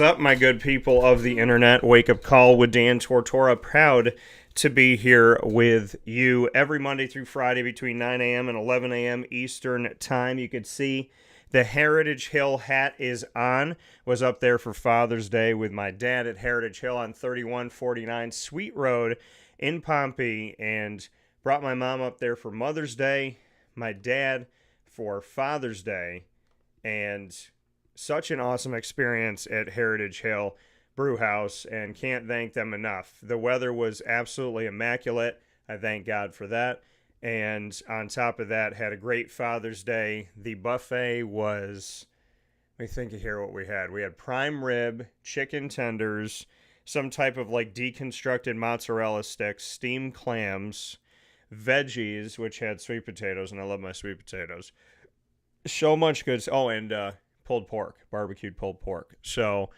up, my good people of the internet? Wake Up Call with Dan Tortora. Proud to be here with you every Monday through Friday between 9 a.m. and 11 a.m. Eastern Time. You can see the Heritage Hill hat is on. Was up there for Father's Day with my dad at Heritage Hill on 3149 Sweet Road in Pompey, and brought my mom up there for Mother's Day, my dad for Father's Day, and such an awesome experience at Heritage Hill Brew House, and can't thank them enough. The weather was absolutely immaculate. I thank God for that. And on top of that, had a great Father's Day. The buffet was, let me think here what we had. We had prime rib, chicken tenders, some type of like deconstructed mozzarella sticks, steamed clams, veggies, which had sweet potatoes, and I love my sweet potatoes. So much good. Oh, and pulled pork, barbecued pulled pork. So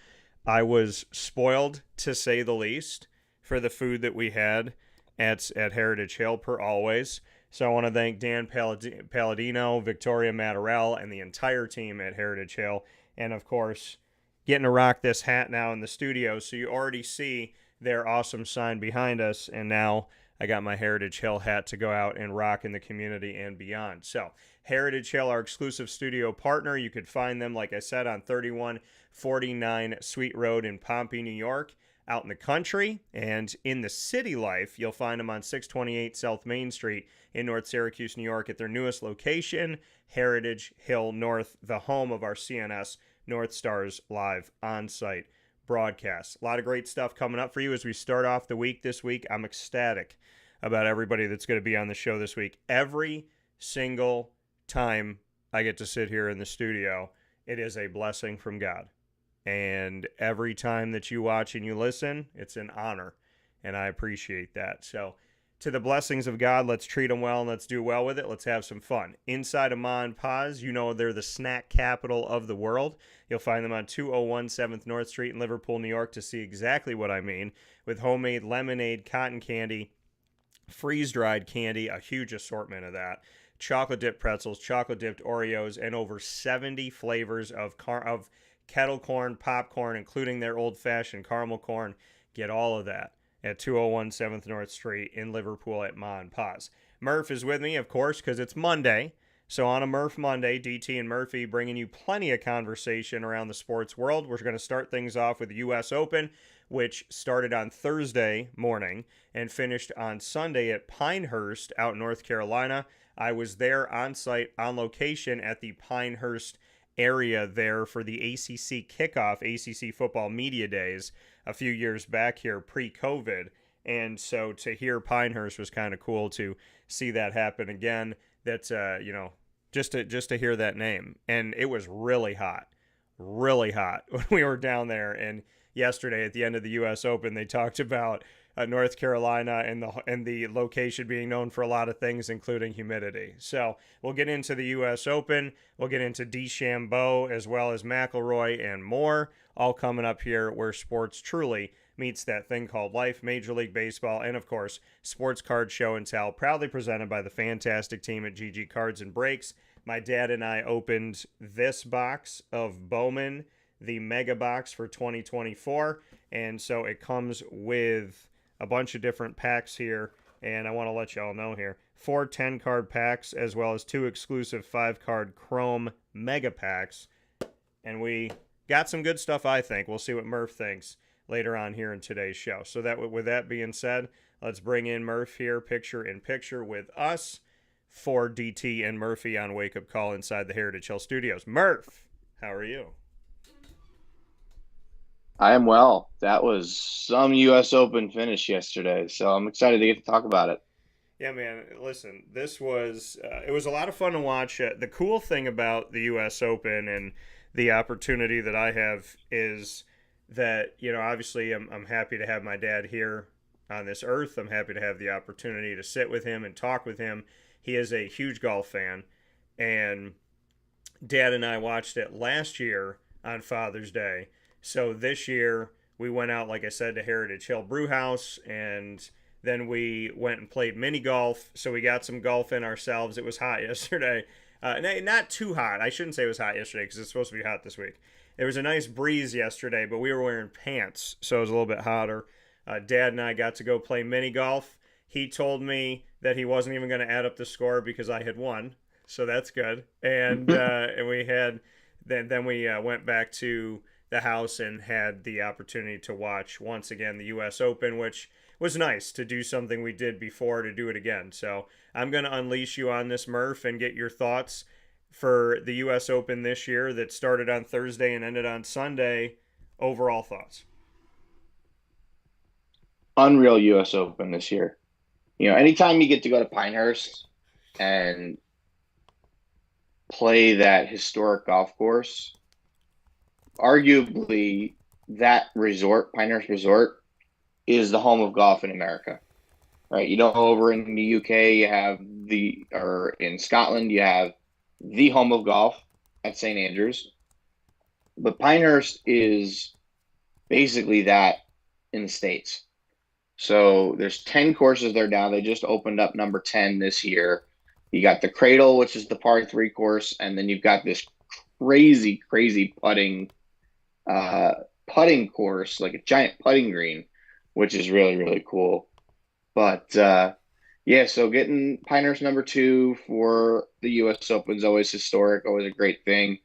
I was spoiled, to say the least, for the food that we had at Heritage Hill, per always. So I want to thank Dan Palladino, Victoria Mattarell, and the entire team at Heritage Hill. And, of course, getting to rock this hat now in the studio. So you already see their awesome sign behind us. And now I got my Heritage Hill hat to go out and rock in the community and beyond. So Heritage Hill, our exclusive studio partner. You could find them, like I said, on 3149 Sweet Road in Pompey, New York. Out in the country and in the city life, you'll find them on 628 South Main Street in North Syracuse, New York, at their newest location, Heritage Hill North, the home of our CNS North Stars live on-site broadcast. A lot of great stuff coming up for you as we start off the week this week. I'm ecstatic about everybody that's going to be on the show this week. Every single time I get to sit here in the studio, it is a blessing from God. And every time that you watch and you listen, it's an honor, and I appreciate that. So to the blessings of God, let's treat them well and let's do well with it. Let's have some fun. Inside of Ma and Pa's, you know they're the snack capital of the world. You'll find them on 201 7th North Street in Liverpool, New York, to see exactly what I mean, with homemade lemonade, cotton candy, freeze-dried candy, a huge assortment of that, chocolate-dipped pretzels, chocolate-dipped Oreos, and over 70 flavors of kettle corn, popcorn, including their old-fashioned caramel corn. Get all of that at 201 7th North Street in Liverpool at Ma and Pa's. Murph is with me, of course, because it's Monday. So on a Murph Monday, DT and Murphy bringing you plenty of conversation around the sports world. We're going to start things off with the U.S. Open, which started on Thursday morning and finished on Sunday at Pinehurst out in North Carolina. I was there on site, on location at the Pinehurst area there for the ACC kickoff, ACC football media days a few years back here pre-COVID. And so to hear Pinehurst was kind of cool to see that happen again. That's, just to hear that name. And it was really hot when we were down there. And yesterday at the end of the U.S. Open, they talked about North Carolina and the location being known for a lot of things, including humidity. So we'll get into the U.S. Open. We'll get into DeChambeau as well as McIlroy and more, all coming up here where sports truly meets that thing called life. Major League Baseball, and of course, Sports Card Show and Tell, proudly presented by the fantastic team at GG Cards and Breaks. My dad and I opened this box of Bowman, the Mega Box for 2024, and so it comes with a bunch of different packs here, and I want to let y'all know here, 4 10-card packs as well as 2 exclusive 5-card Chrome Mega Packs, and we got some good stuff, I think. We'll see what Murph thinks later on here in today's show. So that, with that being said, let's bring in Murph here, picture in picture with us for DT and Murphy on Wake Up Call inside the Heritage Hill Studios. Murph, how are you? I am well. That was some U.S. Open finish yesterday, so I'm excited to get to talk about it. Yeah, man, listen, this was, it was a lot of fun to watch. The cool thing about the U.S. Open and the opportunity that I have is that, obviously I'm happy to have my dad here on this earth. I'm happy to have the opportunity to sit with him and talk with him. He is a huge golf fan, and Dad and I watched it last year on Father's Day. So this year we went out, like I said, to Heritage Hill Brew House, and then we went and played mini golf. So we got some golf in ourselves. It was hot yesterday. Not too hot. I shouldn't say it was hot yesterday because it's supposed to be hot this week. It was a nice breeze yesterday, but we were wearing pants, so it was a little bit hotter. Dad and I got to go play mini golf. He told me that he wasn't even going to add up the score because I had won, so that's good. And we had then we went back to the house and had the opportunity to watch once again the U.S. Open, which was nice to do something we did before to do it again. So I'm going to unleash you on this, Murph, and get your thoughts for the U.S. Open this year that started on Thursday and ended on Sunday. Overall thoughts? Unreal U.S. Open this year. Anytime you get to go to Pinehurst and play that historic golf course, arguably that resort, Pinehurst Resort, is the home of golf in America, right? Over in the UK, or in Scotland, you have the home of golf at St. Andrews. But Pinehurst is basically that in the States. So there's 10 courses there now. They just opened up number 10 this year. You got the Cradle, which is the par 3 course, and then you've got this crazy, crazy putting course, like a giant putting green, which is really, really cool. But yeah, so getting Pinehurst number 2 for the U.S. Open is always historic, always a great thing.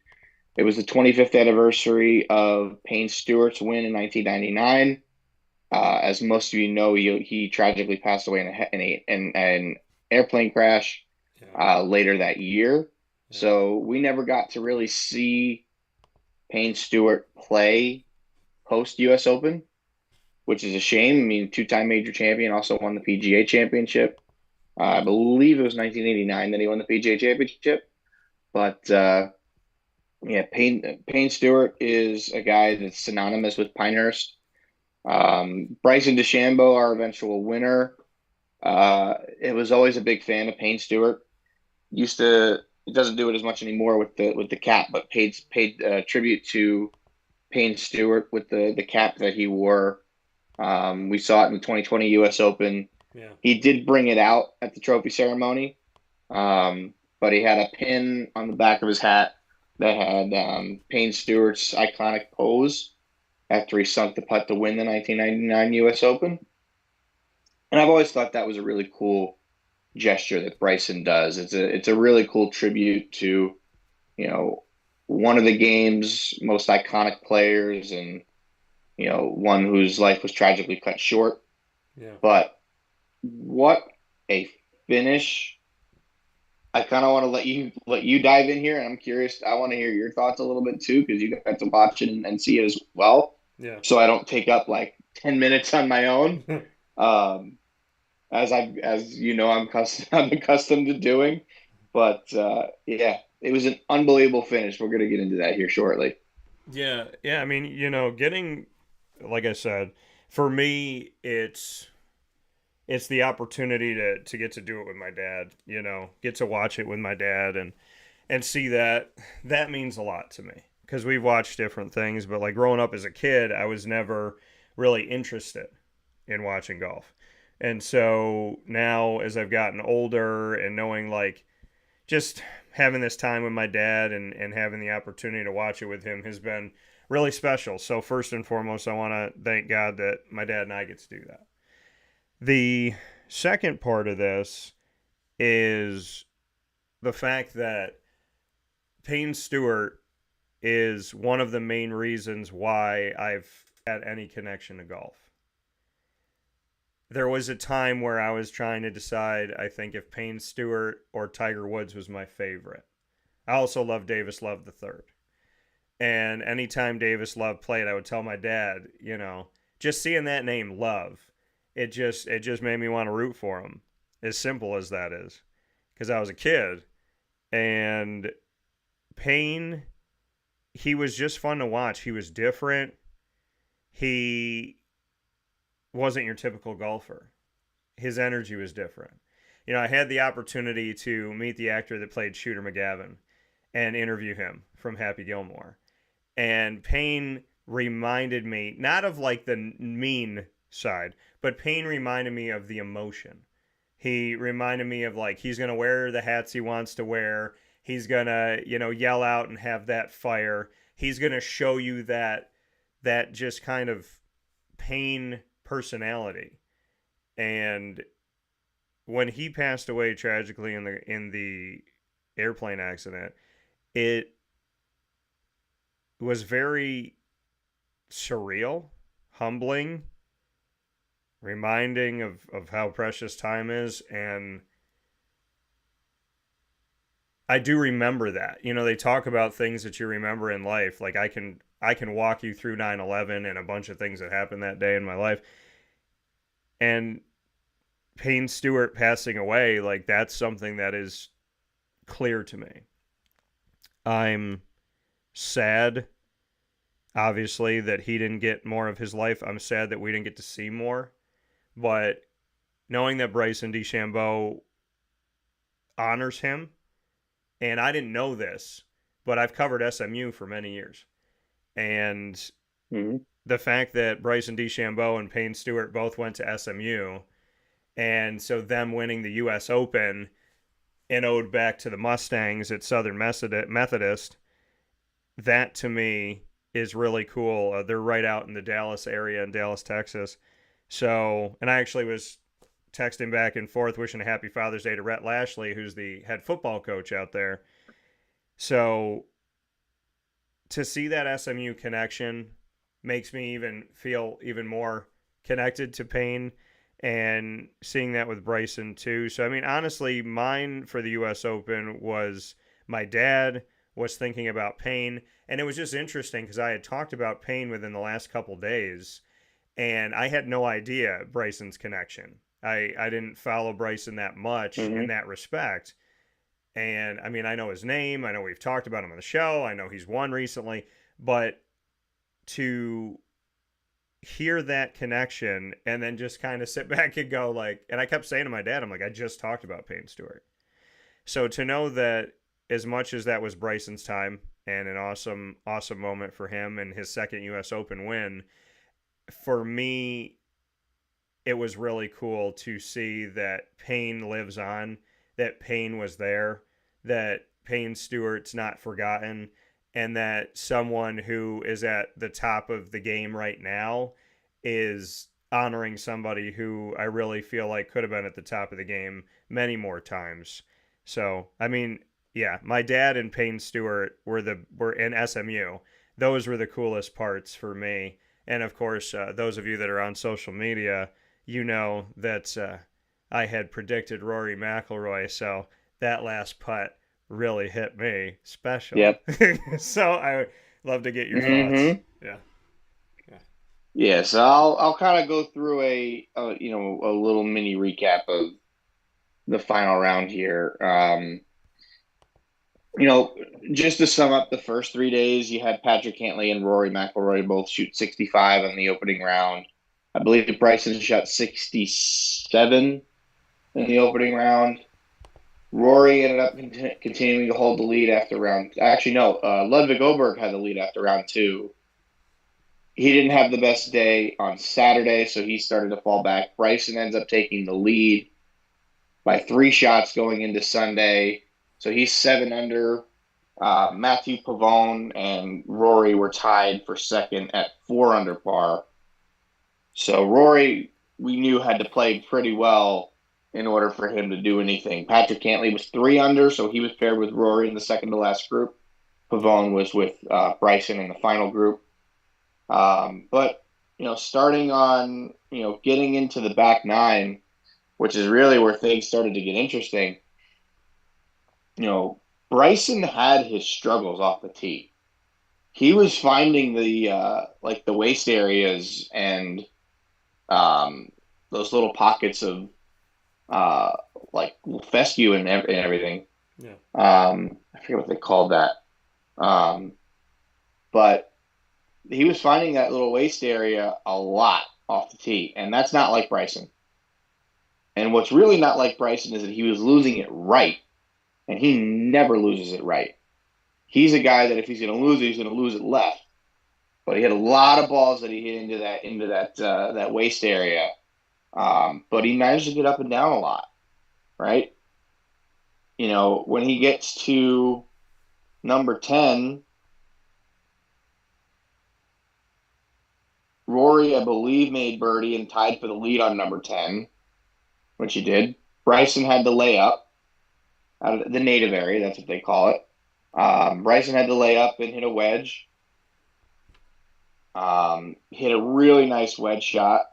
It was the 25th anniversary of Payne Stewart's win in 1999. As most of you know, he tragically passed away in an airplane crash later that year. Yeah. So we never got to really see Payne Stewart play post U.S. Open, which is a shame. I mean, 2-time major champion, also won the PGA Championship. I believe it was 1989 that he won the PGA Championship. But yeah, Payne Stewart is a guy that's synonymous with Pinehurst. Bryson DeChambeau, our eventual winner, it was always a big fan of Payne Stewart. He doesn't do it as much anymore with the cap, but paid tribute to Payne Stewart with the cap that he wore. We saw it in the 2020 U.S. Open. Yeah. He did bring it out at the trophy ceremony, but he had a pin on the back of his hat that had Payne Stewart's iconic pose after he sunk the putt to win the 1999 U.S. Open. And I've always thought that was a really cool gesture that Bryson does. It's a really cool tribute to, one of the game's most iconic players and, one whose life was tragically cut short. Yeah. But what a finish. I kind of want to let you dive in here, and I'm curious. I want to hear your thoughts a litlittle bit too, because you got to watch it and see it as well. Yeah. So I don't take up like 10 minutes on my own, as you know, I'm accustomed to doing. But yeah, it was an unbelievable finish. We're going to get into that here shortly. Yeah. I mean, getting, like I said, for me, it's the opportunity to get to do it with my dad. Get to watch it with my dad and see that means a lot to me. Because we've watched different things, but like growing up as a kid, I was never really interested in watching golf. And so now as I've gotten older and knowing like just having this time with my dad and having the opportunity to watch it with him has been really special. So first and foremost, I want to thank God that my dad and I get to do that. The second part of this is the fact that Payne Stewart is one of the main reasons why I've had any connection to golf. There was a time where I was trying to decide, I think, if Payne Stewart or Tiger Woods was my favorite. I also love Davis Love III. And anytime Davis Love played, I would tell my dad, just seeing that name, Love, it just made me want to root for him. As simple as that is. Because I was a kid. And Payne, he was just fun to watch. He was different. He wasn't your typical golfer. His energy was different. I had the opportunity to meet the actor that played Shooter McGavin and interview him from Happy Gilmore. And Payne reminded me, not of like the mean side, but Payne reminded me of the emotion. He reminded me of like, he's going to wear the hats he wants to wear. He's going to, yell out and have that fire. he's going to show you that just kind of Payne personality. And when he passed away tragically in the airplane accident, it was very surreal, humbling, reminding of how precious time is. And I do remember that. You know, they talk about things that you remember in life. Like I can walk you through 9/11 and a bunch of things that happened that day in my life. And Payne Stewart passing away, like that's something that is clear to me. I'm sad, obviously, that he didn't get more of his life. I'm sad that we didn't get to see more. But knowing that Bryson DeChambeau honors him, and I didn't know this, but I've covered SMU for many years. And Mm-hmm. the fact that Bryson DeChambeau and Payne Stewart both went to SMU, and so them winning the U.S. Open and owed back to the Mustangs at Southern Methodist, that to me is really cool. They're right out in the Dallas area in Dallas, Texas. So, and I actually was texting back and forth wishing a happy Father's Day to Rhett Lashley, who's the head football coach out there. So to see that SMU connection makes me even feel even more connected to Payne, and seeing that with Bryson too. So I mean, honestly, mine for the US Open was my dad was thinking about Payne, and it was just interesting because I had talked about Payne within the last couple days, and I had no idea Bryson's connection. I didn't follow Bryson that much in Mm-hmm. that respect. And I mean, I know his name. I know we've talked about him on the show. I know he's won recently. But to hear that connection and then just kind of sit back and go, like, and I kept saying to my dad, I'm like, I just talked about Payne Stewart. So to know that as much as that was Bryson's time and an awesome, awesome moment for him and his second U.S. Open win, for me, it was really cool to see that Payne lives on, that Payne was there, that Payne Stewart's not forgotten, and that someone who is at the top of the game right now is honoring somebody who I really feel like could have been at the top of the game many more times. So, I mean, yeah, my dad and Payne Stewart were in SMU. Those were the coolest parts for me. And of course, those of you that are on social media, you know that I had predicted Rory McIlroy, so that last putt really hit me special. Yep. So I would love to get your thoughts. Mm-hmm. Yeah. Yeah. Yeah, so I'll kind of go through a little mini recap of the final round here. You know, just to sum up the first 3 days, you had Patrick Cantlay and Rory McIlroy both shoot 65 on the opening round. I believe Bryson shot 67 in the opening round. Rory ended up continuing to hold the lead after round. Actually, no, Ludwig Oberg had the lead after round two. He didn't have the best day on Saturday, so he started to fall back. Bryson ends up taking the lead by 3 shots going into Sunday. So he's 7 under. Matthew Pavone and Rory were tied for second at 4 under par. So Rory, we knew, had to play pretty well in order for him to do anything. Patrick Cantlay was 3 under, so he was paired with Rory in the second to last group. Pavone was with Bryson in the final group. But starting on getting into the back nine, which is really where things started to get interesting. Bryson had his struggles off the tee. He was finding the waist areas and those little pockets of like fescue and everything. Yeah. I forget what they called that. But he was finding that little waist area a lot off the tee, and that's not like Bryson. And what's really not like Bryson is that he was losing it right, and he never loses it right. He's a guy that if he's going to lose it, he's going to lose it left. But he had a lot of balls that he hit into that waist area, but he managed to get up and down a lot, right? When he gets to number 10, Rory, I believe, made birdie and tied for the lead on number 10, which he did. Bryson had the layup out of the native area. That's what they call it. Bryson had the layup and hit a wedge. Hit a really nice wedge shot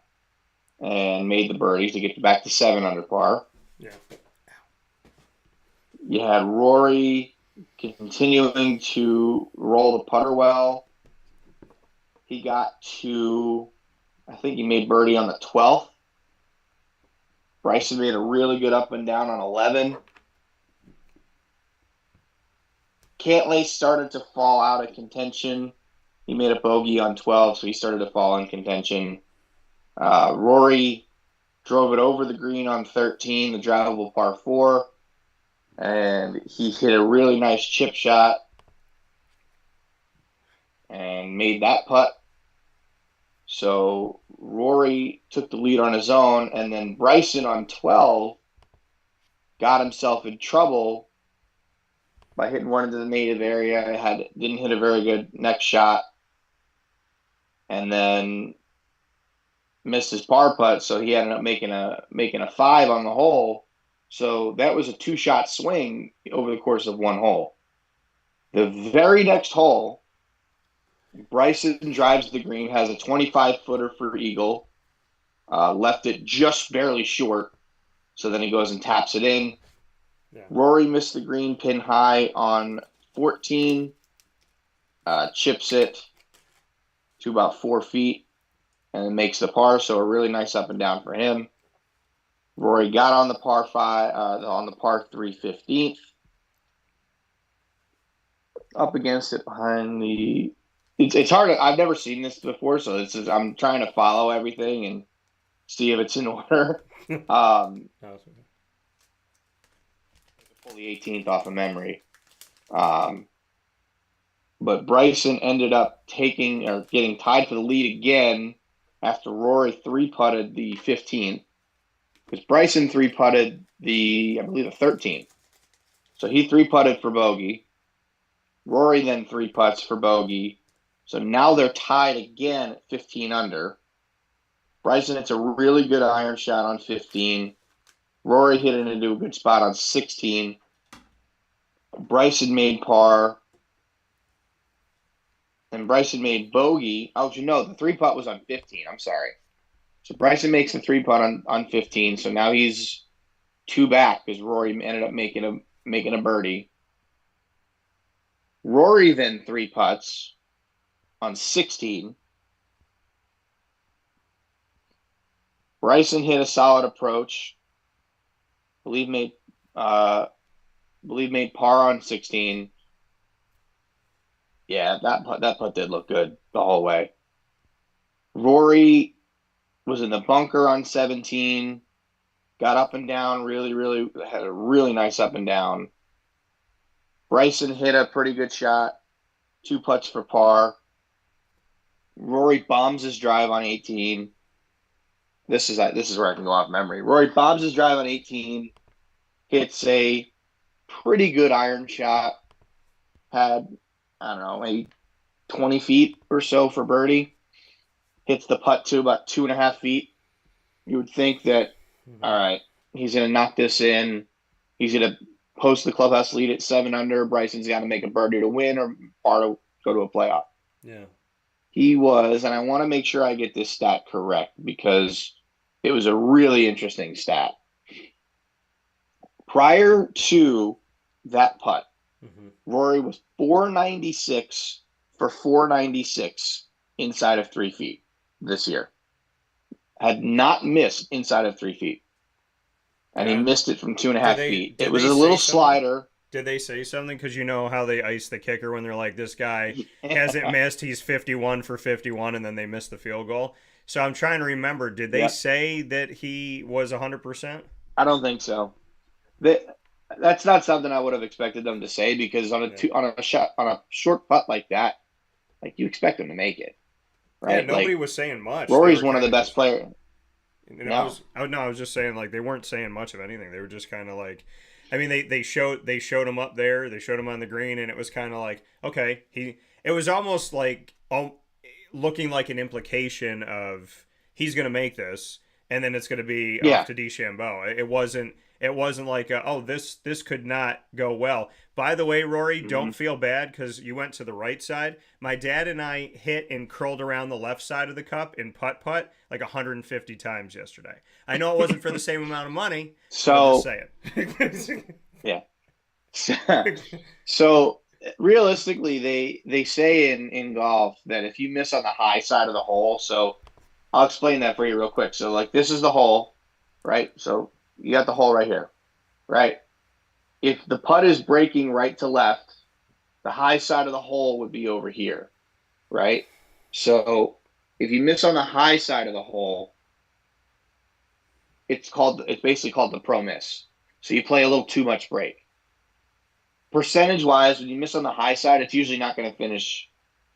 and made the birdie to get back to 7 under par. Yeah. You had Rory continuing to roll the putter well. He got to, I think he made birdie on the 12th. Bryson made a really good up and down on 11. Cantlay started to fall out of contention. He made a bogey on 12, so he started to fall in contention. Rory drove it over the green on 13, the drivable par 4, and he hit a really nice chip shot and made that putt. So Rory took the lead on his own, and then Bryson on 12 got himself in trouble by hitting one into the native area. Didn't hit a very good next shot, and then missed his par putt, so he ended up making a 5 on the hole. So that was a 2-shot swing over the course of one hole. The very next hole, Bryson drives the green, has a 25-footer for eagle, left it just barely short, so then he goes and taps it in. Yeah. Rory missed the green pin high on 14, chips it to about 4 feet, and makes the par, so a really nice up and down for him. Rory got on the par 5, on the par 3 15th, up against it behind the. It's hard. I've never seen this before, so I'm trying to follow everything and see if it's in order. Pull the 18th off of memory. But Bryson ended up getting tied for the lead again after Rory 3-putted the 15th. Because Bryson 3-putted I believe the 13th. So he 3-putted for bogey. Rory then 3-putts for bogey. So now they're tied again at 15 under. Bryson hits a really good iron shot on 15. Rory hit it into a good spot on 16. Bryson made par. And Bryson made bogey. Oh, the 3-putt was on 15. I'm sorry. So Bryson makes the 3-putt on 15. So now he's 2 back because Rory ended up making a birdie. Rory then 3-putts on 16. Bryson hit a solid approach. Believe made par on 16. Yeah, that putt did look good the whole way. Rory was in the bunker on 17. Got up and down, really had a really nice up and down. Bryson hit a pretty good shot, 2 putts for par. Rory bombs his drive on 18. This is where I can go off memory. Rory bombs his drive on 18, hits a pretty good iron shot, had, I don't know, maybe 20 feet or so for birdie. Hits the putt to about 2.5 feet. You would think that, all right, he's going to knock this in. He's going to post the clubhouse lead at 7 under. Bryson's got to make a birdie to win or par to go to a playoff. Yeah. He was, and I want to make sure I get this stat correct because it was a really interesting stat. Prior to that putt, Rory was 496 for 496 inside of 3 feet this year. Had not missed inside of 3 feet. And he missed it from 2.5 feet. It was a little slider. Did they say something? Because you know how they ice the kicker when they're like, this guy hasn't missed, he's 51 for 51, and then they miss the field goal. So I'm trying to remember, did they say that he was 100%? I don't think so. That's not something I would have expected them to say because on a short putt like that, like you expect him to make it. Right? Yeah, nobody was saying much. Rory's one of the best players. I was just saying, like, they weren't saying much of anything. They were just kind of like, I mean, they showed him up there. They showed him on the green, and it was kind of like, okay, it was almost like looking like an implication of he's going to make this, and then it's going to be off Yeah. to DeChambeau. It wasn't. It wasn't like, oh, this could not go well. By the way, Rory, Hmm. don't feel bad because you went to the right side. My dad and I hit and curled around the left side of the cup in putt putt like 150 times yesterday. I know it wasn't for the same amount of money, but I'm just So saying. yeah. So realistically, they say in golf that if you miss on the high side of the hole, so I'll explain that for you real quick. So like this is the hole, right? So you got the hole right here, right? If the putt is breaking right to left, the high side of the hole would be over here, right? So if you miss on the high side of the hole, it's basically called the pro miss. So you play a little too much break. Percentage wise, when you miss on the high side, it's usually not going to finish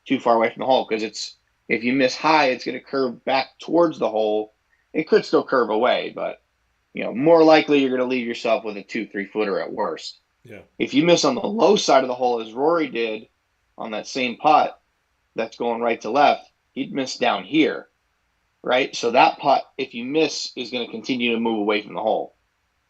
too far away from the hole because it's if you miss high, it's going to curve back towards the hole. It could still curve away, but more likely you're going to leave yourself with a 2-3 footer at worst. Yeah. If you miss on the low side of the hole, as Rory did on that same putt that's going right to left, he'd miss down here, right? So that putt, if you miss, is going to continue to move away from the hole.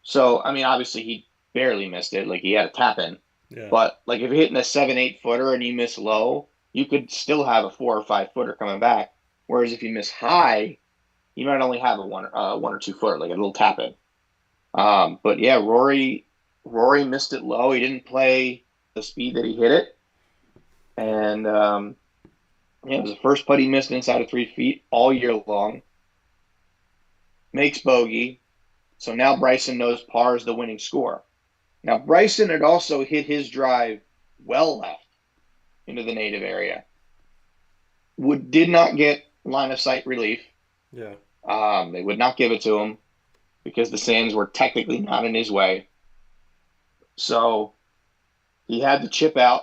So, I mean, obviously he barely missed it. Like he had a tap in. Yeah. But like if you're hitting a 7-8 footer and you miss low, you could still have a 4 or 5 footer coming back. Whereas if you miss high, you might only have a 1 or 2 footer, like a little tap in. But yeah, Rory missed it low. He didn't play the speed that he hit it, and yeah, it was the first putt he missed inside of 3 feet all year long. Makes bogey, so now Bryson knows par is the winning score. Now Bryson had also hit his drive well left into the native area. Did not get line of sight relief. Yeah. They would not give it to him because the sands were technically not in his way. So he had to chip out,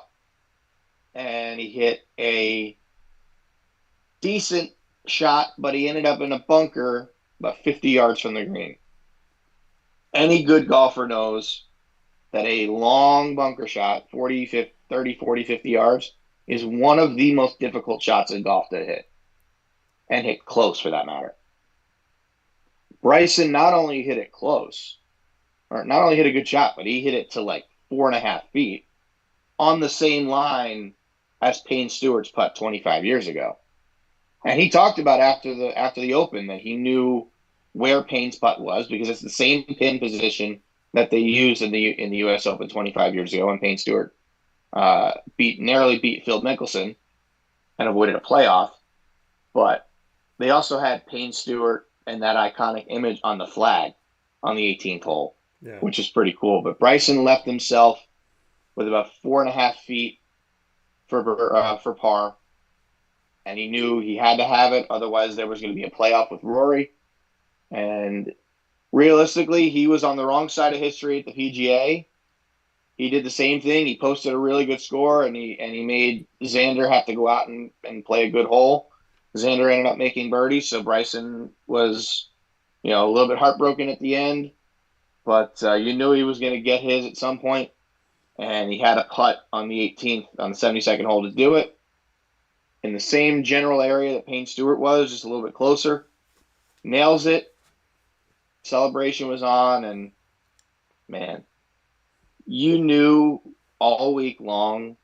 and he hit a decent shot, but he ended up in a bunker about 50 yards from the green. Any good golfer knows that a long bunker shot, 40, 50, 30, 40, 50 yards, is one of the most difficult shots in golf to hit, and hit close for that matter. Bryson not only hit it close, or not only hit a good shot, but he hit it to like 4.5 feet on the same line as Payne Stewart's putt 25 years ago. And he talked about after the Open that he knew where Payne's putt was because it's the same pin position that they used in the U.S. Open 25 years ago when Payne Stewart narrowly beat Phil Mickelson and avoided a playoff. But they also had Payne Stewart and that iconic image on the flag on the 18th hole, which is pretty cool. But Bryson left himself with about 4.5 feet for par, and he knew he had to have it. Otherwise, there was going to be a playoff with Rory. And realistically, he was on the wrong side of history at the PGA. He did the same thing. He posted a really good score, and he made Xander have to go out and play a good hole. Xander ended up making birdie, so Bryson was, a little bit heartbroken at the end. But you knew he was going to get his at some point, and he had a putt on the 18th, on the 72nd hole to do it. In the same general area that Payne Stewart was, just a little bit closer. Nails it. Celebration was on, and man, you knew all week long,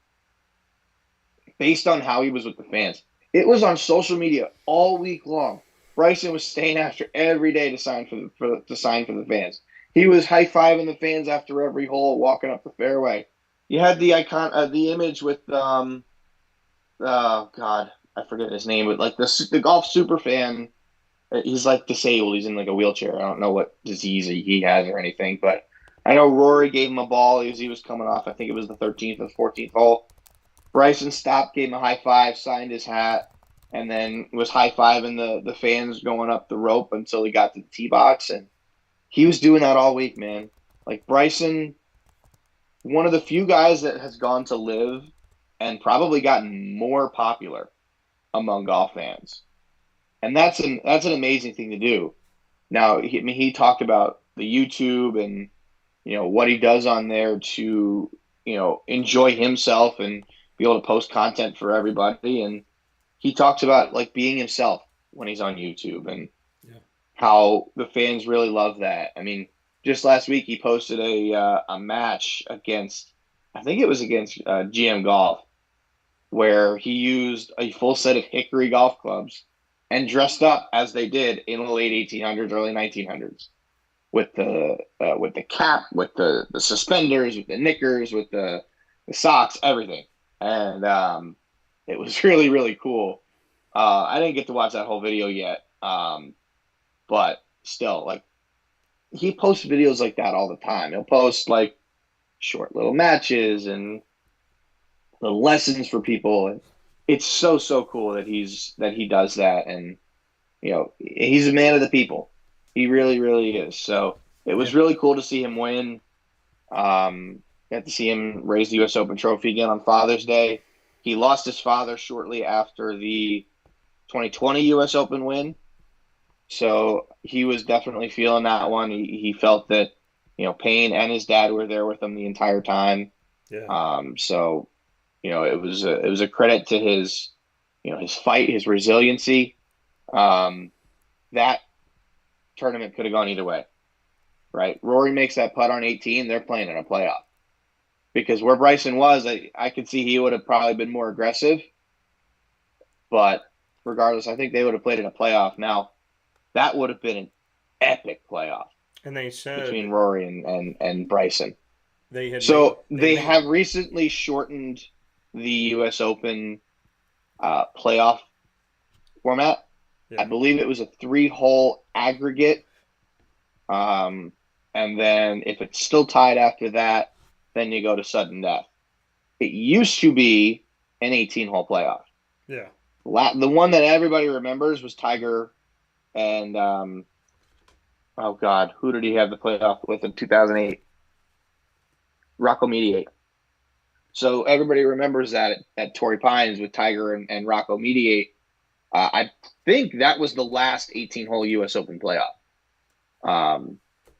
based on how he was with the fans. It was on social media all week long. Bryson was staying after every day to sign for the fans. He was high-fiving the fans after every hole, walking up the fairway. You had the image with oh God, I forget his name, but like the golf super fan. He's like disabled. He's in like a wheelchair. I don't know what disease he has or anything, but I know Rory gave him a ball as he was coming off. I think it was the 13th or 14th hole. Bryson stopped, gave him a high five, signed his hat, and then was high fiving the fans going up the rope until he got to the tee box. And he was doing that all week, man. Like Bryson, one of the few guys that has gone to live and probably gotten more popular among golf fans. And that's an amazing thing to do. Now, he talked about the YouTube and, what he does on there to, enjoy himself and be able to post content for everybody. And he talks about like being himself when he's on YouTube and Yeah. how the fans really love that. I mean, just last week he posted a match against, I think it was against GM Golf, where he used a full set of hickory golf clubs and dressed up as they did in the late 1800s, early 1900s, with the cap, with the suspenders, with the knickers, with the socks, everything, and it was really really cool. I didn't get to watch that whole video yet, but still, like he posts videos like that all the time. He'll post like short little matches and little lessons for people, and it's so cool that he does that, and he's a man of the people. He really really is. So it Yeah. was really cool to see him win. Got to see him raise the U.S. Open trophy again on Father's Day. He lost his father shortly after the 2020 U.S. Open win, so he was definitely feeling that one. He felt that Payne and his dad were there with him the entire time. Yeah. So it was a credit to his his fight, his resiliency. That tournament could have gone either way, right? Rory makes that putt on 18. They're playing in a playoff because where Bryson was, I could see he would have probably been more aggressive. But regardless, I think they would have played in a playoff. Now, that would have been an epic playoff And they said between Rory and Bryson. they had So made, they have recently shortened the U.S. Open playoff format. Yeah. I believe it was a 3-hole aggregate. And then if it's still tied after that, then you go to sudden death. It used to be an 18-hole playoff. Yeah. The one that everybody remembers was Tiger and oh God, who did he have the playoff with in 2008? Rocco Mediate. So everybody remembers that at Torrey Pines with Tiger and Rocco Mediate. I think that was the last 18-hole U.S. Open playoff.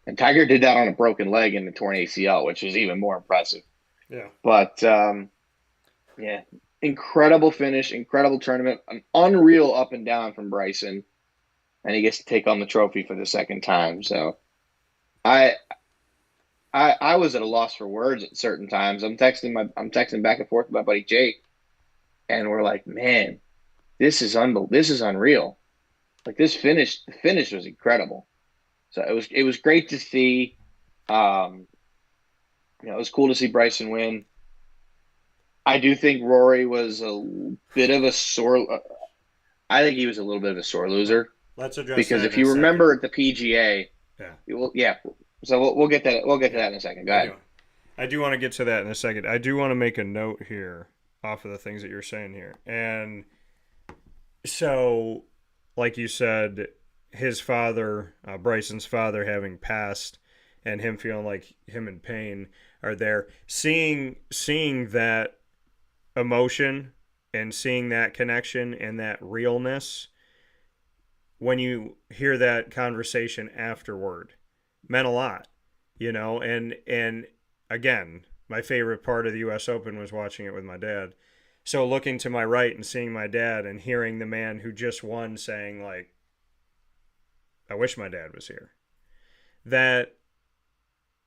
And Tiger did that on a broken leg and a torn ACL, which is even more impressive. Yeah. But yeah, incredible finish, incredible tournament, an unreal up and down from Bryson, and he gets to take on the trophy for the second time. So I was at a loss for words at certain times. I'm texting back and forth with my buddy Jake, and we're like, man, this is unreal. Like the finish was incredible. So it was great to see. It was cool to see Bryson win. I do think Rory was a bit of a sore. I think he was a little bit of a sore loser Let's address because that if in a you remember at second. the PGA, Yeah. yeah. So we'll get that. We'll get to that in a second. Go ahead. I do want to get to that in a second. I do want to make a note here off of the things that you're saying here. And so, like you said, his father, Bryson's father, having passed, and him feeling like him and Payne are there, seeing that emotion and seeing that connection and that realness when you hear that conversation afterward meant a lot, and again, my favorite part of the US Open was watching it with my dad. So looking to my right and seeing my dad and hearing the man who just won saying like, I wish my dad was here. That,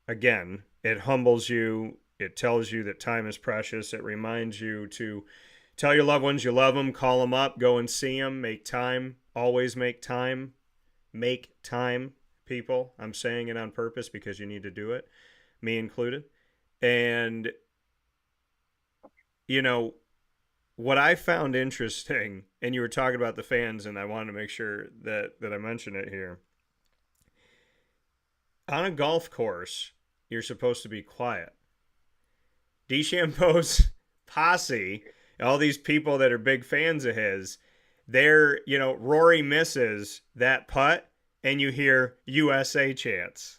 again, it humbles you. It tells you that time is precious. It reminds you to tell your loved ones you love them, call them up, go and see them, make time, always make time. Make time, people. I'm saying it on purpose because you need to do it, me included. And, what I found interesting, and you were talking about the fans, and I wanted to make sure that I mention it here. On a golf course, you're supposed to be quiet. DeChambeau's posse, all these people that are big fans of his, they're, Rory misses that putt, and you hear USA chants.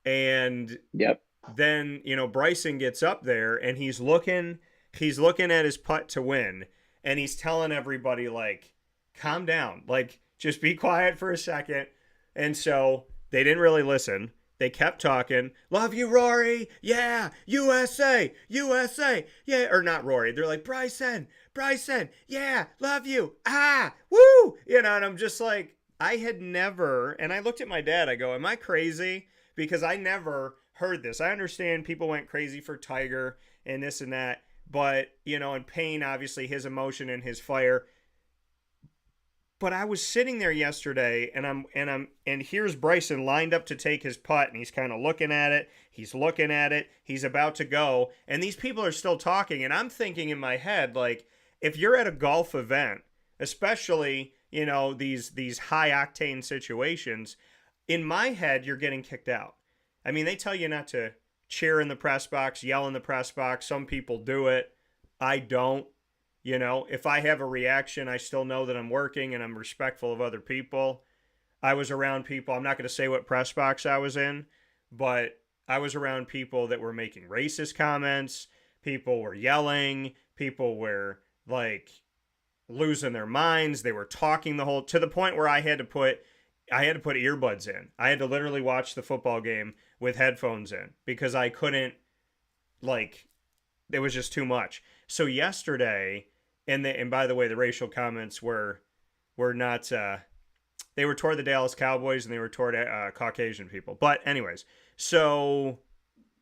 And Yep. then, Bryson gets up there, and he's looking at his putt to win, and he's telling everybody, like, calm down, like, just be quiet for a second. And so they didn't really listen. They kept talking. Love you, Rory. Yeah, USA, USA. Yeah, or not Rory. They're like, Bryson, Bryson. Yeah, love you. Ah, woo. And I'm just like, I had never, and I looked at my dad. I go, am I crazy? Because I never heard this. I understand people went crazy for Tiger and this and that. But, and Payne, obviously, his emotion and his fire. But I was sitting there yesterday, and here's Bryson lined up to take his putt, and he's kind of looking at it. He's looking at it. He's about to go, and these people are still talking, and I'm thinking in my head, like, if you're at a golf event, especially these high octane situations, in my head you're getting kicked out. I mean, they tell you not to cheer in the press box, yell in the press box. Some people do it. I don't. If I have a reaction, I still know that I'm working and I'm respectful of other people. I was around people, I'm not going to say what press box I was in, but I was around people that were making racist comments. People were yelling. People were like losing their minds. They were talking to the point where I had to put earbuds in. I had to literally watch the football game with headphones in because I couldn't, it was just too much. So yesterday, and by the way, the racial comments were not, they were toward the Dallas Cowboys and they were toward Caucasian people. But anyways, so,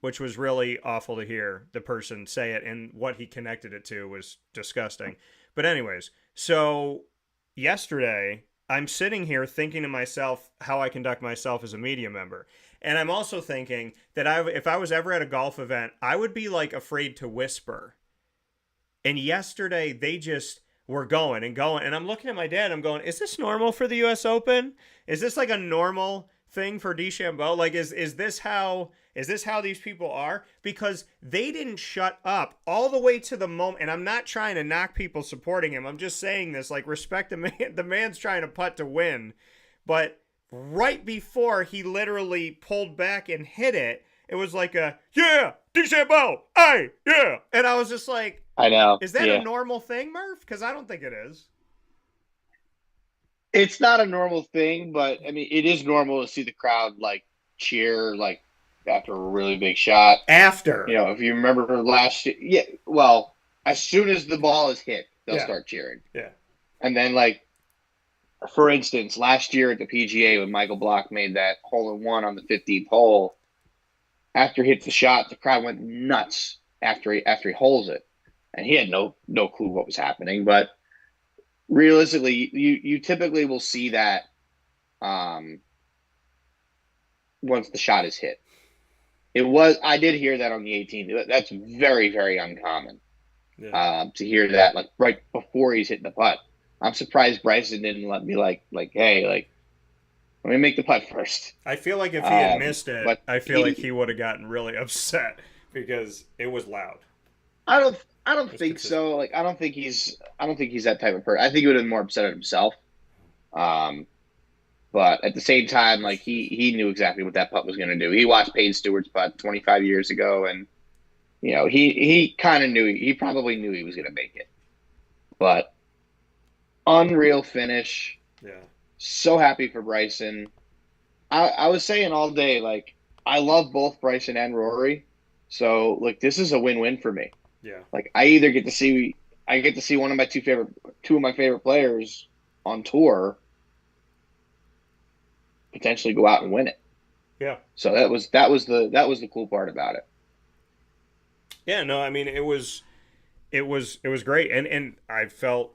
which was really awful to hear the person say it, and what he connected it to was disgusting. But anyways, so yesterday, I'm sitting here thinking to myself how I conduct myself as a media member. And I'm also thinking that if I was ever at a golf event, I would be afraid to whisper. And yesterday, they just were going and going. And I'm looking at my dad. I'm going, is this normal for the U.S. Open? Is this a normal thing for DeChambeau? Is this how these people are? Because they didn't shut up all the way to the moment. And I'm not trying to knock people supporting him. I'm just saying this, respect the man. The man's trying to putt to win. But right before he literally pulled back and hit it, it was yeah, DeChambeau, hey, yeah. And I was just like, I know. Is that a normal thing, Murph? Because I don't think it is. It's not a normal thing, but I mean, it is normal to see the crowd cheer after a really big shot. After, if you remember last year, yeah. Well, as soon as the ball is hit, they'll start cheering. Yeah. And then, for instance, last year at the PGA when Michael Block made that hole-in-one on the 15th hole, after he hits the shot, the crowd went nuts after he holes it. And he had no clue what was happening. But realistically, you typically will see that once the shot is hit. I did hear that on the 18th. That's very, very uncommon to hear that right before he's hitting the putt. I'm surprised Bryson didn't let me hey, let me make the putt first. I feel like if he had missed it, I feel like he would have gotten really upset because it was loud. I don't think so. I don't think he's that type of person. I think he would have been more upset at himself. But at the same time, he knew exactly what that putt was going to do. He watched Payne Stewart's putt 25 years ago, and he kind of knew. He probably knew he was going to make it. But unreal finish. Yeah. So happy for Bryson. I was saying all day, I love both Bryson and Rory. So this is a win-win for me. Yeah. I either get to see one of my two of my favorite players on tour potentially go out and win it. Yeah. So that was the cool part about it. Yeah, no, I mean it was great. And I felt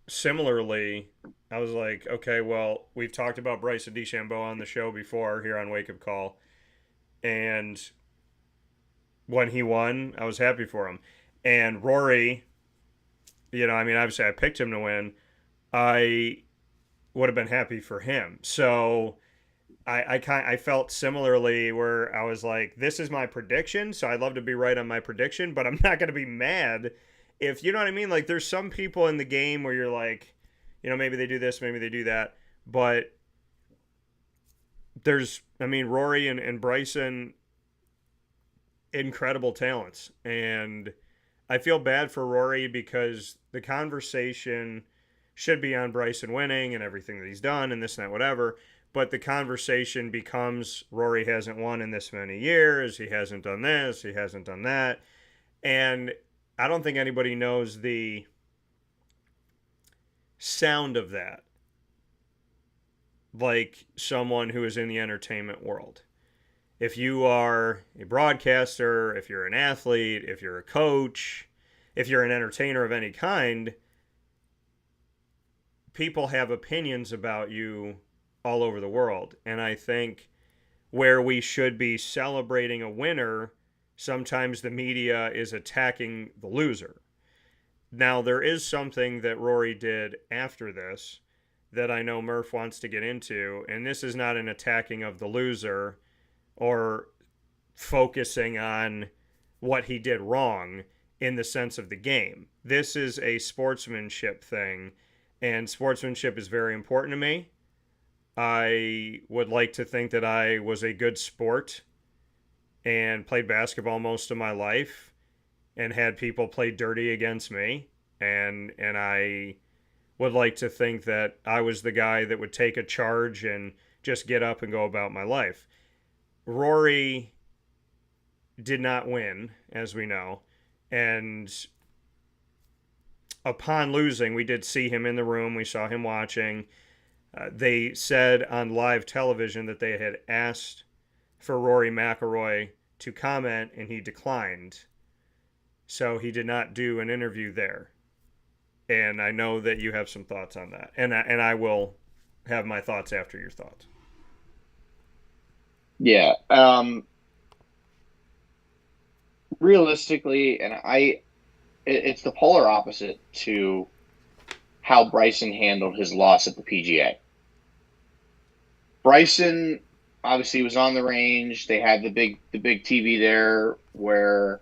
similarly. I was like, okay, well, we've talked about Bryson DeChambeau on the show before here on Wake Up Call. And when he won, I was happy for him. And Rory, obviously I picked him to win. I would have been happy for him. So I felt similarly where I was like, this is my prediction, so I'd love to be right on my prediction, but I'm not going to be mad if, you know what I mean? There's some people in the game where you're like, maybe they do this, maybe they do that. But Rory and Bryson, incredible talents. And I feel bad for Rory because the conversation should be on Bryson winning and everything that he's done and this and that, whatever. but the conversation becomes Rory hasn't won in this many years, he hasn't done this, he hasn't done that. And I don't think anybody knows the sound of that like someone who is in the entertainment world. If you are a broadcaster, if you're an athlete, if you're a coach, if you're an entertainer of any kind, people have opinions about you all over the world. And I think where we should be celebrating a winner, sometimes the media is attacking the loser. Now, there is something that Rory did after this that I know Murph wants to get into, and this is not an attacking of the loser or focusing on what he did wrong in the sense of the game. This is a sportsmanship thing, and sportsmanship is very important to me. I would like to think that I was a good sport and played basketball most of my life and had people play dirty against me, and I would like to think that I was the guy that would take a charge and just get up and go about my life. Rory did not win, as we know, and upon losing, we did see him in the room. We saw him watching. They said on live television that they had asked for Rory McIlroy to comment, and he declined. So he did not do an interview there. And I know that you have some thoughts on that. And I will have my thoughts after your thoughts. Yeah. Realistically, it's the polar opposite to how Bryson handled his loss at the PGA. Bryson obviously was on the range. They had the big TV there where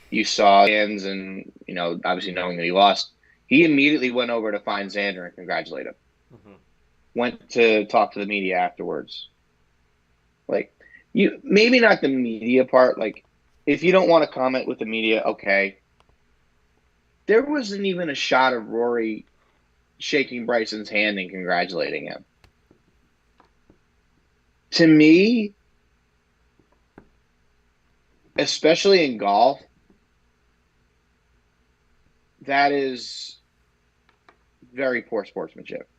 you saw fans, and obviously knowing that he lost, he immediately went over to find Xander and congratulate him. Mm-hmm. Went to talk to the media afterwards. Like, you maybe not the media part. Like, if you don't want to comment with the media, okay. There wasn't even a shot of Rory shaking Bryson's hand and congratulating him. To me, especially in golf, that is very poor sportsmanship.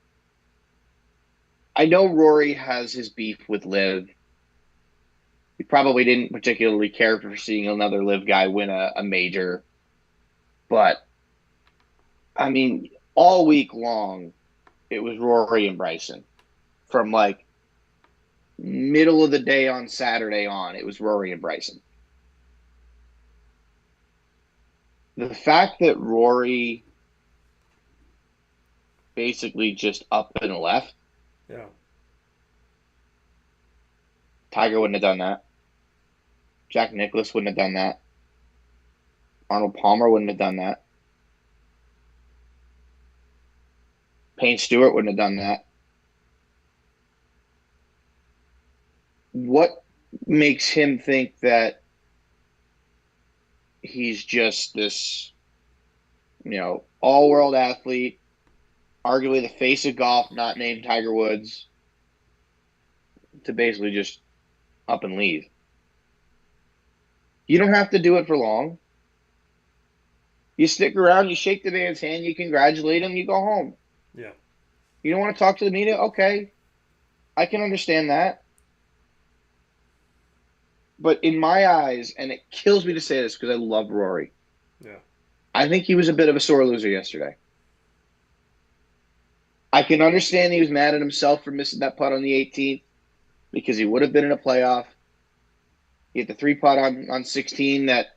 I know Rory has his beef with Liv. He probably didn't particularly care for seeing another Liv guy win a major. But, I mean, all week long, it was Rory and Bryson. From, like, middle of the day on Saturday on, it was Rory and Bryson. The fact that Rory basically just up and left. Yeah. Tiger wouldn't have done that. Jack Nicklaus wouldn't have done that. Arnold Palmer wouldn't have done that. Payne Stewart wouldn't have done that. What makes him think that he's just this, all-world athlete, arguably the face of golf, not named Tiger Woods, to basically just up and leave? You don't have to do it for long. You stick around, you shake the man's hand, you congratulate him, you go home. Yeah. You don't want to talk to the media? Okay. I can understand that. But in my eyes, and it kills me to say this because I love Rory. Yeah. I think he was a bit of a sore loser yesterday. I can understand he was mad at himself for missing that putt on the 18th because he would have been in a playoff. He hit the 3-putt on 16 that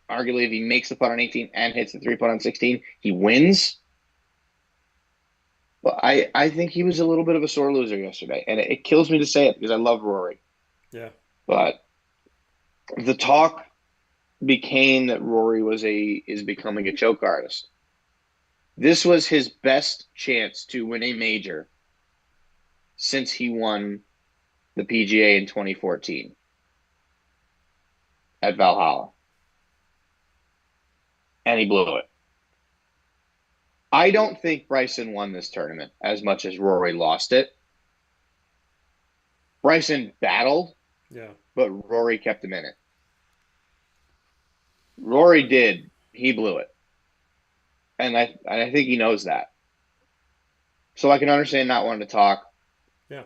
arguably if he makes the putt on 18 and hits the 3-putt on 16, he wins. But I think he was a little bit of a sore loser yesterday. And it kills me to say it because I love Rory. Yeah. But the talk became that Rory is becoming a choke artist. This was his best chance to win a major since he won the PGA in 2014 at Valhalla. And he blew it. I don't think Bryson won this tournament as much as Rory lost it. Bryson battled, Yeah. but Rory kept him in it. Rory did. He blew it. And I think he knows that. So I can understand not wanting to talk, Yeah.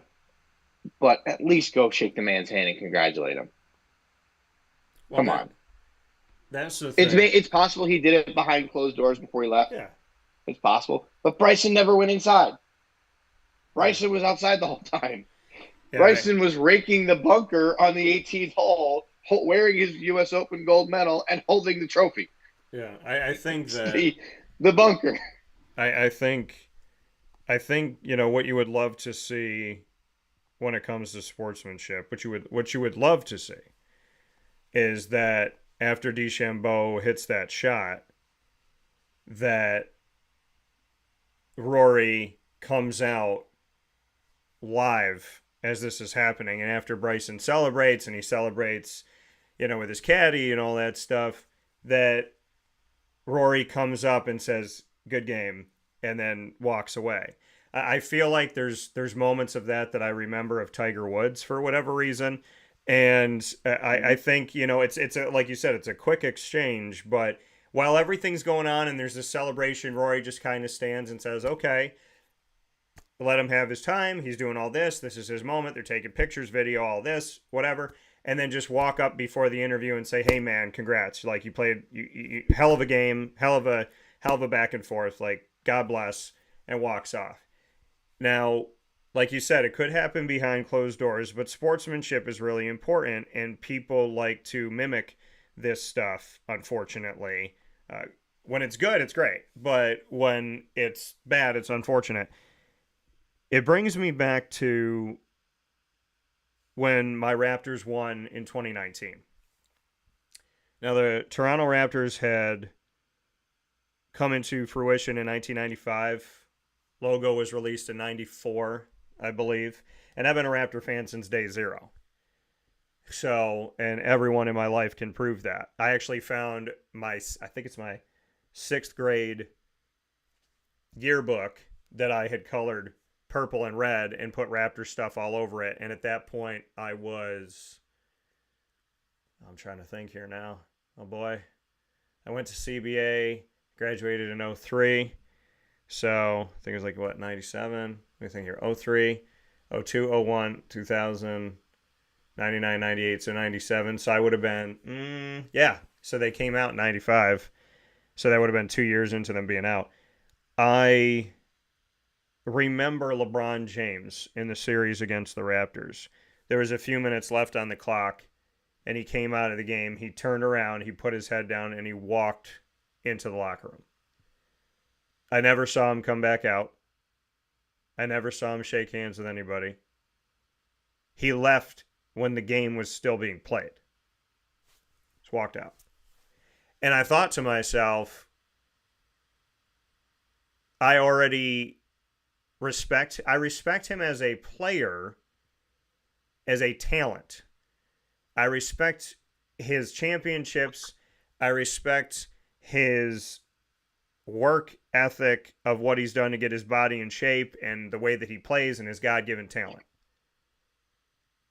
but at least go shake the man's hand and congratulate him. Well, Come on. that's the It's thing. it's possible he did it behind closed doors before he left. Yeah. It's possible. But Bryson never went inside. Yeah. Bryson was outside the whole time. Yeah. Bryson was raking the bunker on the 18th hole, wearing his U.S. Open gold medal and holding the trophy. Yeah. I think that The bunker. I think what you would love to see when it comes to sportsmanship, what you would love to see is that after DeChambeau hits that shot, that Rory comes out live as this is happening, and after Bryson celebrates, and he celebrates, with his caddy and all that stuff, that Rory comes up and says, "Good game," and then walks away. I feel like there's moments of that I remember of Tiger Woods for whatever reason, and I think it's like you said, it's a quick exchange, but while everything's going on and there's this celebration, Rory just kind of stands and says, "Okay, let him have his time. He's doing all this. This is his moment. They're taking pictures, video, all this, whatever." And then just walk up before the interview and say, "Hey man, congrats. Like you played hell of a game, hell of a back and forth. Like God bless," and walks off. Now, like you said, it could happen behind closed doors, but sportsmanship is really important, and people like to mimic this stuff, unfortunately. When it's good, it's great, but when it's bad, it's unfortunate. It brings me back to when my Raptors won in 2019. Now, the Toronto Raptors had come into fruition in 1995. Logo was released in 94, I believe. And I've been a Raptor fan since day zero. So, and everyone in my life can prove that. I actually found I think it's my sixth grade yearbook that I had colored purple and red and put Raptor stuff all over it. And at that point, I'm trying to think here now. Oh boy. I went to CBA, graduated in 03. So I think it was like, what, 97? Let me think here. 03, 02, 01, 2000, 99, 98, so 97. So I would have been, yeah. So they came out in 95. So that would have been 2 years into them being out. I remember LeBron James in the series against the Raptors. There was a few minutes left on the clock, and he came out of the game. He turned around, he put his head down, and he walked into the locker room. I never saw him come back out. I never saw him shake hands with anybody. He left when the game was still being played. Just walked out. And I thought to myself, I respect him as a player, as a talent. I respect his championships. I respect his work ethic of what he's done to get his body in shape and the way that he plays and his God-given talent.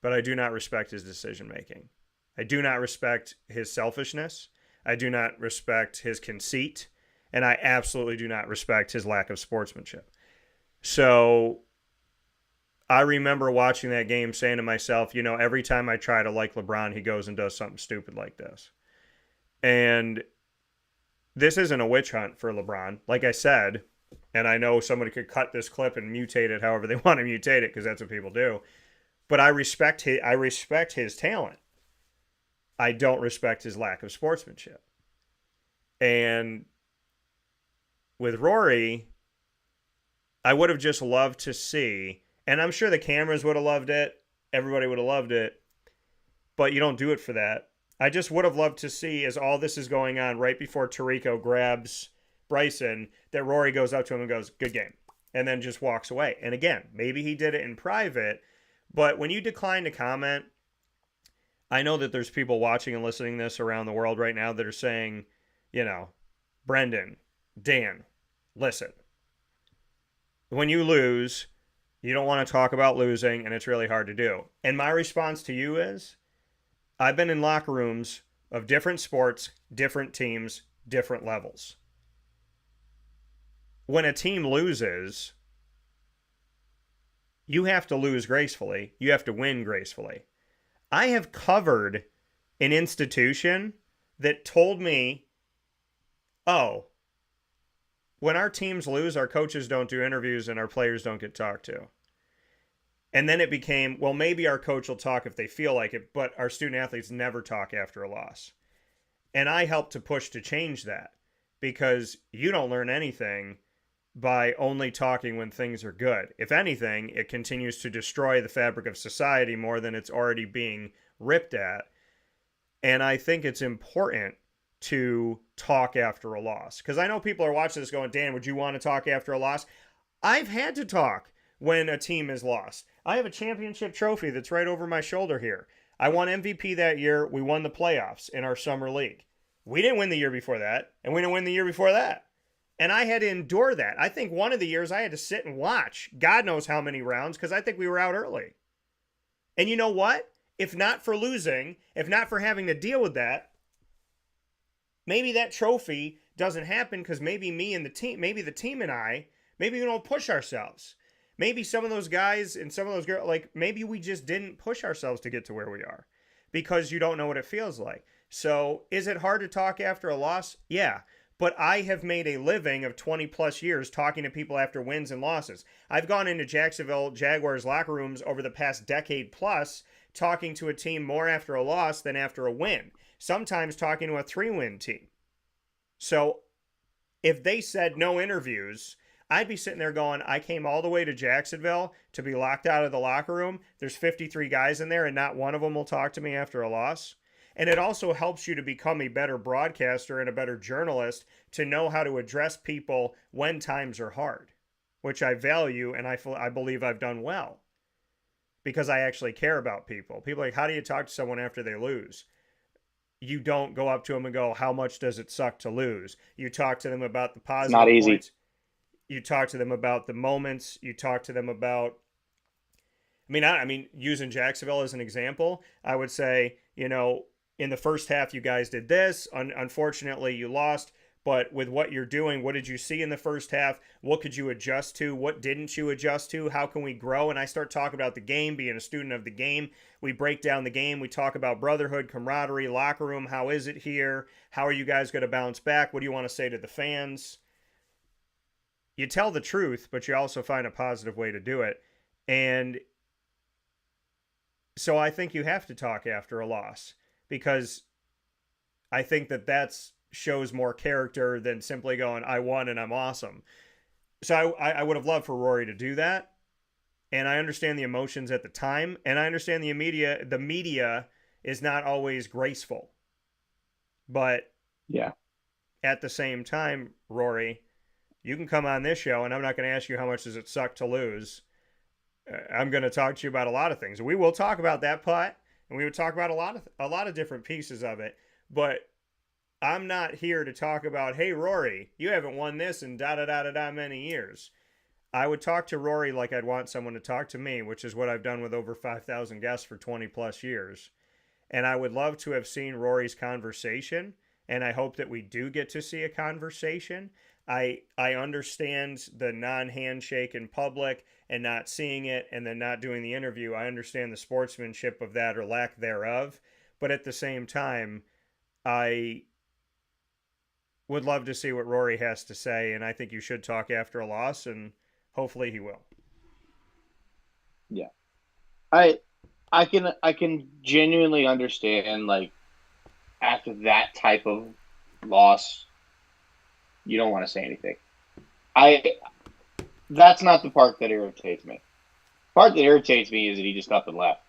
But I do not respect his decision making. I do not respect his selfishness. I do not respect his conceit. And I absolutely do not respect his lack of sportsmanship. So I remember watching that game saying to myself, every time I try to like LeBron, he goes and does something stupid like this. And this isn't a witch hunt for LeBron. Like I said, and I know somebody could cut this clip and mutate it however they want to mutate it, because that's what people do. But I respect his talent. I don't respect his lack of sportsmanship. And with Rory, I would have just loved to see, and I'm sure the cameras would have loved it, everybody would have loved it, but you don't do it for that. I just would have loved to see, as all this is going on, right before Tarico grabs Bryson, that Rory goes up to him and goes, "Good game," and then just walks away. And again, maybe he did it in private, but when you decline to comment, I know that there's people watching and listening to this around the world right now that are saying, Brendan, Dan, listen. When you lose, You don't want to talk about losing, and it's really hard to do. And my response to you is I've been in locker rooms of different sports, different teams, different levels. When a team loses, you have to lose gracefully. You have to win gracefully. I have covered an institution that told me, oh, when our teams lose, our coaches don't do interviews and our players don't get talked to. And then it became, well, maybe our coach will talk if they feel like it, but our student athletes never talk after a loss. And I helped to push to change that because you don't learn anything by only talking when things are good. If anything, it continues to destroy the fabric of society more than it's already being ripped at. And I think it's important to talk after a loss. Because I know people are watching this going, Dan, would you want to talk after a loss? I've had to talk when a team is lost. I have a championship trophy that's right over my shoulder here. I won MVP that year. We won the playoffs in our summer league. We didn't win the year before that, and we didn't win the year before that. And I had to endure that. I think one of the years I had to sit and watch God knows how many rounds because I think we were out early. And you know what? If not for losing, if not for having to deal with that, maybe that trophy doesn't happen because maybe me and the team, maybe the team and I, maybe we don't push ourselves. Maybe some of those guys and some of those girls, like maybe we just didn't push ourselves to get to where we are because you don't know what it feels like. So is it hard to talk after a loss? Yeah. But I have made a living of 20 plus years talking to people after wins and losses. I've gone into Jacksonville Jaguars locker rooms over the past decade plus talking to a team more after a loss than after a win. Sometimes talking to a 3-win team. So if they said no interviews, I'd be sitting there going, I came all the way to Jacksonville to be locked out of the locker room. There's 53 guys in there and not one of them will talk to me after a loss. And it also helps you to become a better broadcaster and a better journalist to know how to address people when times are hard, which I value and I believe I've done well because I actually care about people. People are like, how do you talk to someone after they lose? You don't go up to them and go, how much does it suck to lose? You talk to them about the It's not positive easy. points. You talk to them about the moments. You talk to them about, I mean, using Jacksonville as an example, I would say, in the first half, you guys did this. Unfortunately, you lost. But with what you're doing, what did you see in the first half? What could you adjust to? What didn't you adjust to? How can we grow? And I start talking about the game, being a student of the game. We break down the game. We talk about brotherhood, camaraderie, locker room. How is it here? How are you guys going to bounce back? What do you want to say to the fans? You tell the truth, but you also find a positive way to do it. And so I think you have to talk after a loss because I think that shows more character than simply going, I won and I'm awesome. So I would have loved for Rory to do that. And I understand the emotions at the time. And I understand the media is not always graceful. But yeah, at the same time, Rory, you can come on this show and I'm not going to ask you how much does it suck to lose. I'm going to talk to you about a lot of things. We will talk about that putt and we would talk about a lot of different pieces of it. But I'm not here to talk about, hey, Rory, you haven't won this in da-da-da-da-da many years. I would talk to Rory like I'd want someone to talk to me, which is what I've done with over 5,000 guests for 20 plus years. And I would love to have seen Rory's conversation, and I hope that we do get to see a conversation. I understand the non-handshake in public and not seeing it and then not doing the interview. I understand the sportsmanship of that or lack thereof. But at the same time, I would love to see what Rory has to say, and I think you should talk after a loss, and hopefully he will. Yeah. I can genuinely understand, like, after that type of loss, you don't want to say anything. That's not the part that irritates me. The part that irritates me is that he just up and left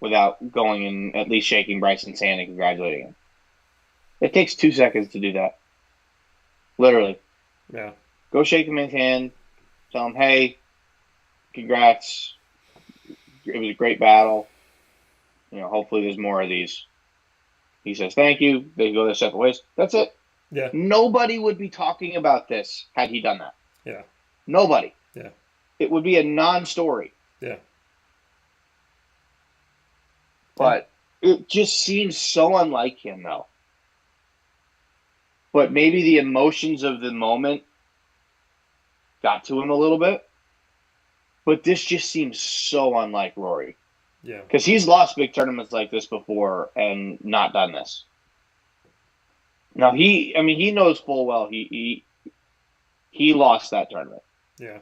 without going and at least shaking Bryson's hand and congratulating him. It takes 2 seconds to do that. Literally. Yeah. Go shake him in his hand. Tell him, hey, congrats. It was a great battle. Hopefully there's more of these. He says, thank you. They go their separate ways. That's it. Yeah. Nobody would be talking about this had he done that. Yeah. Nobody. Yeah. it would be a non-story. Yeah. But it just seems so unlike him, though. But maybe the emotions of the moment got to him a little bit. But this just seems so unlike Rory. Yeah. Because he's lost big tournaments like this before and not done this. Now he knows full well he lost that tournament. Yeah.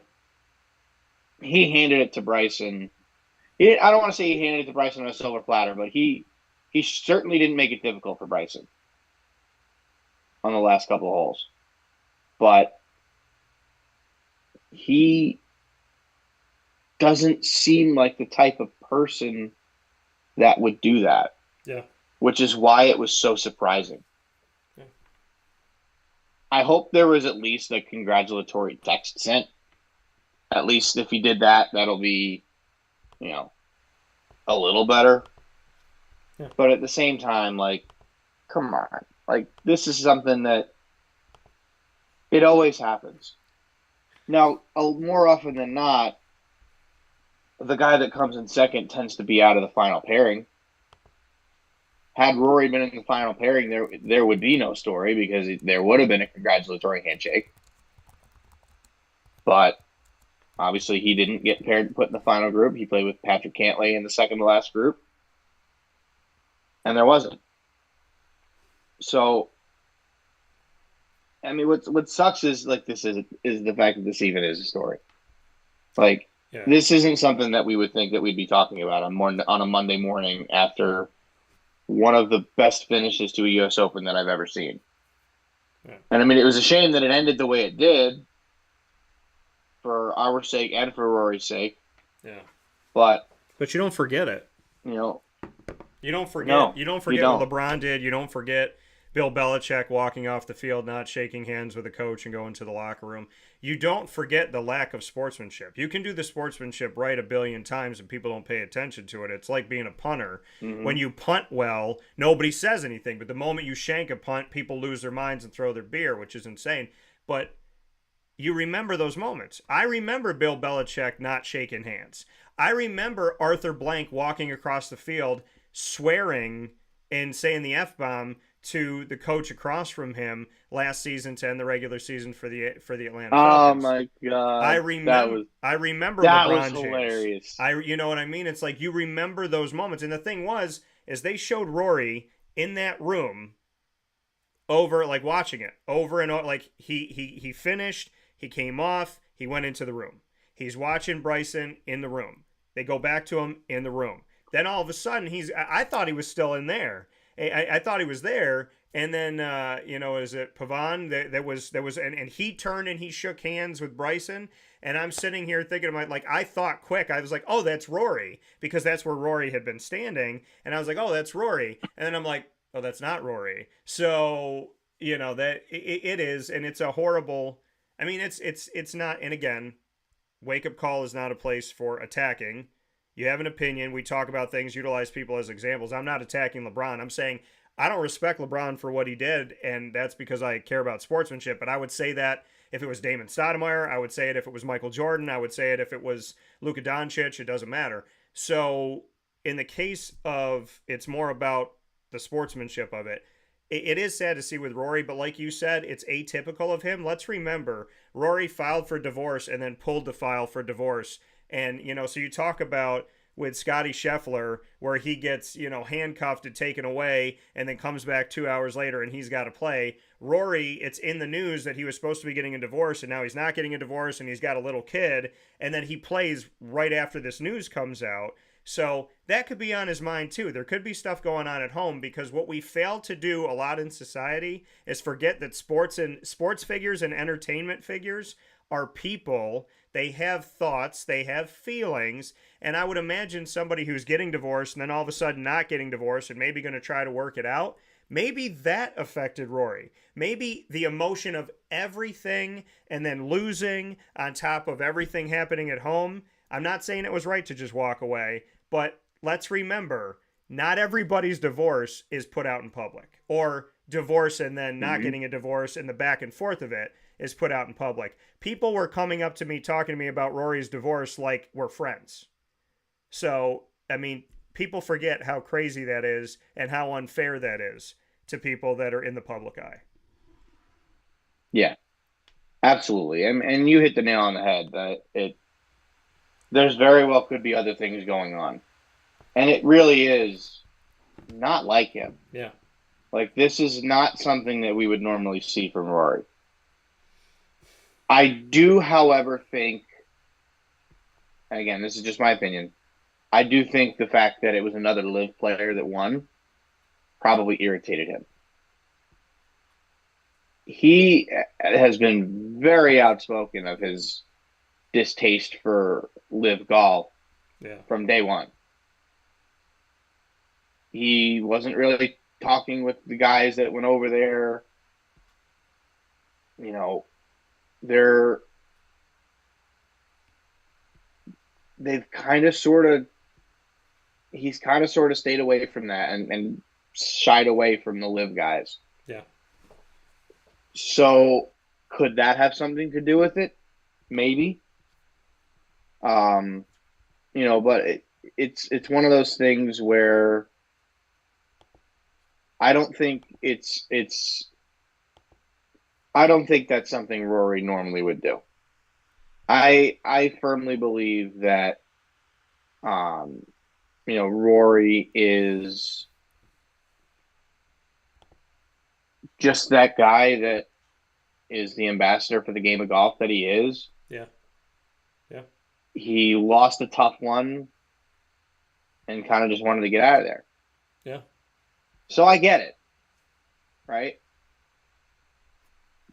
He handed it to Bryson. I don't want to say he handed it to Bryson on a silver platter, but he certainly didn't make it difficult for Bryson on the last couple of holes. But he doesn't seem like the type of person that would do that. Yeah. Which is why it was so surprising. Yeah. I hope there was at least a congratulatory text sent. At least if he did that, that'll be, a little better. Yeah. But at the same time, like, come on. Like, this is something that it always happens. Now, more often than not, the guy that comes in second tends to be out of the final pairing. Had Rory been in the final pairing, there would be no story because there would have been a congratulatory handshake. But obviously he didn't get put in the final group. He played with Patrick Cantlay in the second to last group. And there wasn't. So, I mean, what sucks is like this is the fact that this even is a story. Like, This isn't something that we would think that we'd be talking about on a Monday morning after one of the best finishes to a U.S. Open that I've ever seen. Yeah. And I mean, it was a shame that it ended the way it did for our sake and for Rory's sake. Yeah. But you don't forget it. You don't forget. No, you don't forget what LeBron did. You don't forget Bill Belichick walking off the field, not shaking hands with the coach and going to the locker room. You don't forget the lack of sportsmanship. You can do the sportsmanship right a billion times and people don't pay attention to it. It's like being a punter. Mm-hmm. When you punt well, nobody says anything. But the moment you shank a punt, people lose their minds and throw their beer, which is insane. But you remember those moments. I remember Bill Belichick not shaking hands. I remember Arthur Blank walking across the field, swearing and saying the F-bomb to the coach across from him last season to end the regular season for the Atlanta Falcons. Oh my God! I remember that LeBron was James. Hilarious. You know what I mean? It's like you remember those moments, and the thing is they showed Rory in that room over, like watching it over and over. Like he finished, he came off, he went into the room. He's watching Bryson in the room. They go back to him in the room. Then all of a sudden I thought he was still in there. I thought he was there, and then is it Pavon? There was, and he turned and he shook hands with Bryson, and I'm sitting here thinking like I thought quick. I was like, oh, that's Rory, because that's where Rory had been standing, and I was like, oh, that's Rory, and then I'm like, oh, that's not Rory. So that it is, and it's a horrible. I mean, it's not, and again, wake up call is not a place for attacking. You have an opinion. We talk about things, utilize people as examples. I'm not attacking LeBron. I'm saying I don't respect LeBron for what he did, and that's because I care about sportsmanship. But I would say that if it was Damon Stoudemire, I would say it if it was Michael Jordan, I would say it if it was Luka Doncic. It doesn't matter. So in the case of it's more about the sportsmanship of it, it is sad to see with Rory, but like you said, it's atypical of him. Let's remember, Rory filed for divorce and then pulled the file for divorce. And, so you talk about with Scotty Scheffler where he gets, handcuffed and taken away and then comes back 2 hours later and he's got to play. Rory, it's in the news that he was supposed to be getting a divorce and now he's not getting a divorce and he's got a little kid. And then he plays right after this news comes out. So that could be on his mind too. There could be stuff going on at home because what we fail to do a lot in society is forget that sports figures and entertainment figures are people. They have thoughts, they have feelings, and I would imagine somebody who's getting divorced and then all of a sudden not getting divorced and maybe going to try to work it out, maybe that affected Rory. Maybe the emotion of everything and then losing on top of everything happening at home. I'm not saying it was right to just walk away, but let's remember, not everybody's divorce is put out in public, or divorce and then not getting a divorce and the back and forth of it. is put out in public. People were coming up to me talking to me about Rory's divorce like we're friends. So, I mean, people forget how crazy that is and how unfair that is to people that are in the public eye. Yeah, absolutely. And you hit the nail on the head that there's very well could be other things going on. And it really is not like him. Yeah. Like, this is not something that we would normally see from Rory. I do, however, think, and again, this is just my opinion, I do think the fact that it was another LIV player that won probably irritated him. He has been very outspoken of his distaste for LIV golf from day one. He wasn't really talking with the guys that went over there. You know, they've kind of sort of, he's kind of sort of stayed away from that and shied away from the LIV guys. Yeah. So could that have something to do with it? Maybe. You know, but it's one of those things where I don't think I don't think that's something Rory normally would do. I firmly believe that you know, Rory is just that guy that is the ambassador for the game of golf that he is. Yeah. Yeah. He lost a tough one and kind of just wanted to get out of there. Yeah. So I get it. Right?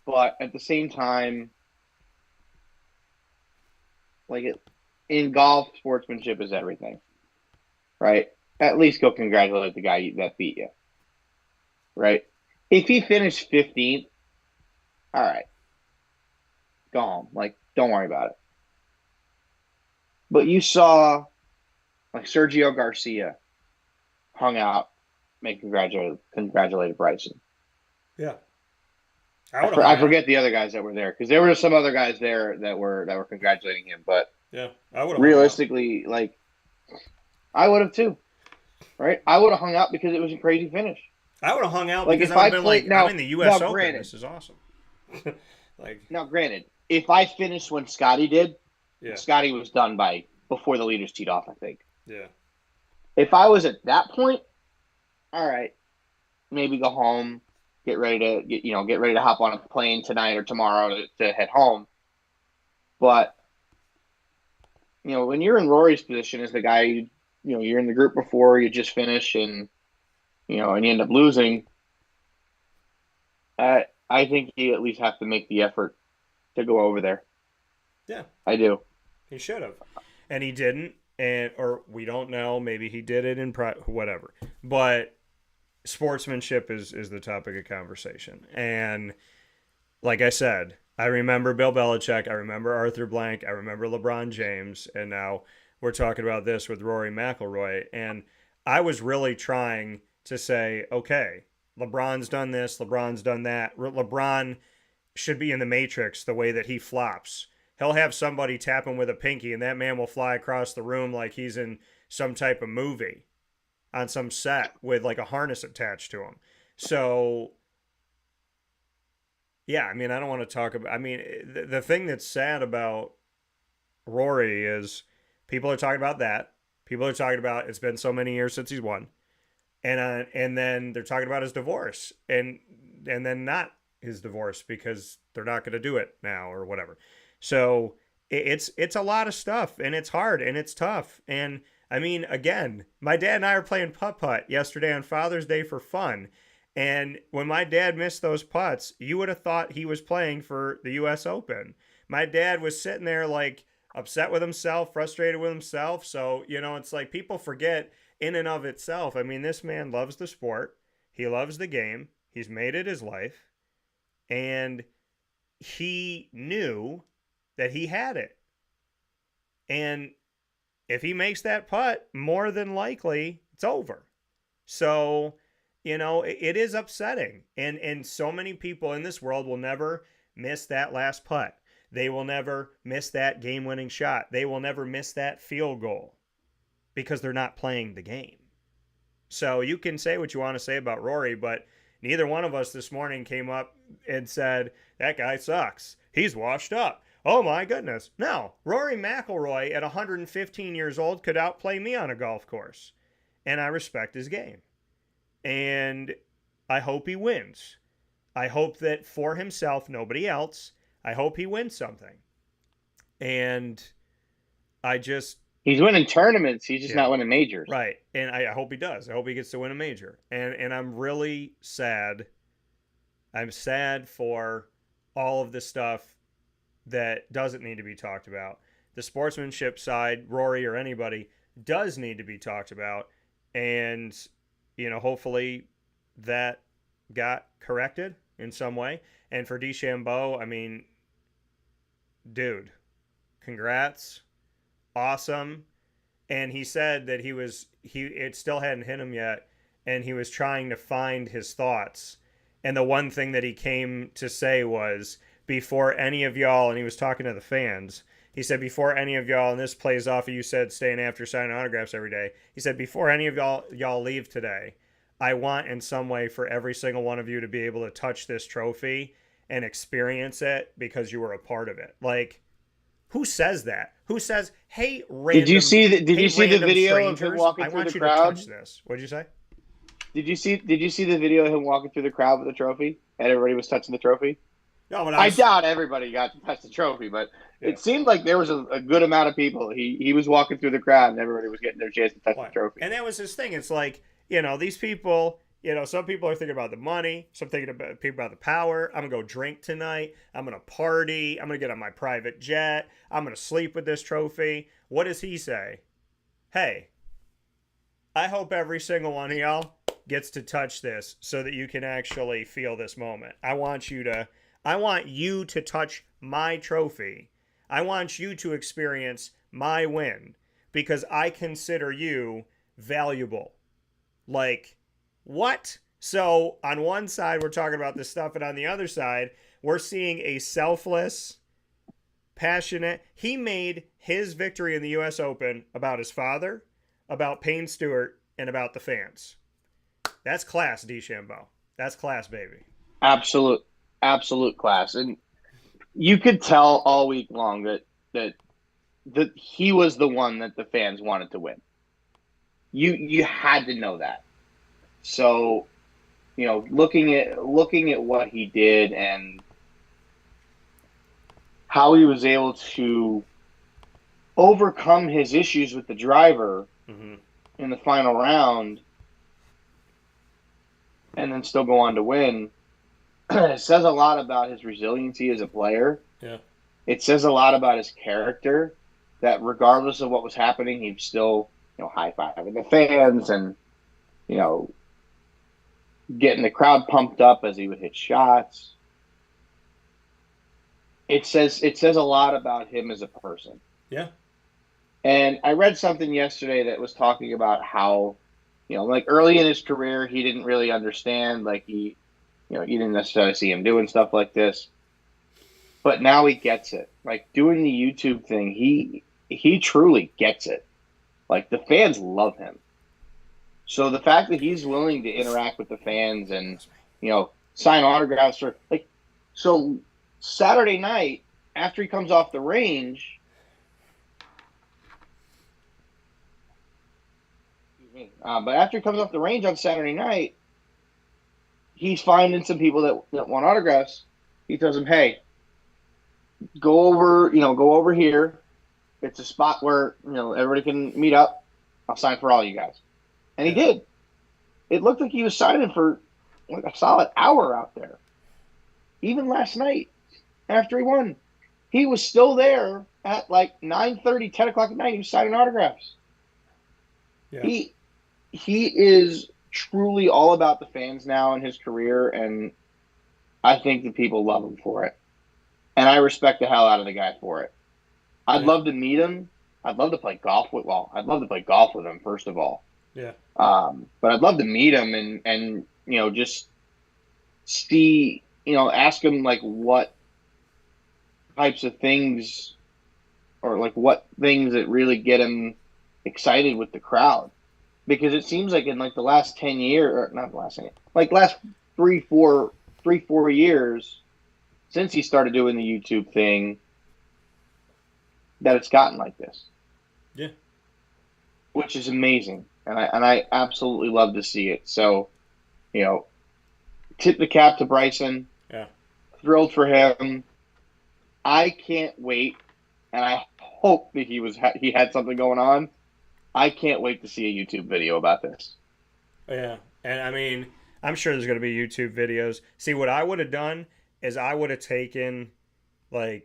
But at the same time, like, in golf, sportsmanship is everything. Right? At least go congratulate the guy that beat you. Right? If he finished 15th, all right. Go home. Like, don't worry about it. But you saw, like, Sergio Garcia hung out, congratulated Bryson. Yeah. I forget the other guys that were there, because there were some other guys there that were congratulating him. But yeah, I would have realistically, like, I would have too. Right? I would have hung out because it was a crazy finish. I would have hung out because I would have been like, I'm in the U.S. Open. Granted, this is awesome. Now, granted, if I finished when Scotty did, yeah. Scotty was done before the leaders teed off, I think. Yeah. If I was at that point, all right, maybe go home, get ready to hop on a plane tonight or tomorrow to head home. But, you know, when you're in Rory's position as the guy, you're in the group before, you just finish and you end up losing, I think you at least have to make the effort to go over there. Yeah. I do. He should have. And he didn't. Or we don't know. Maybe he did it in whatever. But sportsmanship is the topic of conversation. And like I said, I remember Bill Belichick. I remember Arthur Blank. I remember LeBron James. And now we're talking about this with Rory McIlroy. And I was really trying to say, okay, LeBron's done this, LeBron's done that. LeBron should be in the Matrix the way that he flops. He'll have somebody tap him with a pinky, and that man will fly across the room like he's in some type of movie on some set with like a harness attached to him. So, yeah, I mean, I don't want to talk about... I mean, the thing that's sad about Rory is people are talking about that. People are talking about it's been so many years since he's won. And then they're talking about his divorce. And then not his divorce because they're not going to do it now or whatever. So it's a lot of stuff, and it's hard, and it's tough. And I mean, again, my dad and I were playing putt-putt yesterday on Father's Day for fun. And when my dad missed those putts, you would have thought he was playing for the U.S. Open. My dad was sitting there like upset with himself, frustrated with himself. So, it's like people forget in and of itself. I mean, this man loves the sport. He loves the game. He's made it his life. And he knew that he had it. And if he makes that putt, more than likely, it's over. So, it is upsetting. And so many people in this world will never miss that last putt. They will never miss that game-winning shot. They will never miss that field goal because they're not playing the game. So you can say what you want to say about Rory, but neither one of us this morning came up and said, that guy sucks. He's washed up. Oh my goodness. No, Rory McIlroy at 115 years old could outplay me on a golf course. And I respect his game. And I hope he wins. I hope that for himself, nobody else, I hope he wins something. And I just... He's winning tournaments. He's just not winning majors. Right. And I hope he does. I hope he gets to win a major. And I'm really sad. I'm sad for all of the stuff that doesn't need to be talked about. The sportsmanship side, Rory or anybody, does need to be talked about. And, you know, hopefully that got corrected in some way. And for DeChambeau, I mean, dude, congrats. Awesome. And he said that it still hadn't hit him yet, and he was trying to find his thoughts. And the one thing that he came to say was, before any of y'all, and he was talking to the fans, he said, before any of y'all, and this plays off of you said staying after signing autographs every day, he said, before any of y'all leave today, I want in some way for every single one of you to be able to touch this trophy and experience it because you were a part of it. Like, who says that? Who says, "Hey, random"? Did you see the video strangers, of him walking I through want the you crowd? to touch this. What did you say? Did you see the video of him walking through the crowd with the trophy, and everybody was touching the trophy? No, but I doubt everybody got to touch the trophy, but yeah. It seemed like there was a good amount of people. He was walking through the crowd, and everybody was getting their chance to touch the trophy. And that was his thing. It's like, you know, these people. You know, some people are thinking about the money. Some thinking about people about the power. I'm gonna go drink tonight. I'm gonna party. I'm gonna get on my private jet. I'm gonna sleep with this trophy. What does he say? Hey, I hope every single one of y'all gets to touch this so that you can actually feel this moment. I want you to touch my trophy. I want you to experience my win because I consider you valuable. Like, what? So on one side, we're talking about this stuff, and on the other side, we're seeing a selfless, passionate. He made his victory in the U.S. Open about his father, about Payne Stewart, and about the fans. That's class, DeChambeau. That's class, baby. Absolute class. And you could tell all week long that he was the one that the fans wanted to win. You had to know that. So, you know, looking at what he did and how he was able to overcome his issues with the driver in the final round and then still go on to win, it says a lot about his resiliency as a player. Yeah. It says a lot about his character, that regardless of what was happening, he'd still, you know, high-fiving the fans and, you know, getting the crowd pumped up as he would hit shots. It says a lot about him as a person. Yeah. And I read something yesterday that was talking about how, you know, like early in his career, he didn't really understand, like you didn't necessarily see him doing stuff like this. But now he gets it. Like doing the YouTube thing, he truly gets it. Like the fans love him. So the fact that he's willing to interact with the fans and, you know, sign autographs for so Saturday night after he comes off the range, but after he comes off the range on Saturday night, he's finding some people that want autographs. He tells them, "Hey, go over here. It's a spot where, you know, everybody can meet up. I'll sign for all you guys." And he did. It looked like he was signing for like a solid hour out there. Even last night, after he won, he was still there at like 9:30, 10 o'clock at night. He was signing autographs. Yeah. He is truly all about the fans now in his career, and I think the people love him for it. And I respect the hell out of the guy for it. I'd love to meet him. I'd love to play golf with him, first of all. Yeah. But I'd love to meet him and you know, just see, you know, ask him like what types of things, or like what things that really get him excited with the crowd. Because it seems like in like the last 10 years, or not the last 10 years, like last 4 years since he started doing the YouTube thing, that it's gotten like this. Yeah. Which is amazing. And I absolutely love to see it. So, tip the cap to Bryson. Yeah. Thrilled for him. I can't wait, and I hope that he had something going on. I can't wait to see a YouTube video about this. Yeah, and I mean, I'm sure there's going to be YouTube videos. See, what I would have done is I would have taken the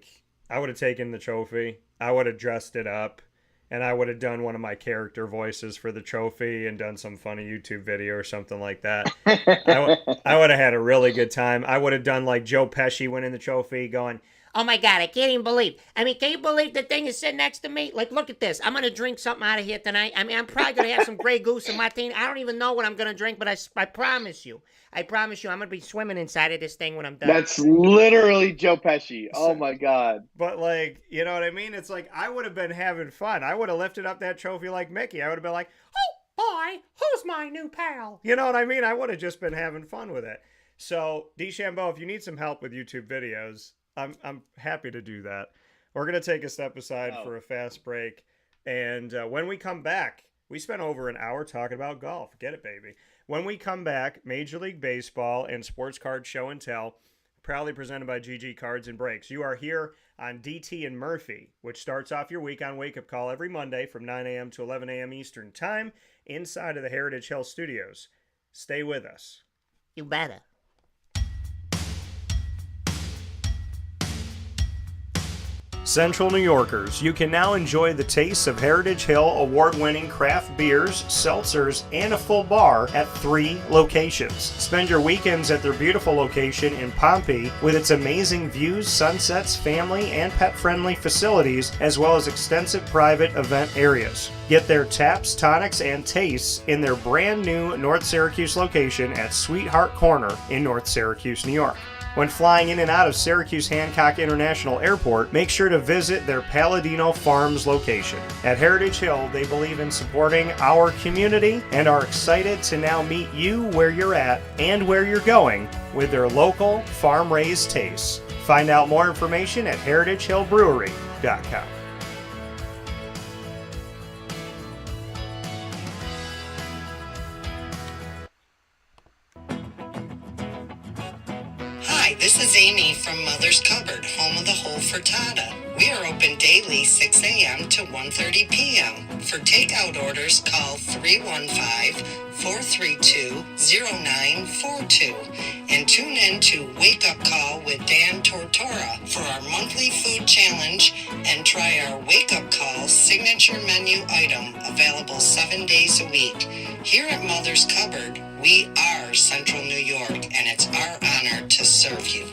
trophy, I would have dressed it up, and I would have done one of my character voices for the trophy and done some funny YouTube video or something like that. I would have had a really good time. I would have done like Joe Pesci winning the trophy going, "Oh my God, I can't even believe. I mean, can you believe the thing is sitting next to me? Like, look at this. I'm going to drink something out of here tonight. I mean, I'm probably going to have some Grey Goose and martini. I don't even know what I'm going to drink, but I promise you. I'm going to be swimming inside of this thing when I'm done." That's literally Joe Pesci. Oh my God. But like, you know what I mean? It's like, I would have been having fun. I would have lifted up that trophy like Mickey. I would have been like, "Oh boy, who's my new pal?" You know what I mean? I would have just been having fun with it. So, DeChambeau, if you need some help with YouTube videos, I'm happy to do that. We're going to take a step aside for a fast break. And when we come back, we spent over an hour talking about golf. Get it, baby. When we come back, Major League Baseball and Sports Card Show and Tell, proudly presented by GG Cards and Breaks. You are here on DT and Murphy, which starts off your week on Wake Up Call every Monday from 9 a.m. to 11 a.m. Eastern Time inside of the Heritage Hill Studios. Stay with us. You better. Central New Yorkers, you can now enjoy the taste of Heritage Hill award-winning craft beers, seltzers, and a full bar at 3 locations. Spend your weekends at their beautiful location in Pompey with its amazing views, sunsets, family, and pet-friendly facilities, as well as extensive private event areas. Get their taps, tonics, and tastes in their brand new North Syracuse location at Sweetheart Corner in North Syracuse, New York. When flying in and out of Syracuse Hancock International Airport, make sure to visit their Palladino Farms location. At Heritage Hill, they believe in supporting our community and are excited to now meet you where you're at and where you're going with their local farm-raised tastes. Find out more information at heritagehillbrewery.com. Hi, this is Amy from Mother's Cupboard, home of the whole frittata. We are open daily 6 a.m. to 1:30 p.m. For takeout orders, call 315-432-0942 and tune in to Wake Up Call with Dan Tortora for our monthly food challenge and try our Wake Up Call signature menu item available 7 days a week. Here at Mother's Cupboard, we are Central New York, and it's our honor to serve you.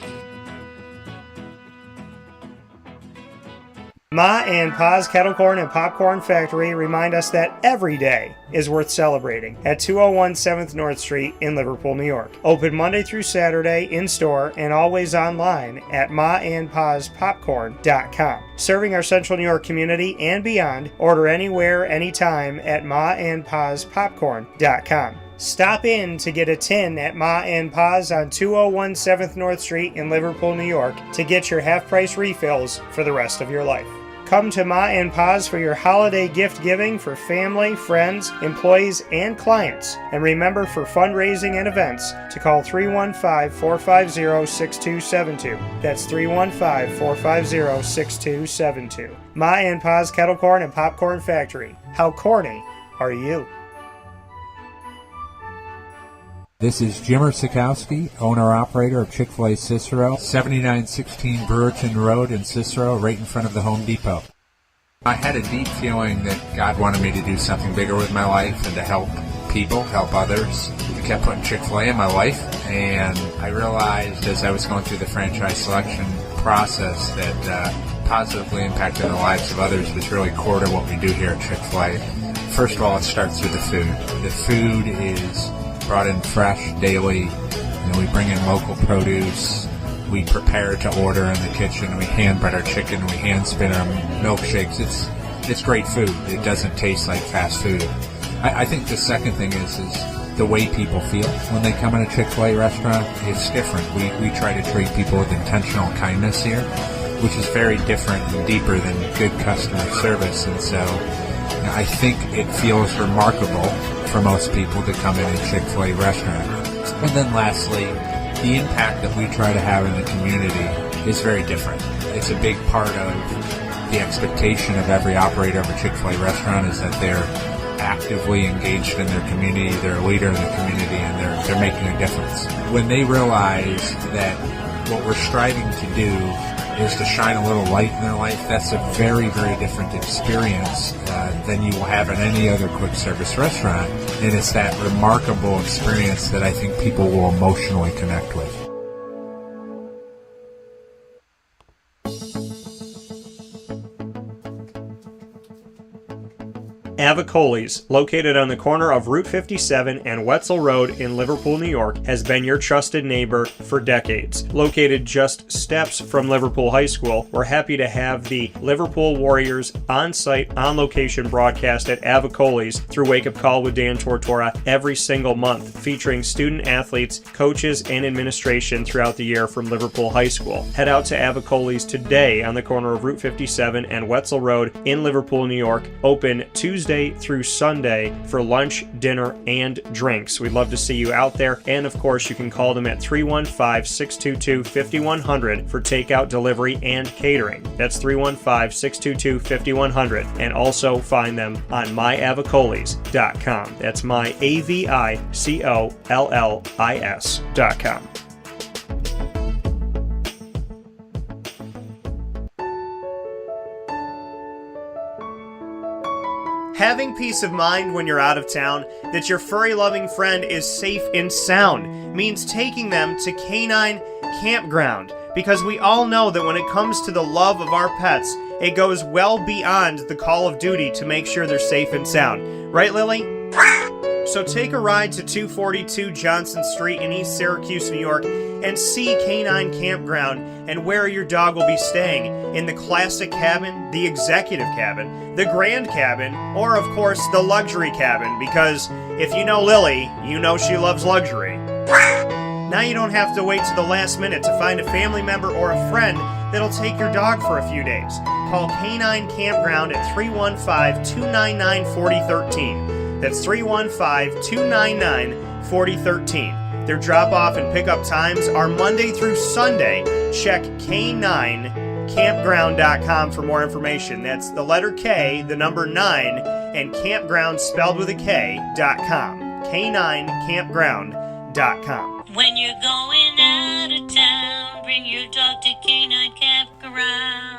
Ma and Pa's Kettle Corn and Popcorn Factory remind us that every day is worth celebrating at 201 7th North Street in Liverpool, New York. Open Monday through Saturday in-store and always online at maandpaspopcorn.com. Serving our Central New York community and beyond, order anywhere, anytime at maandpaspopcorn.com. Stop in to get a tin at Ma and Pa's on 201 7th North Street in Liverpool, New York to get your half-price refills for the rest of your life. Come to Ma and Pa's for your holiday gift giving for family, friends, employees, and clients. And remember, for fundraising and events, to call 315-450-6272. That's 315-450-6272. Ma and Pa's Kettle Corn and Popcorn Factory. How corny are you? This is Jimmer Sikowski, owner-operator of Chick-fil-A Cicero, 7916 Brewerton Road in Cicero, right in front of the Home Depot. I had a deep feeling that God wanted me to do something bigger with my life and to help people, help others. I kept putting Chick-fil-A in my life, and I realized as I was going through the franchise selection process that positively impacting the lives of others was really core to what we do here at Chick-fil-A. First of all, it starts with the food. The food is brought in fresh daily. We bring in local produce. we prepare to order in the kitchen. We hand bread our chicken. We hand spin our milkshakes. It's great food. It doesn't taste like fast food. I think the second thing is the way people feel when they come in a Chick-fil-A restaurant. It's different. We try to treat people with intentional kindness here, which is very different and deeper than good customer service. And so I think it feels remarkable for most people to come in a Chick-fil-A restaurant. And then lastly, the impact that we try to have in the community is very different. It's a big part of the expectation of every operator of a Chick-fil-A restaurant is that they're actively engaged in their community, they're a leader in the community, and they're making a difference. When they realize that what we're striving to do is to shine a little light in their life, that's a very, very different experience than you will have in any other quick service restaurant. And it's that remarkable experience that I think people will emotionally connect with. Avicoli's, located on the corner of Route 57 and Wetzel Road in Liverpool, New York, has been your trusted neighbor for decades. Located just steps from Liverpool High School, we're happy to have the Liverpool Warriors on-site, on-location broadcast at Avicoli's through Wake Up Call with Dan Tortora every single month, featuring student athletes, coaches, and administration throughout the year from Liverpool High School. Head out to Avicoli's today on the corner of Route 57 and Wetzel Road in Liverpool, New York, open Tuesday through Sunday for lunch, dinner, and drinks. We'd love to see you out there. And of course, you can call them at 315-622-5100 for takeout, delivery, and catering. That's 315-622-5100. And also find them on myavicolis.com. That's myavicollis.com. Having peace of mind when you're out of town that your furry-loving friend is safe and sound means taking them to Canine Campground, because we all know that when it comes to the love of our pets, it goes well beyond the call of duty to make sure they're safe and sound. Right, Lily? So take a ride to 242 Johnson Street in East Syracuse, New York, and see Canine Campground and where your dog will be staying in the classic cabin, the executive cabin, the grand cabin, or of course the luxury cabin, because if you know Lily, you know she loves luxury. Now you don't have to wait to the last minute to find a family member or a friend that'll take your dog for a few days. Call Canine Campground at 315-299-4013. That's 315-299-4013. Their drop-off and pickup times are Monday through Sunday. Check K9campground.com for more information. That's the letter K, the number 9, and campground spelled with a K.com. K9campground.com. When you're going out of town, bring your dog to Canine Campground.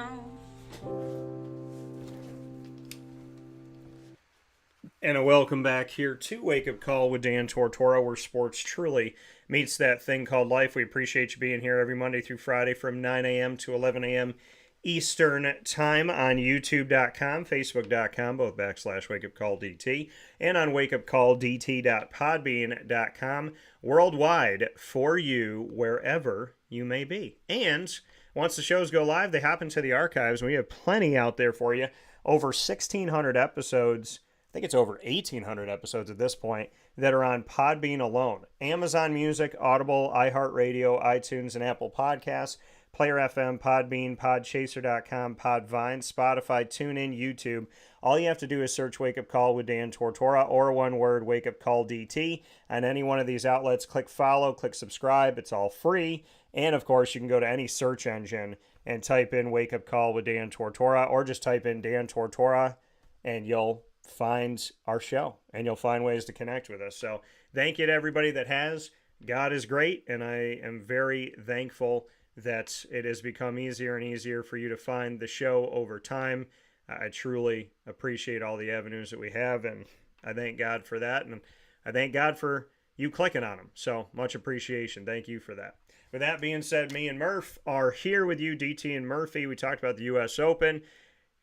And a welcome back here to Wake Up Call with Dan Tortora, where sports truly meets that thing called life. We appreciate you being here every Monday through Friday from 9 a.m. to 11 a.m. Eastern Time on YouTube.com, Facebook.com, both /WakeUpCallDT, and on WakeUpCallDT.podbean.com, worldwide for you wherever you may be. And once the shows go live, they hop into the archives. We have plenty out there for you. Over 1,600 episodes. I think it's over 1,800 episodes at this point that are on Podbean alone. Amazon Music, Audible, iHeartRadio, iTunes, and Apple Podcasts, Player FM, Podbean, Podchaser.com, Podvine, Spotify, TuneIn, YouTube. All you have to do is search Wake Up Call with Dan Tortora, or one word, Wake Up Call DT. On any one of these outlets, click follow, click subscribe. It's all free. And of course, you can go to any search engine and type in Wake Up Call with Dan Tortora, or just type in Dan Tortora, and you'll find our show, and you'll find ways to connect with us. So thank you to everybody that has. God is great, and I am very thankful that it has become easier and easier for you to find the show over time. I truly appreciate all the avenues that we have, and I thank God for that, and I thank God for you clicking on them. So much appreciation. Thank you for that. With that being said, me and Murph are here with you, DT and Murphy. We talked about the U.S. Open,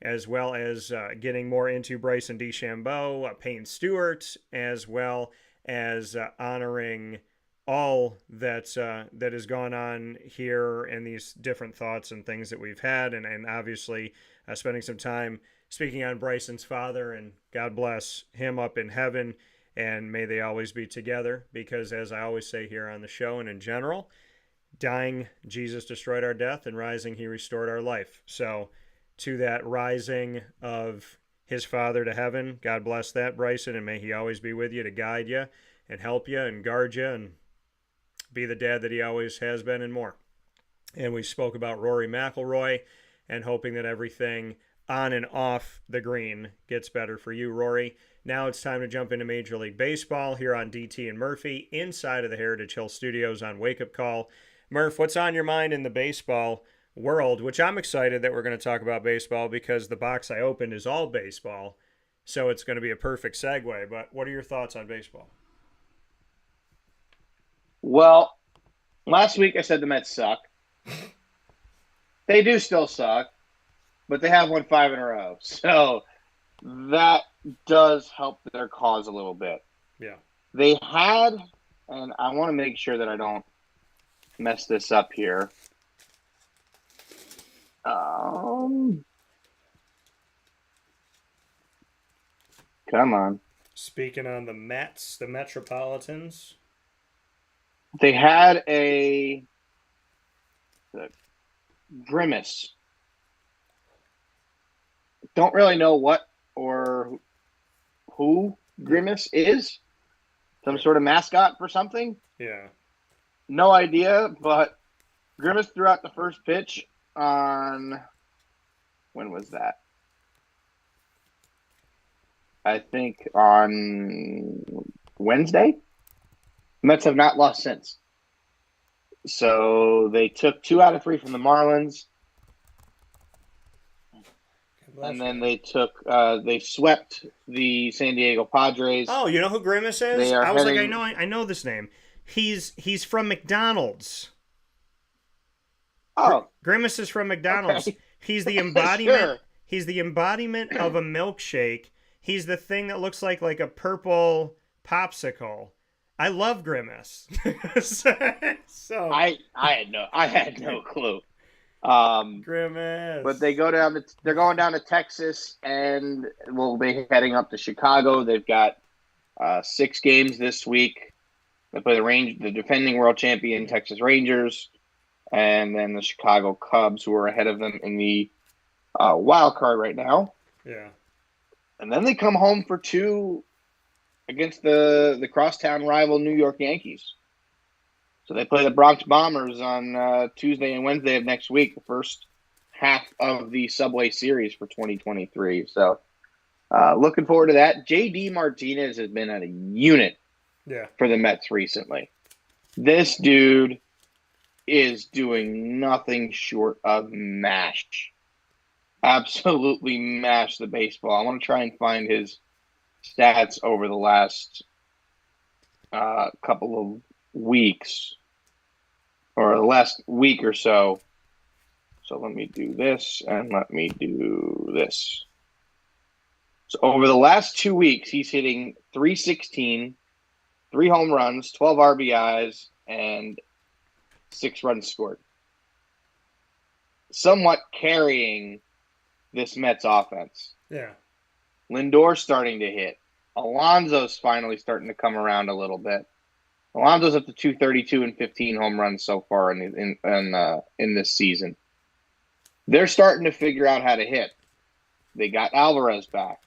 as well as getting more into Bryson DeChambeau, Payne Stewart, as well as honoring all that has gone on here and these different thoughts and things that we've had, and obviously spending some time speaking on Bryson's father, and God bless him up in heaven, and may they always be together, because as I always say here on the show and in general, dying, Jesus destroyed our death, and rising, he restored our life. So to that rising of his father to heaven, God bless that, Bryson, and may he always be with you to guide you and help you and guard you and be the dad that he always has been and more. And we spoke about Rory McIlroy and hoping that everything on and off the green gets better for you, Rory. Now it's time to jump into Major League Baseball here on DT and Murphy inside of the Heritage Hill Studios on Wake Up Call. Murph, what's on your mind in the baseball world, which I'm excited that we're going to talk about baseball because the box I opened is all baseball, so it's going to be a perfect segue. But what are your thoughts on baseball? Well, last week I said the Mets suck. They do still suck, but they have won 5 in a row. So that does help their cause a little bit. Yeah. They had, and I want to make sure that I don't mess this up here. Come on. Speaking on the Mets, the Metropolitans. They had the Grimace. Don't really know what or who Grimace is. Some sort of mascot for something. Yeah. No idea, but Grimace threw out the first pitch on, when was that? I think on Wednesday. Mets have not lost since. So they took 2 out of 3 from the Marlins. And then they swept the San Diego Padres. Oh, you know who Grimace is? They are I was heading- like, I know this name. He's from McDonald's. Oh, Grimace is from McDonald's. Okay. He's the embodiment. Sure. He's the embodiment of a milkshake. He's the thing that looks like a purple popsicle. I love Grimace. so I had no clue. Grimace. But they're going down to Texas, and we'll be heading up to Chicago. They've got 6 games this week. They play the defending world champion Texas Rangers, and then the Chicago Cubs, who are ahead of them in the wild card right now. Yeah. And then they come home for 2 against the crosstown rival New York Yankees. So they play the Bronx Bombers on Tuesday and Wednesday of next week, the first half of the Subway Series for 2023. So looking forward to that. J.D. Martinez has been at a unit for the Mets recently. This dude is doing nothing short of mash. Absolutely mash the baseball. I want to try and find his stats over the last couple of weeks, or the last week or so. So let me do this and let me do this. So over the last 2 weeks, he's hitting .316, 3 home runs, 12 RBIs, and 6 runs scored. Somewhat carrying this Mets offense. Yeah. Lindor's starting to hit. Alonso's finally starting to come around a little bit. Alonso's up to 232 and 15 home runs so far in this season. They're starting to figure out how to hit. They got Alvarez back.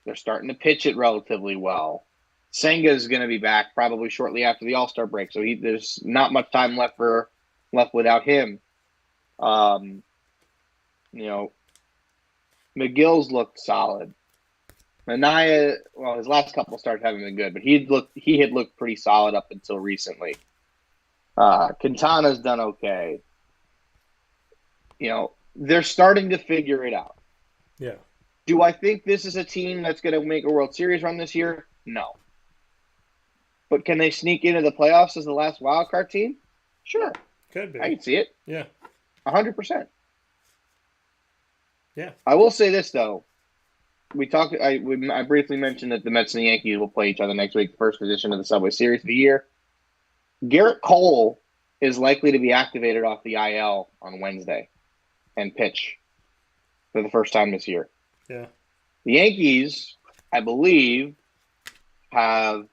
They're starting to pitch it relatively well. Senga's going to be back probably shortly after the All-Star break, so there's not much time left without him. McGill's looked solid. Manaea, well, his last couple starts haven't been good, but he had looked pretty solid up until recently. Quintana's done okay. They're starting to figure it out. Yeah. Do I think this is a team that's going to make a World Series run this year? No. But can they sneak into the playoffs as the last wild card team? Sure. Could be. I can see it. Yeah. 100%. Yeah. I will say this, though. I briefly mentioned that the Mets and the Yankees will play each other next week, the first edition of the Subway Series of the year. Garrett Cole is likely to be activated off the IL on Wednesday and pitch for the first time this year. Yeah. The Yankees, I believe, have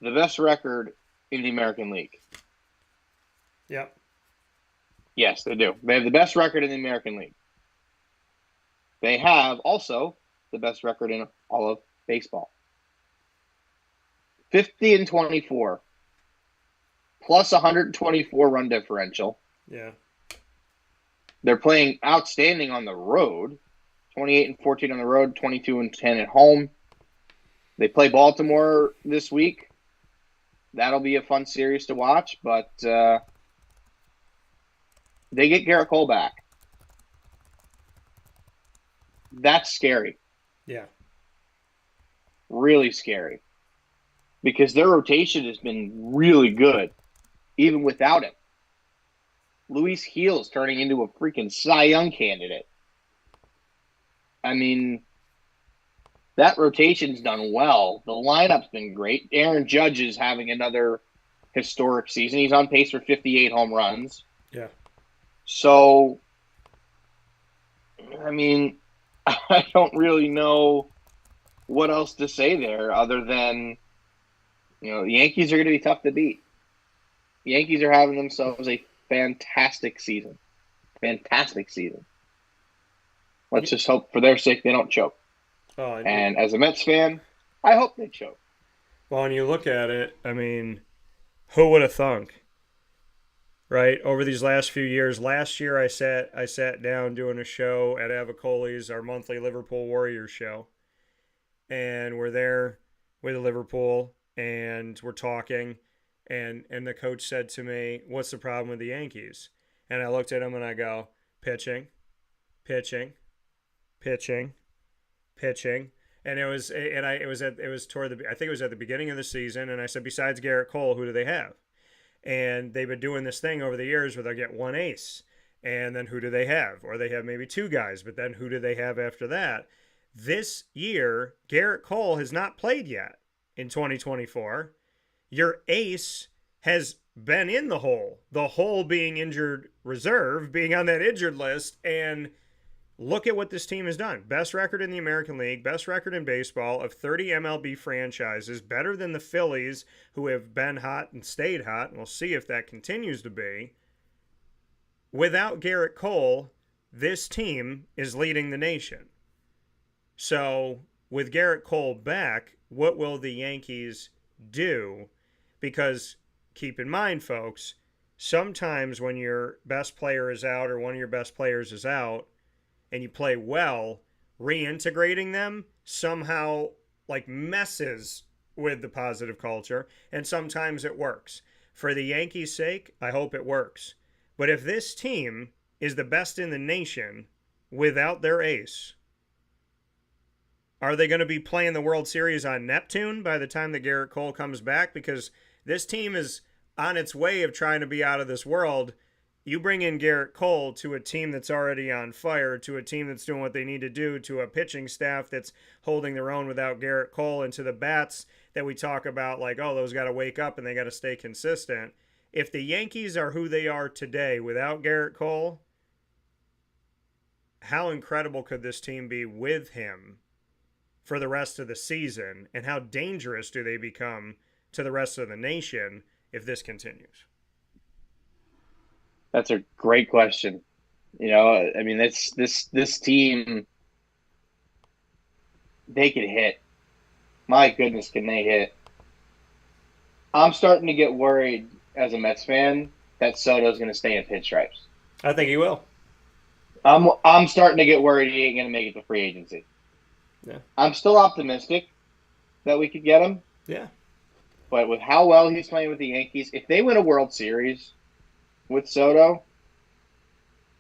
the best record in the American League. Yep. Yes, they do. They have the best record in the American League. They have also the best record in all of baseball. 50-24, plus 124 run differential. Yeah. They're playing outstanding on the road. 28-14 on the road, 22-10 at home. They play Baltimore this week. That'll be a fun series to watch, but they get Garrett Cole back. That's scary. Yeah. Really scary. Because their rotation has been really good, even without him. Luis Gil's turning into a freaking Cy Young candidate. I mean, that rotation's done well. The lineup's been great. Aaron Judge is having another historic season. He's on pace for 58 home runs. Yeah. So, I mean, I don't really know what else to say there other than, the Yankees are going to be tough to beat. The Yankees are having themselves a fantastic season. Fantastic season. Let's just hope for their sake they don't choke. Oh, and as a Mets fan, I hope they choke. Well, when you look at it, I mean, who would have thunk? Right? Over these last few years. Last year I sat down doing a show at Avicoli's, our monthly Liverpool Warriors show. And we're there with Liverpool and we're talking and the coach said to me, "What's the problem with the Yankees?" And I looked at him and I go, pitching. And it was toward the, I think it was at the beginning of the season, and I said, besides Garrett Cole, who do they have? And they've been doing this thing over the years where they get one ace, and then who do they have? Or they have maybe two guys, but then who do they have after that? This year, Garrett Cole has not played yet in 2024. Your ace has been in the hole being injured reserve, being on that injured list, and look at what this team has done. Best record in the American League, best record in baseball of 30 MLB franchises, better than the Phillies, who have been hot and stayed hot, and we'll see if that continues to be. Without Garrett Cole, this team is leading the nation. So, with Garrett Cole back, what will the Yankees do? Because, keep in mind, folks, sometimes when your best player is out or one of your best players is out, and you play well, reintegrating them somehow messes with the positive culture, and sometimes it works. For the Yankees' sake, I hope it works. But if this team is the best in the nation without their ace, are they going to be playing the World Series on Neptune by the time that Garrett Cole comes back? Because this team is on its way of trying to be out of this world. You bring in Garrett Cole to a team that's already on fire, to a team that's doing what they need to do, to a pitching staff that's holding their own without Garrett Cole, and to the bats that we talk about those got to wake up and they got to stay consistent. If the Yankees are who they are today without Garrett Cole, how incredible could this team be with him for the rest of the season, and how dangerous do they become to the rest of the nation if this continues? That's a great question. I mean, this team, they can hit. My goodness, can they hit? I'm starting to get worried as a Mets fan that Soto's going to stay in pinstripes. I think he will. I'm starting to get worried he ain't going to make it to free agency. Yeah. I'm still optimistic that we could get him. Yeah. But with how well he's playing with the Yankees, if they win a World Series with Soto,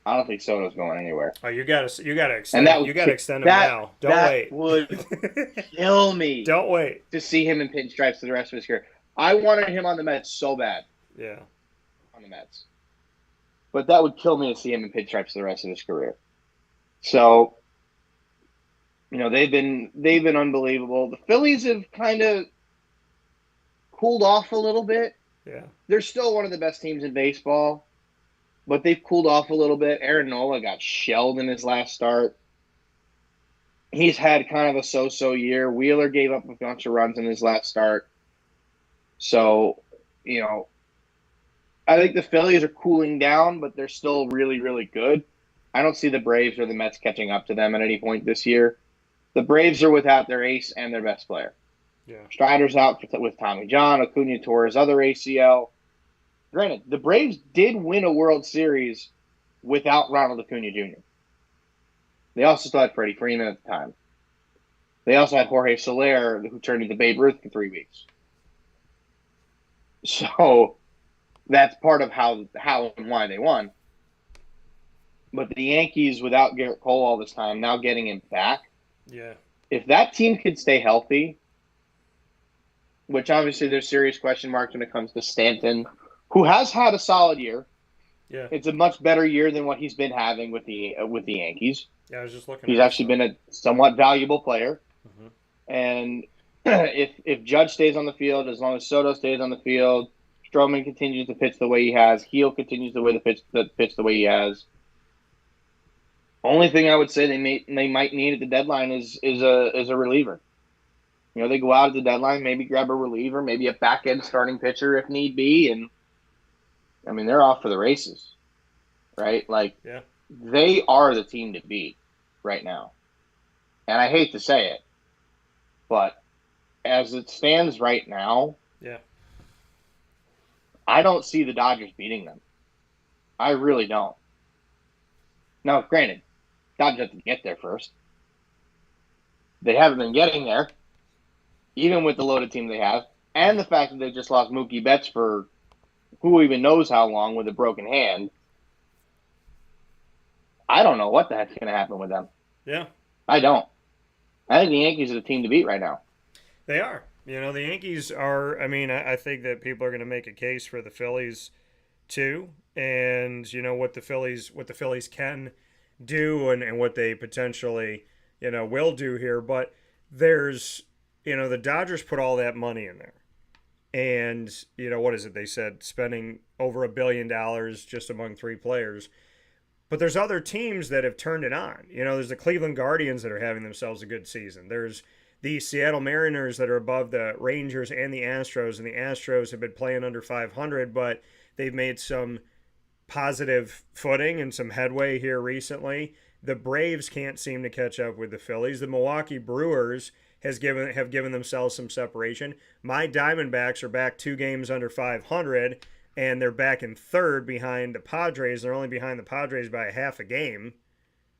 I don't think Soto's going anywhere. Oh, you gotta extend. You gotta extend him now. Don't wait. That would kill me. Don't wait to see him in pinstripes for the rest of his career. I wanted him on the Mets so bad. Yeah. On the Mets, but that would kill me to see him in pinstripes for the rest of his career. So, they've been unbelievable. The Phillies have kind of cooled off a little bit. Yeah. They're still one of the best teams in baseball, but they've cooled off a little bit. Aaron Nola got shelled in his last start. He's had kind of a so-so year. Wheeler gave up a bunch of runs in his last start. So, I think the Phillies are cooling down, but they're still really, really good. I don't see the Braves or the Mets catching up to them at any point this year. The Braves are without their ace and their best player. Yeah. Strider's out with Tommy John. Acuna tore his other ACL. Granted, the Braves did win a World Series without Ronald Acuna Jr. They also still had Freddie Freeman at the time. They also had Jorge Soler, who turned into Babe Ruth for 3 weeks. So that's part of how and why they won. But the Yankees, without Garrett Cole all this time, now getting him back, Yeah. if that team could stay healthy, which obviously there's serious question marks when it comes to Stanton, who has had a solid year. Yeah. It's a much better year than what he's been having with the Yankees. Yeah, I was just looking. He's actually been a somewhat valuable player. Mhm. And if Judge stays on the field, as long as Soto stays on the field, Stroman continues to pitch the way he has, Heel continues to pitch the way he has. Only thing I would say they might need at the deadline is a reliever. They go out at the deadline, maybe grab a reliever, maybe a back end starting pitcher if need be, and I mean they're off for the races, right? Like they are the team to beat right now. And I hate to say it, but as it stands right now, I don't see the Dodgers beating them. I really don't. Now, granted, Dodgers have to get there first. They haven't been getting there, even with the loaded team they have, and the fact that they just lost Mookie Betts for who even knows how long with a broken hand. I don't know what the heck's going to happen with them. Yeah. I don't. I think the Yankees are the team to beat right now. They are. The Yankees are. I mean, I think that people are going to make a case for the Phillies too, and what the Phillies can do and what they potentially will do here. But there's the Dodgers put all that money in there, and what is it? They said spending over $1 billion just among 3 players. But there's other teams that have turned it on. There's the Cleveland Guardians that are having themselves a good season. There's the Seattle Mariners that are above the Rangers and the Astros. And the Astros have been playing under 500, but they've made some positive footing and some headway here recently. The Braves can't seem to catch up with the Phillies. The Milwaukee Brewers have given themselves some separation. My Diamondbacks are back 2 games under 500. And they're back in 3rd behind the Padres. They're only behind the Padres by a half a game.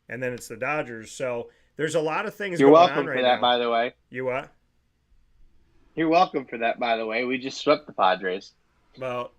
And then it's the Dodgers. So there's a lot of things You're going welcome on right for that, now. by the way. You what? You're welcome for that, by the way. We just swept the Padres. Well,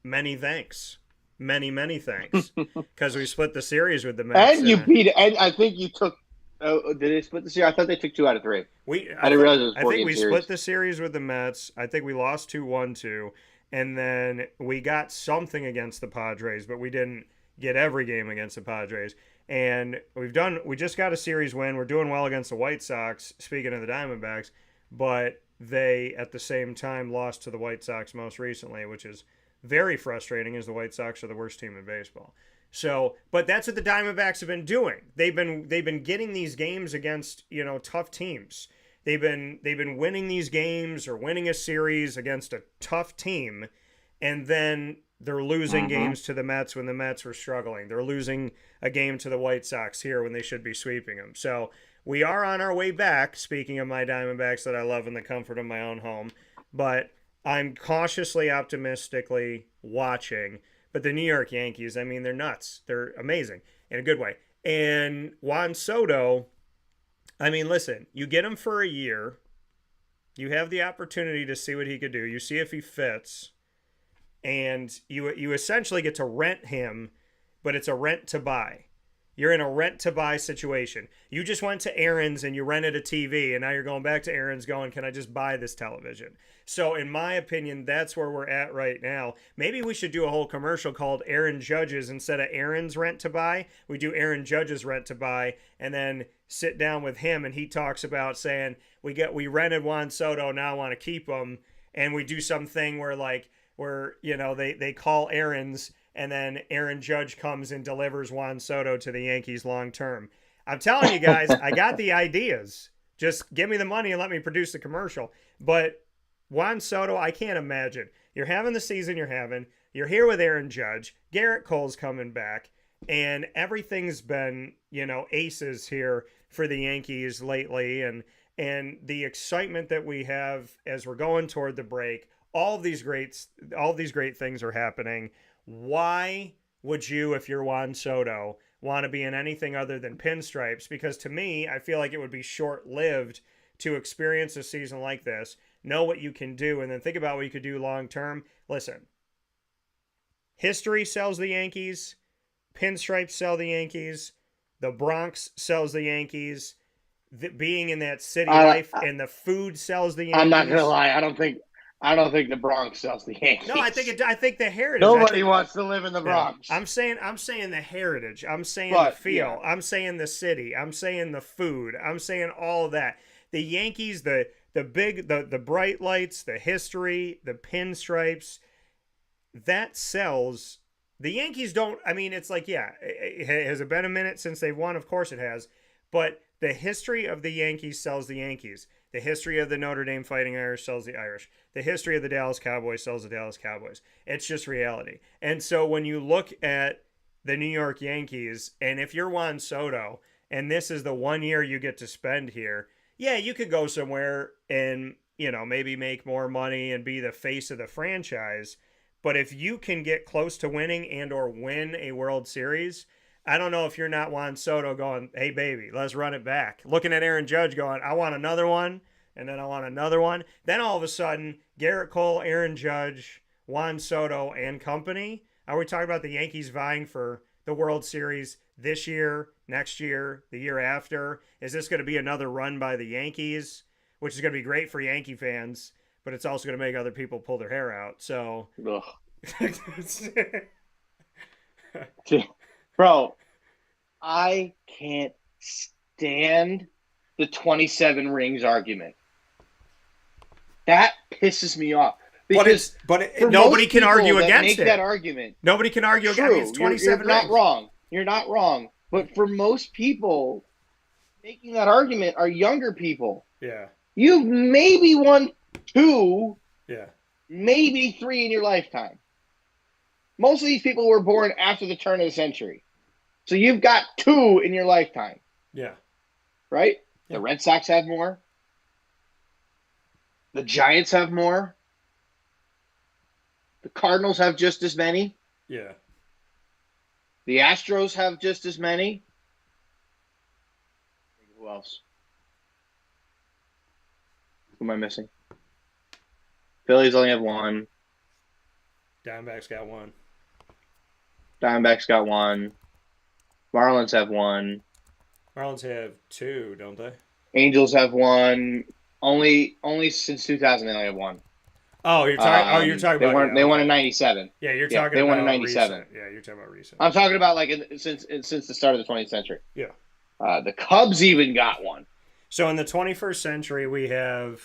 many thanks. Many, many thanks. Because we split the series with the Mets. And you beat it. And I think you took did they split the series? I thought they took 2 out of 3. I didn't realize it was 4 I think we series. split the series with the Mets. I think we lost 2-1-2. And then we got something against the Padres, but we didn't get every game against the Padres. And we just got a series win. We're doing well against the White Sox, speaking of the Diamondbacks, but they, at the same time, lost to the White Sox most recently, which is very frustrating as the White Sox are the worst team in baseball. So, but that's what the Diamondbacks have been doing. They've been getting these games against, tough teams. They've been winning these games or winning a series against a tough team, and then they're losing games to the Mets when the Mets were struggling. They're losing a game to the White Sox here when they should be sweeping them. So we are on our way back, speaking of my Diamondbacks that I love in the comfort of my own home. But I'm cautiously optimistically watching. But the New York Yankees, I mean, they're nuts. They're amazing in a good way. And Juan Soto, I mean, listen, you get him for a year. You have the opportunity to see what he could do. You see if he fits. And you essentially get to rent him, but it's a rent to buy. You're in a rent to buy situation. You just went to Aaron's and you rented a TV, and now you're going back to Aaron's going, can I just buy this television? So in my opinion, that's where we're at right now. Maybe we should do a whole commercial called Aaron Judge's instead of Aaron's rent to buy. We do Aaron Judge's rent to buy, and then sit down with him, and he talks about saying, we rented Juan Soto, now I want to keep him. and we do something where they call errands, and then Aaron Judge comes and delivers Juan Soto to the Yankees long term. I'm telling you guys, I got the ideas. Just give me the money and let me produce the commercial. But Juan Soto, I can't imagine. You're having the season you're having. You're here with Aaron Judge. Garrett Cole's coming back. And everything's been, aces here for the Yankees lately. And the excitement that we have as we're going toward the break, all these great things are happening. Why would you, if you're Juan Soto, want to be in anything other than pinstripes? Because to me, I feel like it would be short-lived to experience a season like this, know what you can do, and then think about what you could do long-term. Listen, history sells the Yankees. Pinstripes sell the Yankees. The Bronx sells the Yankees. Being in that city life and the food sells the Yankees. I'm not gonna lie. I don't think the Bronx sells the Yankees. No, I think the heritage. Nobody wants to live in the Bronx. I'm saying the heritage. I'm saying the feel. Yeah. I'm saying the city. I'm saying the food. I'm saying all of that. The Yankees, the bright lights, the history, the pinstripes, that sells. The Yankees don't. I mean, it's like, yeah, has it been a minute since they've won? Of course it has. But the history of the Yankees sells the Yankees. The history of the Notre Dame Fighting Irish sells the Irish. The history of the Dallas Cowboys sells the Dallas Cowboys. It's just reality. And so when you look at the New York Yankees, and if you're Juan Soto, and this is the 1 year you get to spend here, yeah, you could go somewhere and, maybe make more money and be the face of the franchise. But if you can get close to winning and or win a World Series, I don't know if you're not Juan Soto going, hey, baby, let's run it back. Looking at Aaron Judge going, I want another one, and then I want another one. Then all of a sudden, Garrett Cole, Aaron Judge, Juan Soto, and company. Are we talking about the Yankees vying for the World Series this year, next year, the year after? Is this going to be another run by the Yankees, which is going to be great for Yankee fans, but it's also going to make other people pull their hair out. So, bro, I can't stand the 27 rings argument. That pisses me off. Because nobody can argue against it. That argument. Nobody can argue against it. It's 27 rings. Not wrong. You're not wrong. But for most people, making that argument are younger people. Yeah. You've maybe won 2, yeah, maybe 3 in your lifetime. Most of these people were born after the turn of the century. So you've got 2 in your lifetime. Yeah. Right? Yeah. The Red Sox have more. The Giants have more. The Cardinals have just as many. Yeah. The Astros have just as many. Who else? Who am I missing? Phillies only have 1. Diamondbacks got 1. Diamondbacks got 1. Marlins have 1. Marlins have 2, don't they? Angels have 1. Only since 2000 they only have 1. Oh, you're talking. You're talking about. They won in '97. Yeah, you're talking. They about won in '97. Recent. Yeah, you're talking about recent. I'm talking about since the start of the 20th century. Yeah. The Cubs even got 1. So in the 21st century, we have.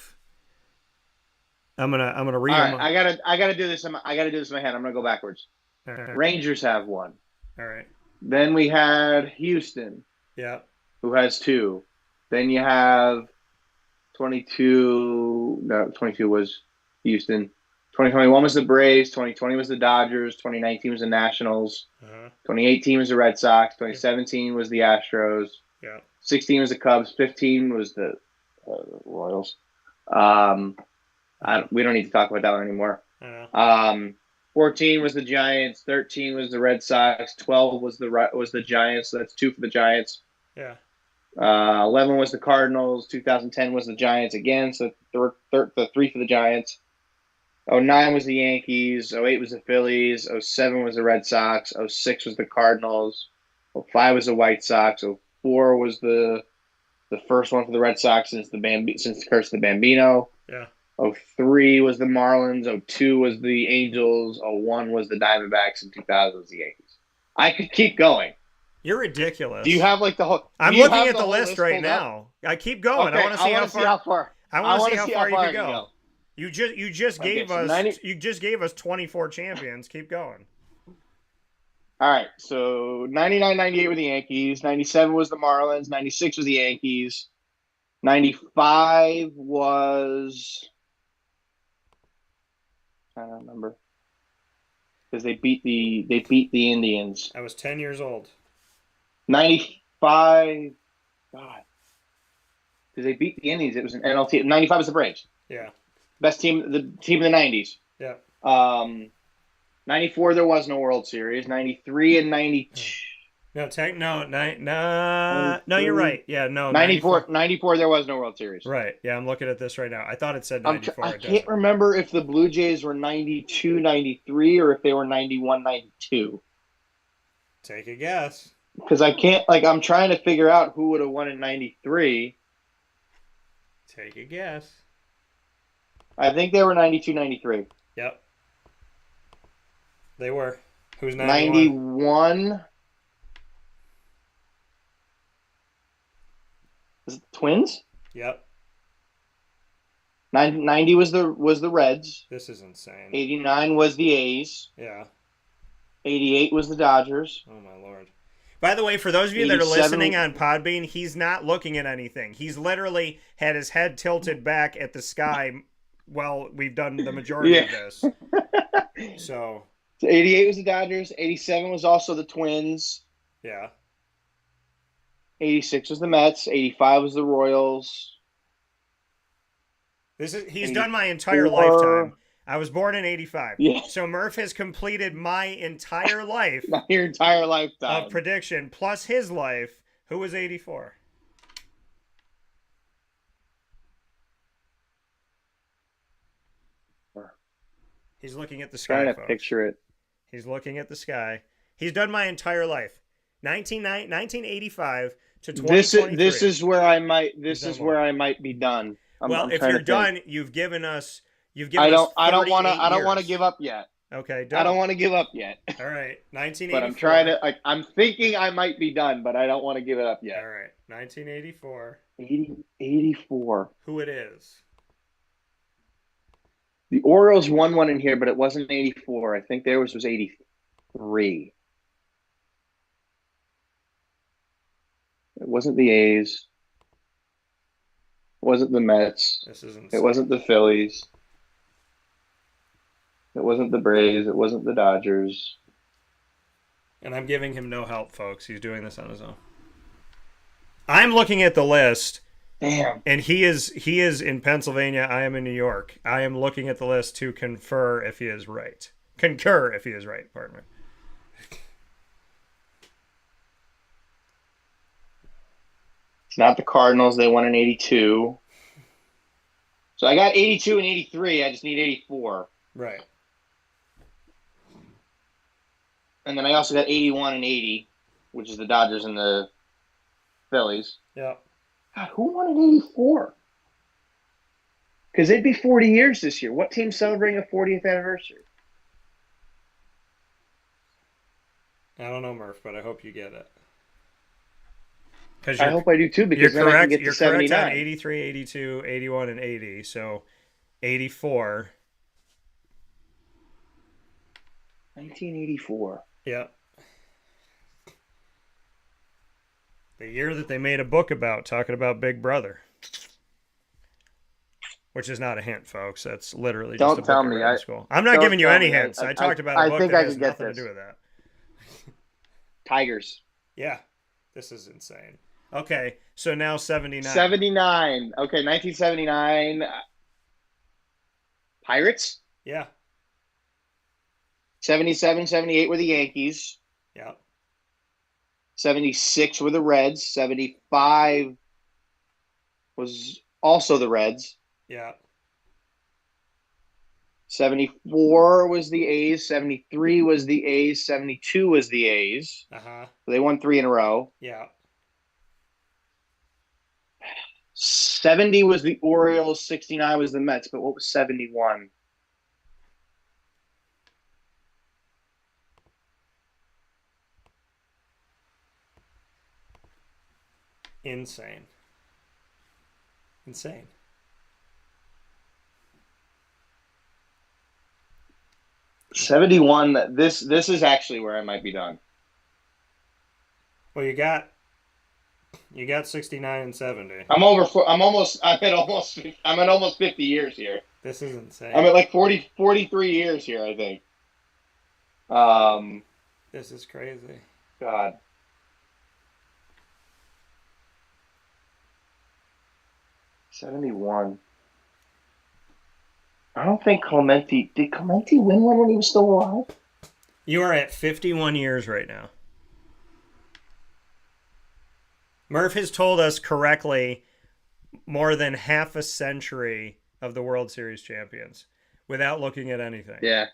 I'm gonna read. All them. right, I gotta do this. I gotta do this in my head. I'm gonna go backwards. Right. Rangers have 1. All right. Then we had Houston. Yeah. Who has 2? Then you have 22. No, 22 was Houston. 2021 was the Braves. 2020 was the Dodgers. 2019 was the Nationals. 2018 was the Red Sox. 2017 was the Astros. Yeah. 16 was the Cubs. 15 was the Royals. We don't need to talk about that one anymore. 14 was the Giants. 13 was the Red Sox. 12 was the Giants. So that's 2 for the Giants. Yeah. 11 was the Cardinals. 2010 was the Giants again. So the 3 for the Giants. 09 was the Yankees. 08 was the Phillies. 07 was the Red Sox. 06 was the Cardinals. 05 was the White Sox. 04 was the first one for the Red Sox since the curse of the Bambino. Yeah. 03 was the Marlins. 02 was the Angels. 01 was the Diamondbacks. And 2000 was the Yankees. I could keep going. You're ridiculous. Do you have the whole? I'm looking at the list right now. I keep going. Okay, I want to see how far. I want to see how far you can go. You just gave so us 90 you just gave us 24 champions. Keep going. All right, so 99, 98 were the Yankees. 97 was the Marlins. 96 was the Yankees. 95 was I don't remember because they beat the Indians. I was 10 years old. 95, God, because they beat the Indians. It was an NLT. 95 was the Braves. Yeah. Best team, the team of the 90s. Yeah. 94 there was no World Series. 93 and 92. No, you're right. Yeah, no, 94 there was no World Series. Right. Yeah, I'm looking at this right now. I thought it said 94. I It can't doesn't. remember if the Blue Jays were 92, 93 or if they were 91, 92. Take a guess. Because I can't, I'm trying to figure out who would have won in 93. Take a guess. I think they were 92, 93. Yep. They were. Who's 91? 91. Was it the Twins? Yep. 90 was the Reds. This is insane. 89 was the A's. Yeah. 88 was the Dodgers. Oh, my Lord. By the way, for those of you that are 87 listening on Podbean, he's not looking at anything. He's literally had his head tilted back at the sky while we've done the majority of this. So 88 was the Dodgers. 87 was also the Twins. yeah. 86 was the Mets. 85 was the Royals. He's done my entire lifetime. I was born in 85. Yeah. So Murph has completed my entire life Your entire lifetime. of prediction plus his life. Who was 84? He's looking at the sky. Trying to folks. picture it. He's looking at the sky. He's done my entire life. 1985 to 2023. This is where I might be done. If you're done, you've given us. I don't want to give up yet. Okay, I don't want to give up yet. All right, 1984. But I'm trying to. I'm thinking I might be done, but I don't want to give it up yet. All right, 1984. 84. Who it is? The Orioles won one in here, but it wasn't 84. I think theirs was 83. It wasn't the A's. It wasn't the Mets. This is insane. It wasn't the Phillies. It wasn't the Braves. It wasn't the Dodgers. And I'm giving him no help, folks. He's doing this on his own. I'm looking at the list. Damn. And he is in Pennsylvania. I am in New York. I am looking at the list to concur if he is right. Concur if he is right, pardon me. It's not the Cardinals. They won in 82. So I got 82 and 83. I just need 84. Right. And then I also got 81 and 80, which is the Dodgers and the Phillies. Yeah. God, who won in 84? Because it'd be 40 years this year. What team's celebrating a 40th anniversary? I don't know, Murph, but I hope you get it. I hope I do too, because you're then correct. I can get to You're 79. correct on 83, 82, 81, and 80. So 84. 1984. Yeah. The year that they made a book about, talking about Big Brother. Which is not a hint, folks. That's literally just a book I read in school. I'm not giving you any hints. I talked about a book that has nothing to do with that. Tigers. Yeah. This is insane. Okay, so now 79. 79. Okay, 1979. Pirates. Yeah. 77, 78 were the Yankees. Yeah. 76 were the Reds. 75 was also the Reds. Yeah. 74 was the A's. 73 was the A's. 72 was the A's. Uh-huh. They won 3 in a row. Yeah. 70 was the Orioles. 69 was the Mets. But what was 71? Insane. 71. This is actually where I might be done. Well, you got 69 and 70. I'm at almost 50 years here. This is insane. I'm at like 43 years here, I think. This is crazy. God. '71. I don't think did Clemente win one when he was still alive? You are at 51 years right now. Murph has told us correctly more than half a century of the World Series champions without looking at anything. Yeah.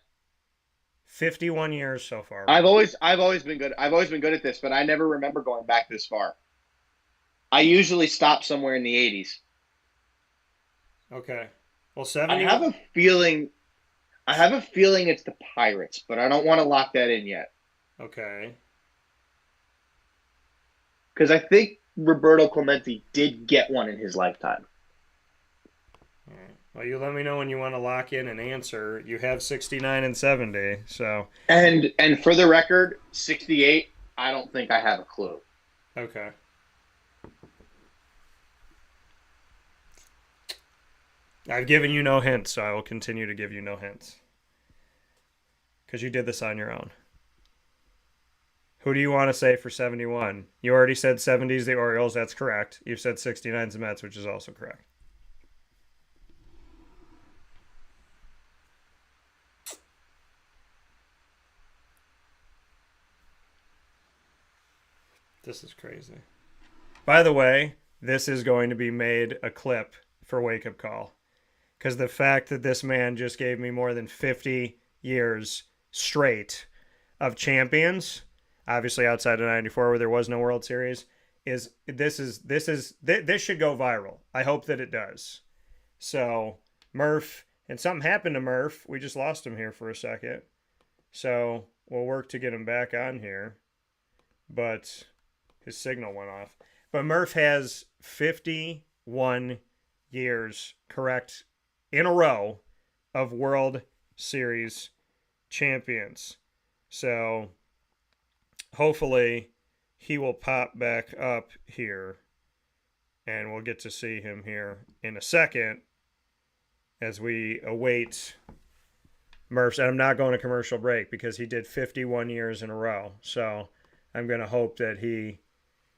51 years so far. I've always been good. I've always been good at this, but I never remember going back this far. I usually stop somewhere in the 80s. Okay. Well, 70. I have a feeling it's the Pirates, but I don't want to lock that in yet. Okay. Because I think Roberto Clemente did get one in his lifetime. All right. Well, you let me know when you want to lock in an answer. You have 69 and 70, so. And for the record, 68, I don't think I have a clue. Okay. I've given you no hints, so I will continue to give you no hints. Because you did this on your own. Who do you want to say for 71? You already said 70s the Orioles. That's correct. You've said 69's the Mets, which is also correct. This is crazy. By the way, this is going to be made a clip for Wake Up Call. Because the fact that this man just gave me more than 50 years straight of champions, obviously outside of 94 where there was no World Series, this should go viral. I hope that it does. So Murph, and something happened to Murph. We just lost him here for a second. So we'll work to get him back on here. But his signal went off. But Murph has 51 years correct in a row of World Series champions. So hopefully he will pop back up here and we'll get to see him here in a second as we await Murph's. And I'm not going to commercial break because he did 51 years in a row. So I'm going to hope that he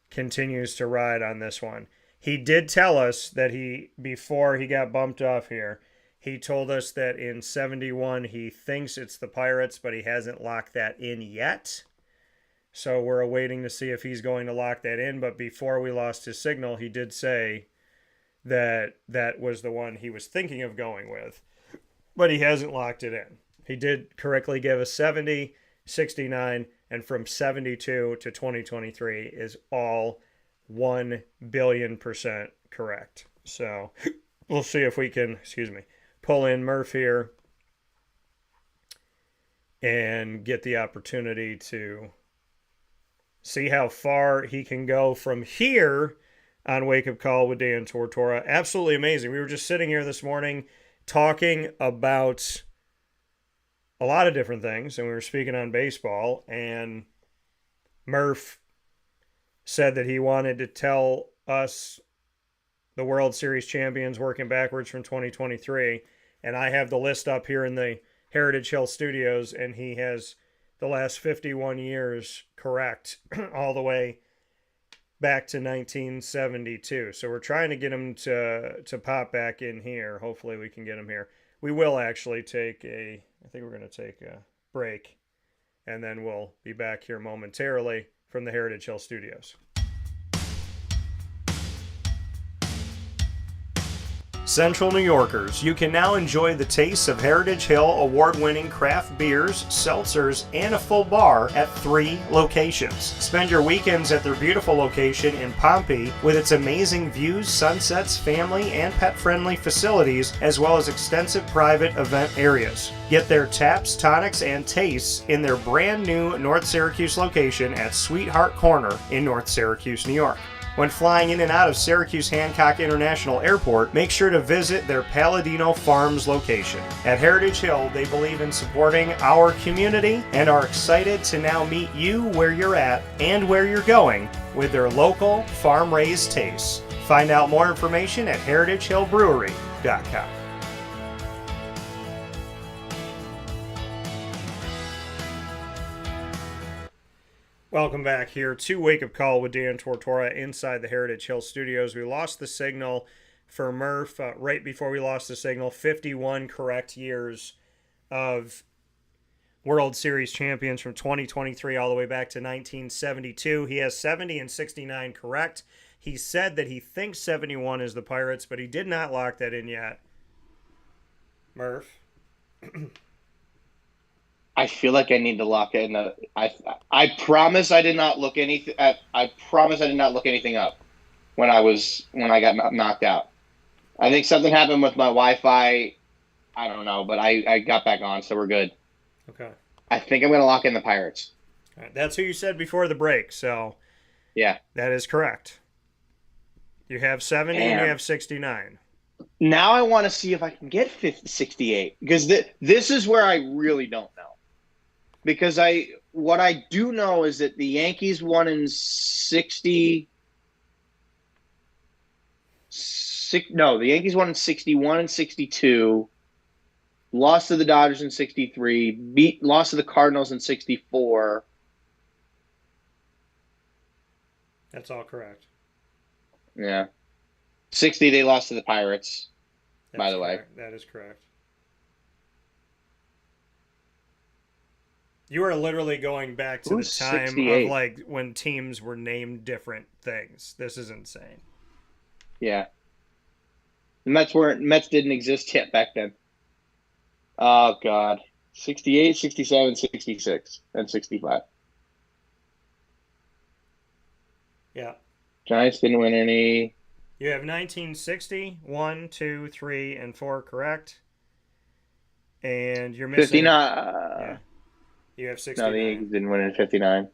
continues to ride on this one. He did tell us that before he got bumped off here, he told us that in 71 he thinks it's the Pirates, but he hasn't locked that in yet. So we're awaiting to see if he's going to lock that in. But before we lost his signal, he did say that that was the one he was thinking of going with, but he hasn't locked it in. He did correctly give us 70, 69, and from 72 to 2023 is all 1 billion% correct. So we'll see if we can, pull in Murph here and get the opportunity to see how far he can go from here on Wake Up Call with Dan Tortora. Absolutely amazing. We were just sitting here this morning talking about a lot of different things, and we were speaking on baseball, and Murph said that he wanted to tell us the World Series champions working backwards from 2023, and I have the list up here in the Heritage Hill Studios, and he has the last 51 years correct all the way back to 1972. So we're trying to get him to pop back in here. Hopefully we can get him here. We will actually I think we're going to take a break, and then we'll be back here momentarily from the Heritage Hill Studios. Central New Yorkers, you can now enjoy the taste of Heritage Hill award-winning craft beers, seltzers, and a full bar at 3 locations. Spend your weekends at their beautiful location in Pompey with its amazing views, sunsets, family, and pet-friendly facilities, as well as extensive private event areas. Get their taps, tonics, and tastes in their brand new North Syracuse location at Sweetheart Corner in North Syracuse, New York. When flying in and out of Syracuse Hancock International Airport, make sure to visit their Palladino Farms location. At Heritage Hill, they believe in supporting our community and are excited to now meet you where you're at and where you're going with their local farm-raised tastes. Find out more information at heritagehillbrewery.com. Welcome back here to Wake Up Call with Dan Tortora inside the Heritage Hill Studios. We lost the signal for Murph right before we lost the signal. 51 correct years of World Series champions from 2023 all the way back to 1972. He has 70 and 69 correct. He said that he thinks 71 is the Pirates, but he did not lock that in yet. Murph? I feel like I need to lock it in. I promise I did not look anything. I promise I did not look anything up when I got knocked out. I think something happened with my Wi-Fi. I don't know, but I got back on, so we're good. Okay. I think I'm going to lock in the Pirates. All right, that's who you said before the break, so yeah, that is correct. You have 70 and you have 69. Now I want to see if I can get 68 because this is where I really don't know. Because what I do know is that the Yankees won in 60. No, the Yankees won in 61 and 62. Lost to the Dodgers in 63. Lost to the Cardinals in 64. That's all correct. Yeah. 60, they lost to the Pirates, by the way. That is correct. You are literally going back to the time 68? of like when teams were named different things. This is insane. Yeah. The Mets didn't exist yet back then. Oh, God. 68, 67, 66, and 65. Yeah. Giants didn't win any. You have 1960, 1, 2, 3, and 4 correct. And you're missing 59. Yeah. You have 69. No, the Yankees didn't win in 59.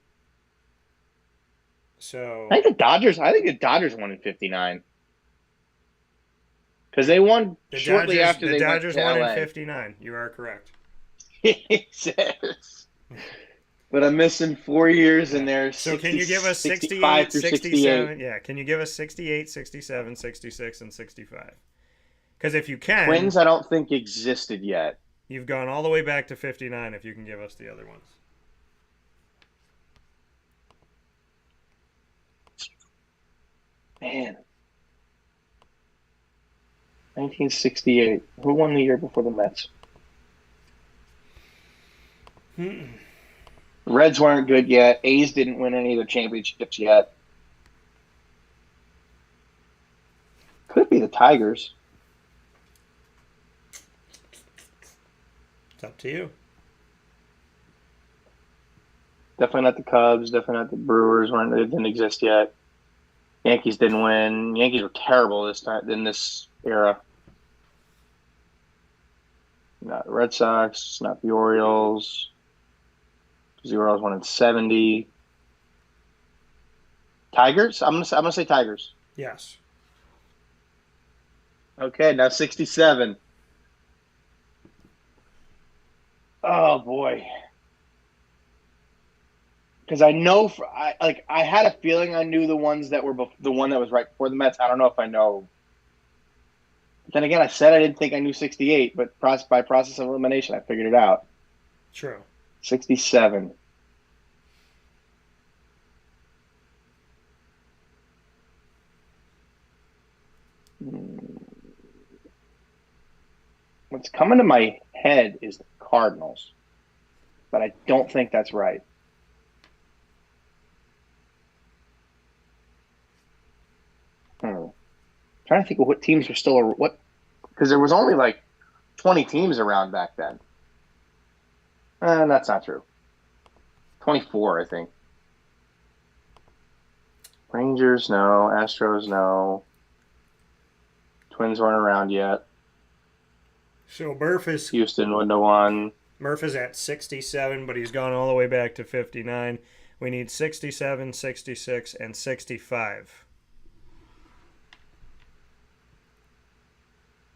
So I think the Dodgers won in 59. Because they won shortly after they went to The Dodgers won LA. in 59. You are correct. Jesus. But I'm missing 4 years in there. So can you give us 65 68, through 67? 68. Yeah, can you give us 68, 67, 66, and 65? Because if you can, Twins I don't think existed yet. you've gone all the way back to 59 if you can give us the other ones. Man. 1968. Who won the year before the Mets? Reds weren't good yet. A's didn't win any of their championships yet. Could be the Tigers. It's up to you. Definitely not the Cubs. Definitely not the Brewers. They didn't exist yet. Yankees didn't win. Yankees were terrible this time in this era. Not the Red Sox. Not the Orioles. The Orioles won in 70. Tigers? I'm gonna say Tigers. Yes. Okay, now 67. Oh boy. Because I know, I had a feeling I knew the ones that were the one that was right before the Mets. I don't know if I know. But then again, I said I didn't think I knew 68, but by process of elimination, I figured it out. True. 67. What's coming to my head is the Cardinals, but I don't think that's right. Trying to think of what teams were still because there was only like 20 teams around back then. That's not true. 24, I think. Rangers, no. Astros, no. Twins weren't around yet. So Houston wouldn't have won. Murph is at 67, but he's gone all the way back to 59. We need 67, 66, and 65.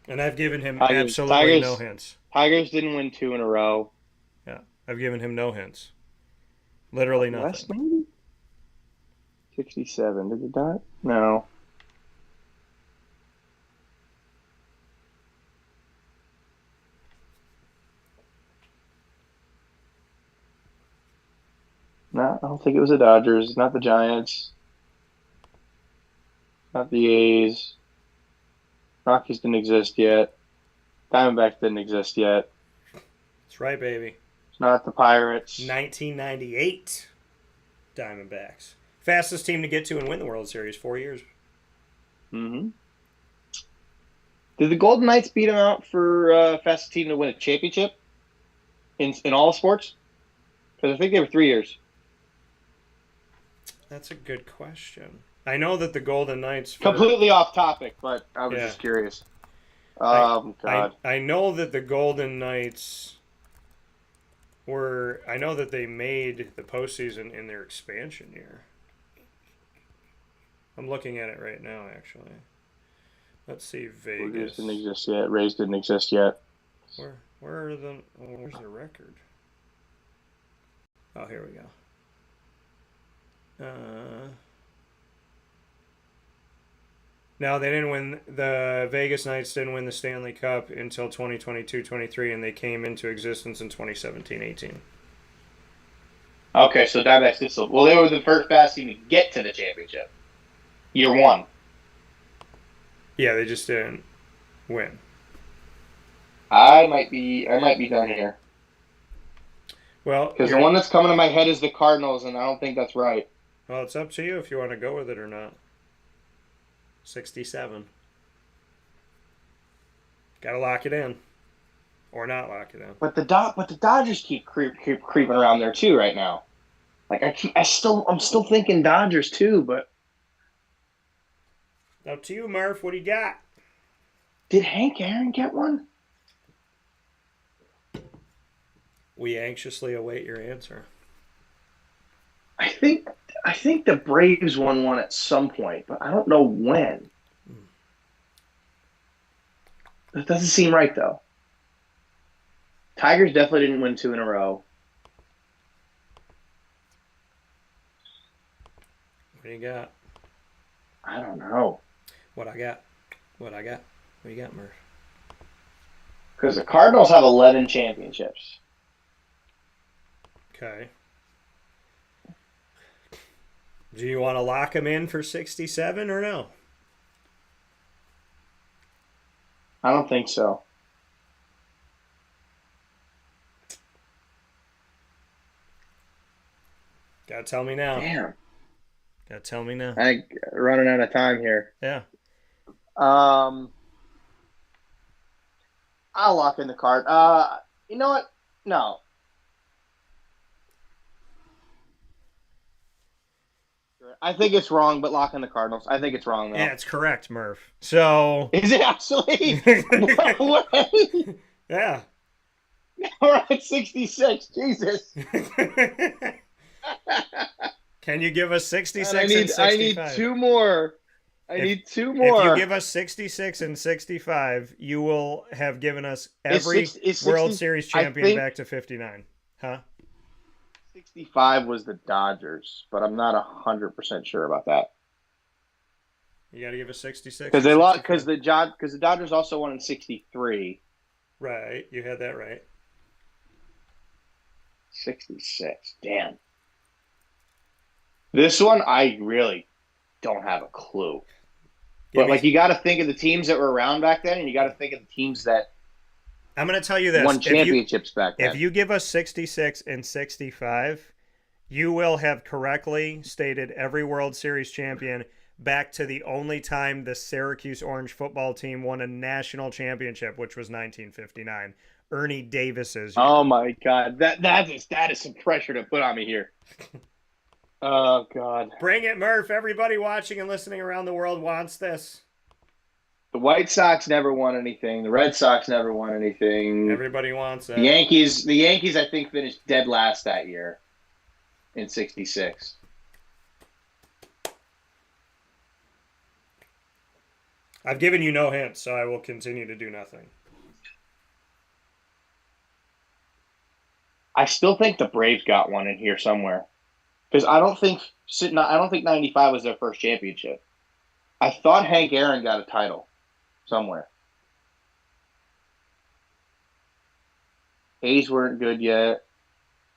And I've given him Tigers- absolutely no Tigers- hints. Tigers didn't win 2 in a row. Yeah, I've given him no hints. Literally West, nothing. maybe? 67. Did it die? No. No, I don't think it was the Dodgers. Not the Giants. Not the A's. Rockies didn't exist yet. Diamondbacks didn't exist yet. That's right, baby. It's not the Pirates. 1998 Diamondbacks. Fastest team to get to and win the World Series, 4 years. Mm-hmm. Did the Golden Knights beat them out for fastest team to win a championship in all sports? Because I think they were 3 years. That's a good question. I know that the Golden Knights... Completely off topic, but I was Yeah. just curious. God. I know that the Golden Knights were... I know that they made the postseason in their expansion year. I'm looking at it right now, actually. Let's see, Blue Vegas. Jays didn't exist yet. Rays didn't exist yet. Where are the... where's the record? Oh, here we go. No, they didn't win. The Vegas Knights didn't win the Stanley Cup until 2022-23, and they came into existence in 2017-18. Okay, so Diamondbacks did still. Well, they were the first fast team to get to the championship. Year 1. Yeah, they just didn't win. I might be done here. Well, Because the one that's coming to my head is the Cardinals, and I don't think that's right. well, it's up to you if you want to go with it or not. 67. Got to lock it in, or not lock it in. But the Dodgers keep creeping around there too right now. Like I'm still thinking Dodgers too, but Up to you, Murph. What do you got? did Hank Aaron get one? We anxiously await your answer. I think the Braves won one at some point, but I don't know when. That doesn't seem right though. Tigers definitely didn't win 2 in a row. What do you got? I don't know. What I got? What do you got, Murph? Because the Cardinals have 11 championships. Okay. Do you want to lock them in for 67 or no? I don't think so. Gotta tell me now. Damn. Gotta tell me now. I'm running out of time here. Yeah. I'll lock in the card. You know what? No. I think it's wrong, but lock in the Cardinals. I think it's wrong, though. Yeah, it's correct, Murph. So. Is it actually? No way. Yeah. We're at 66. Jesus. Can you give us 66 I and need 65? 2 more. I need 2 more. If you give us 66 and 65, you will have given us every Is World 60 Series I champion think- back to 59. Huh? 65 was the Dodgers, but I'm not 100% sure about that. You got to give us 66. Because and they 65. because the Dodgers also won in 63. Right. You had that right. 66. Damn. This one, I really don't have a clue. But, like, you got to think of the teams that were around back then, and you got to think of the teams that I'm going to tell you this. won championships back then. If you give us 66 and 65, you will have correctly stated every World Series champion back to the only time the Syracuse Orange football team won a national championship, which was 1959. Ernie Davis's year. Oh, my God. That is some pressure to put on me here. Oh, God. Bring it, Murph. Everybody watching and listening around the world wants this. The White Sox never won anything. The Red Sox never won anything. Everybody wants it. The Yankees, I think, finished dead last that year in 66. I've given you no hints, so I will continue to do nothing. I still think the Braves got one in here somewhere because I don't think 95 was their first championship. I thought Hank Aaron got a title somewhere. A's weren't good yet.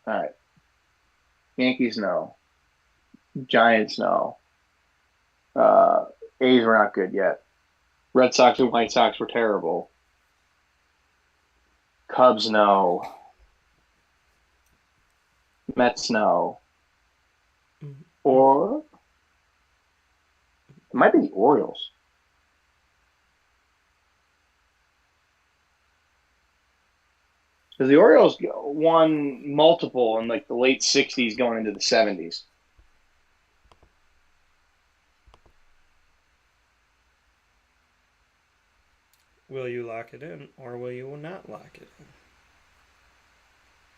All right. Yankees, no. Giants, no. A's were not good yet. Red Sox and White Sox were terrible. Cubs, no. Mets, no. Or it might be the Orioles. Because the Orioles won multiple in like the late 60s going into the 70s. Will you lock it in, or will you not lock it in?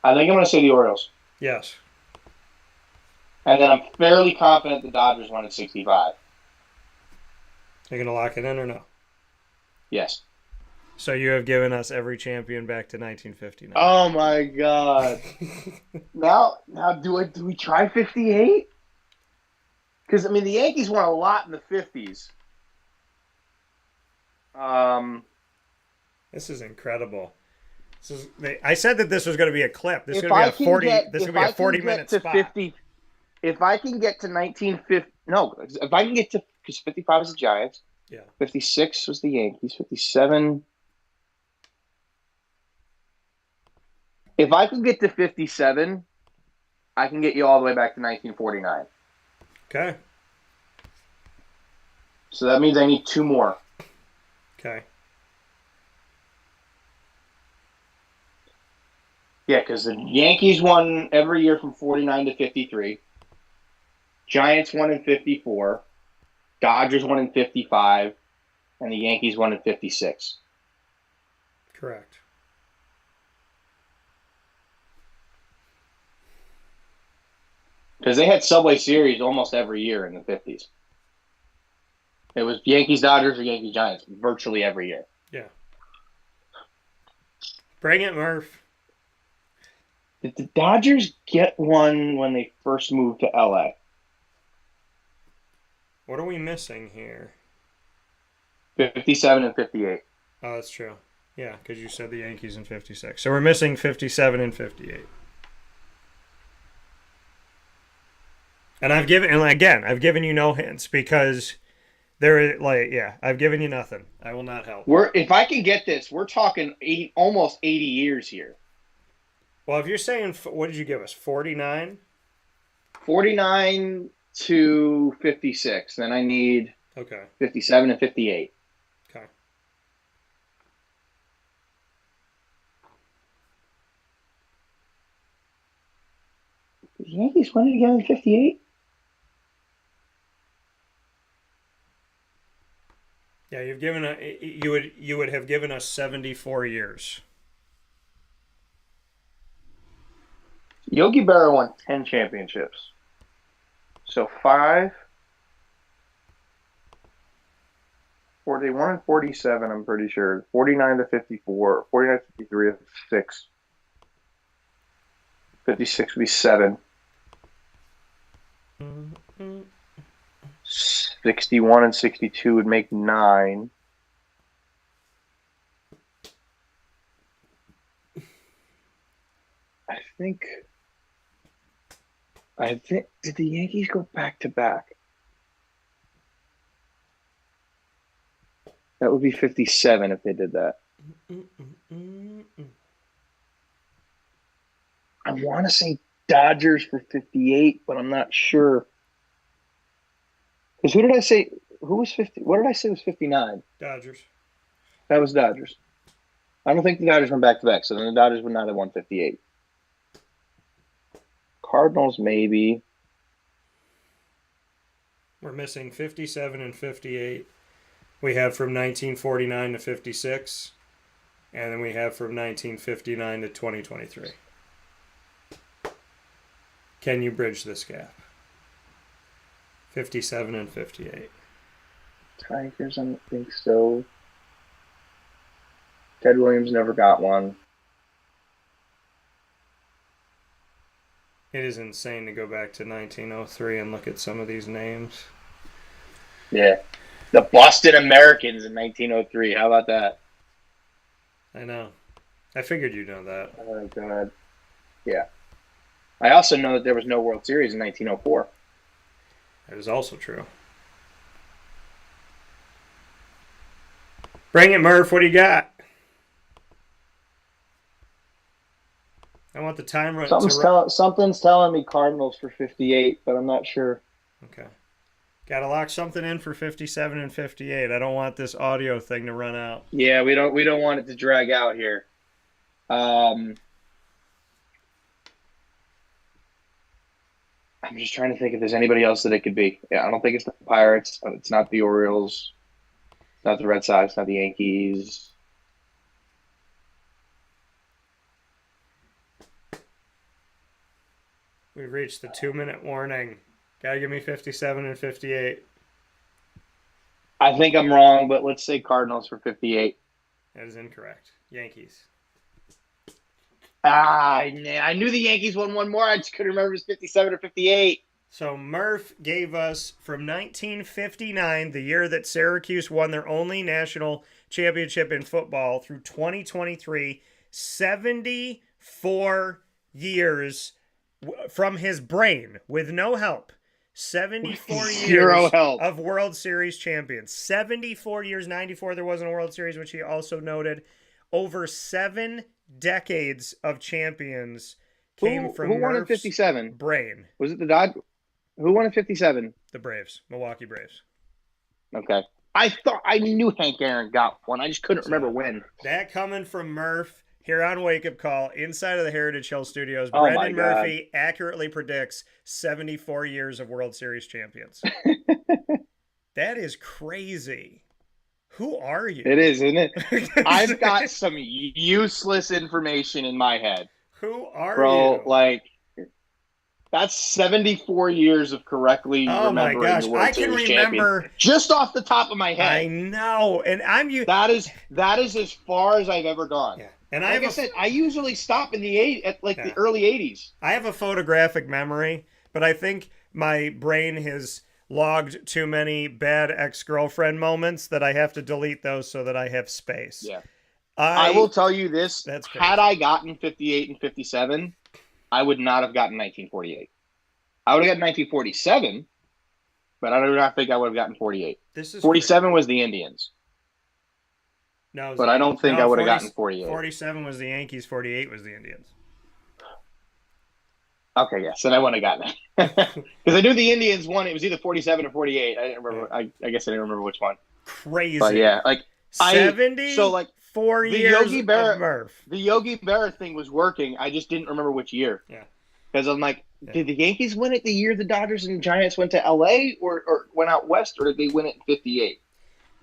I think I'm going to say the Orioles. Yes. And then I'm fairly confident the Dodgers won at 65. You're going to lock it in or no? Yes. So you have given us every champion back to 1959. Oh my God! now do we try 58? Because I mean the Yankees won a lot in the 50s. This is incredible. I said that this was going to be a clip. This is going to be a 40. This is going to be a 40-minute spot. 50, if I can get to 1950, no, if I can get to because 55 was the Giants. Yeah. 56 was the Yankees. 57. If I can get to 57, I can get you all the way back to 1949. Okay. So that means I need two more. Okay. Yeah, because the Yankees won every year from 49 to 53. Giants won in 54. Dodgers won in 55. And the Yankees won in 56. Correct. Because they had Subway Series almost every year in the 50s. It was Yankees, Dodgers, or Yankees, Giants virtually every year. Yeah. Bring it, Murph. Did the Dodgers get one when they first moved to LA? What are we missing here? 57 and 58. Oh, that's true. Yeah, because you said the Yankees in 56. So we're missing 57 and 58. And I've given you no hints because I've given you nothing. I will not help. If I can get this, we're talking almost 80 years here. Well, if you're saying, what did you give us, 49? 49 to 56. Then I need 57 and 58. Okay. Did the Yankees win it again in 58? Yeah, you would have given us 74 years. Yogi Berra won 10 championships. So 5. They won in 47, I'm pretty sure. 49 to 54. 49 to 53 is 6. 56 would be 7. 61 and 62 would make 9. I think did the Yankees go back to back? That would be 57 if they did that. I want to say Dodgers for 58, but I'm not sure. Because who did I say? Who was 50? What did I say was 59? Dodgers. That was Dodgers. I don't think the Dodgers went back to back, so then the Dodgers would not have won 58. Cardinals, maybe. We're missing 57 and 58. We have from 1949 to 56. And then we have from 1959 to 2023. Can you bridge this gap? 57 and 58. Tigers, I don't think so. Ted Williams never got one. It is insane to go back to 1903 and look at some of these names. Yeah. The Boston Americans in 1903. How about that? I know. I figured you'd know that. Oh, God. Yeah. I also know that there was no World Series in 1904. That is also true. Bring it, Murph. What do you got? I want the timer. Something's telling me Cardinals for 58, but I'm not sure. Okay. Got to lock something in for 57 and 58. I don't want this audio thing to run out. Yeah, we don't want it to drag out here. I'm just trying to think if there's anybody else that it could be. Yeah, I don't think it's the Pirates. It's not the Orioles. It's not the Red Sox. It's not the Yankees. We've reached the 2-minute warning. Gotta give me 57 and 58. I think I'm wrong, but let's say Cardinals for 58. That is incorrect. Yankees. I knew the Yankees won one more. I just couldn't remember if it was 57 or 58. So Murph gave us from 1959, the year that Syracuse won their only national championship in football, through 2023, 74 years from his brain with no help. 74 years of World Series champions. 74 years, 94 there wasn't a World Series, which he also noted. Over 7 decades of champions came from who won in 57? Brain. Was it the Dodgers? Who won in 57? The Braves. Milwaukee Braves. Okay. I thought I knew Hank Aaron got one. I just couldn't remember when. That coming from Murph here on Wake Up Call inside of the Heritage Hill Studios. Oh Brendan Murphy accurately predicts 74 years of World Series champions. That is crazy. Who are you? It is, isn't it? I've got some useless information in my head. Who are Bro, you? Like, that's 74 years of correctly remembering the World Series champion. Just off the top of my head. I know. And That is as far as I've ever gone. Yeah. And like I said, I usually stop in the the early 80s. I have a photographic memory, but I think my brain has logged too many bad ex-girlfriend moments that I have to delete those so that I have space. Yeah. I will tell you this. That's crazy. Had I gotten 58 and 57, I would not have gotten 1948. I would have gotten 1947, but I do not think I would have gotten 48. 47 was the Indians. No, but I don't think I would have gotten 48. 47 was the Yankees, 48 was the Indians. Okay, yes, and I wouldn't have gotten it. Because I knew the Indians won. It was either 47 or 48. I didn't remember. I guess I didn't remember which one. Crazy. But yeah, like 70. So like 4 years Yogi Berra, of Murph. The Yogi Berra thing was working. I just didn't remember which year. Yeah. Because I'm like, did the Yankees win it the year the Dodgers and Giants went to L.A. or went out west, or did they win it in 58?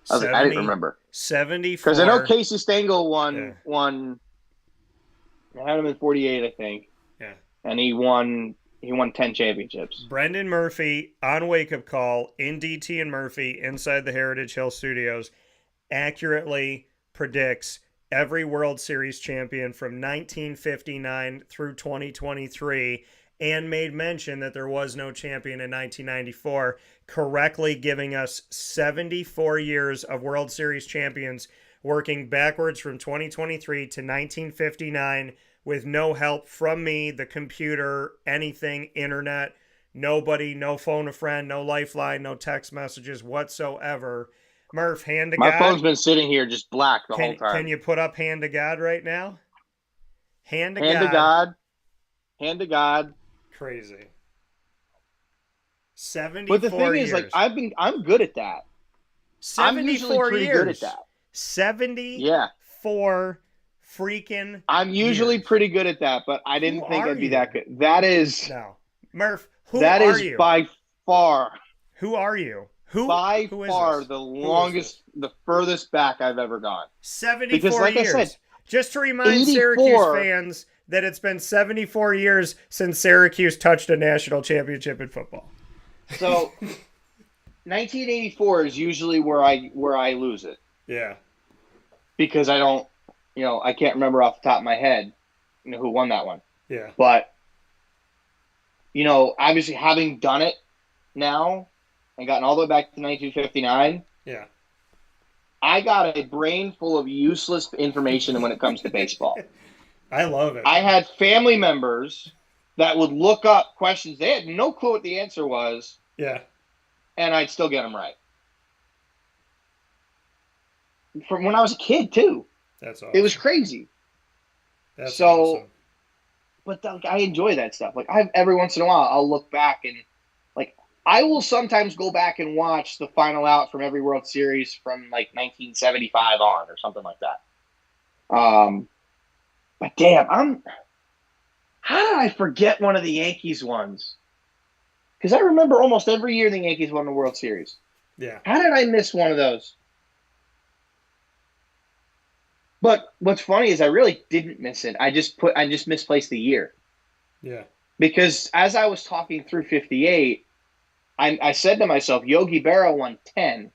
I was like, I didn't remember. 74. Because I know Casey Stengel won. I had him in 48, I think. Yeah. And he won 10 championships. Brendan Murphy on Wake Up Call in DT and Murphy inside the Heritage Hill Studios accurately predicts every World Series champion from 1959 through 2023 and made mention that there was no champion in 1994, correctly giving us 74 years of World Series champions, working backwards from 2023 to 1959 with no help from me, the computer, anything, internet, nobody, no phone a friend, no lifeline, no text messages whatsoever. Murph, hand to God. My phone's been sitting here just black the whole time. Can you put up hand to God right now? Hand to God. Hand to God. Crazy. 74 But the thing years. is, like, I'm good at that. 74 I'm usually pretty years. good at that. 74 freaking I'm usually years. pretty good at that, but I didn't think I'd be you? that good. That is No. Murph, who that are is you? by far Who are you? Who is far this? the longest, the furthest back I've ever gone. 74 Because, like years. I said, just to remind 84 Syracuse fans that it's been 74 years since Syracuse touched a national championship in football. So 1984 is usually where I lose it Yeah. because I don't, I can't remember off the top of my head, who won that one. Yeah. But obviously having done it now and gotten all the way back to 1959, Yeah. I got a brain full of useless information when it comes to baseball. I love it. I had family members that would look up questions. They had no clue what the answer was, Yeah. and I'd still get them right. From when I was a kid, too. That's awesome. It was crazy. That's so, awesome. But I enjoy that stuff. Like, every once in a while, I'll look back and, like, I will sometimes go back and watch the final out from every World Series from, like, 1975 on or something like that. But damn, how did I forget one of the Yankees ones? Because I remember almost every year the Yankees won the World Series. Yeah. How did I miss one of those? But what's funny is I really didn't miss it. I just misplaced the year. Yeah. Because as I was talking through 58, I said to myself, Yogi Berra won 10.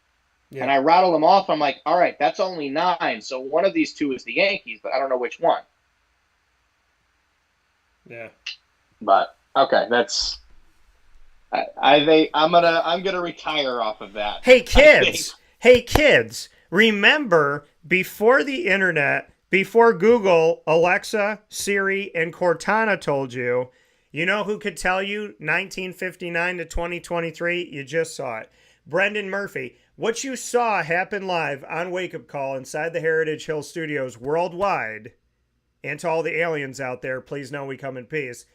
Yeah. And I rattled them off. I'm like, all right, that's only 9. So one of these two is the Yankees, but I don't know which one. Yeah. But okay, that's I'm gonna retire off of that. Hey kids, remember before the internet, before Google, Alexa, Siri, and Cortana told you, you know who could tell you 1959 to 2023? You just saw it. Brendan Murphy. What you saw happen live on Wake Up Call inside the Heritage Hill Studios worldwide, and to all the aliens out there, please know we come in peace.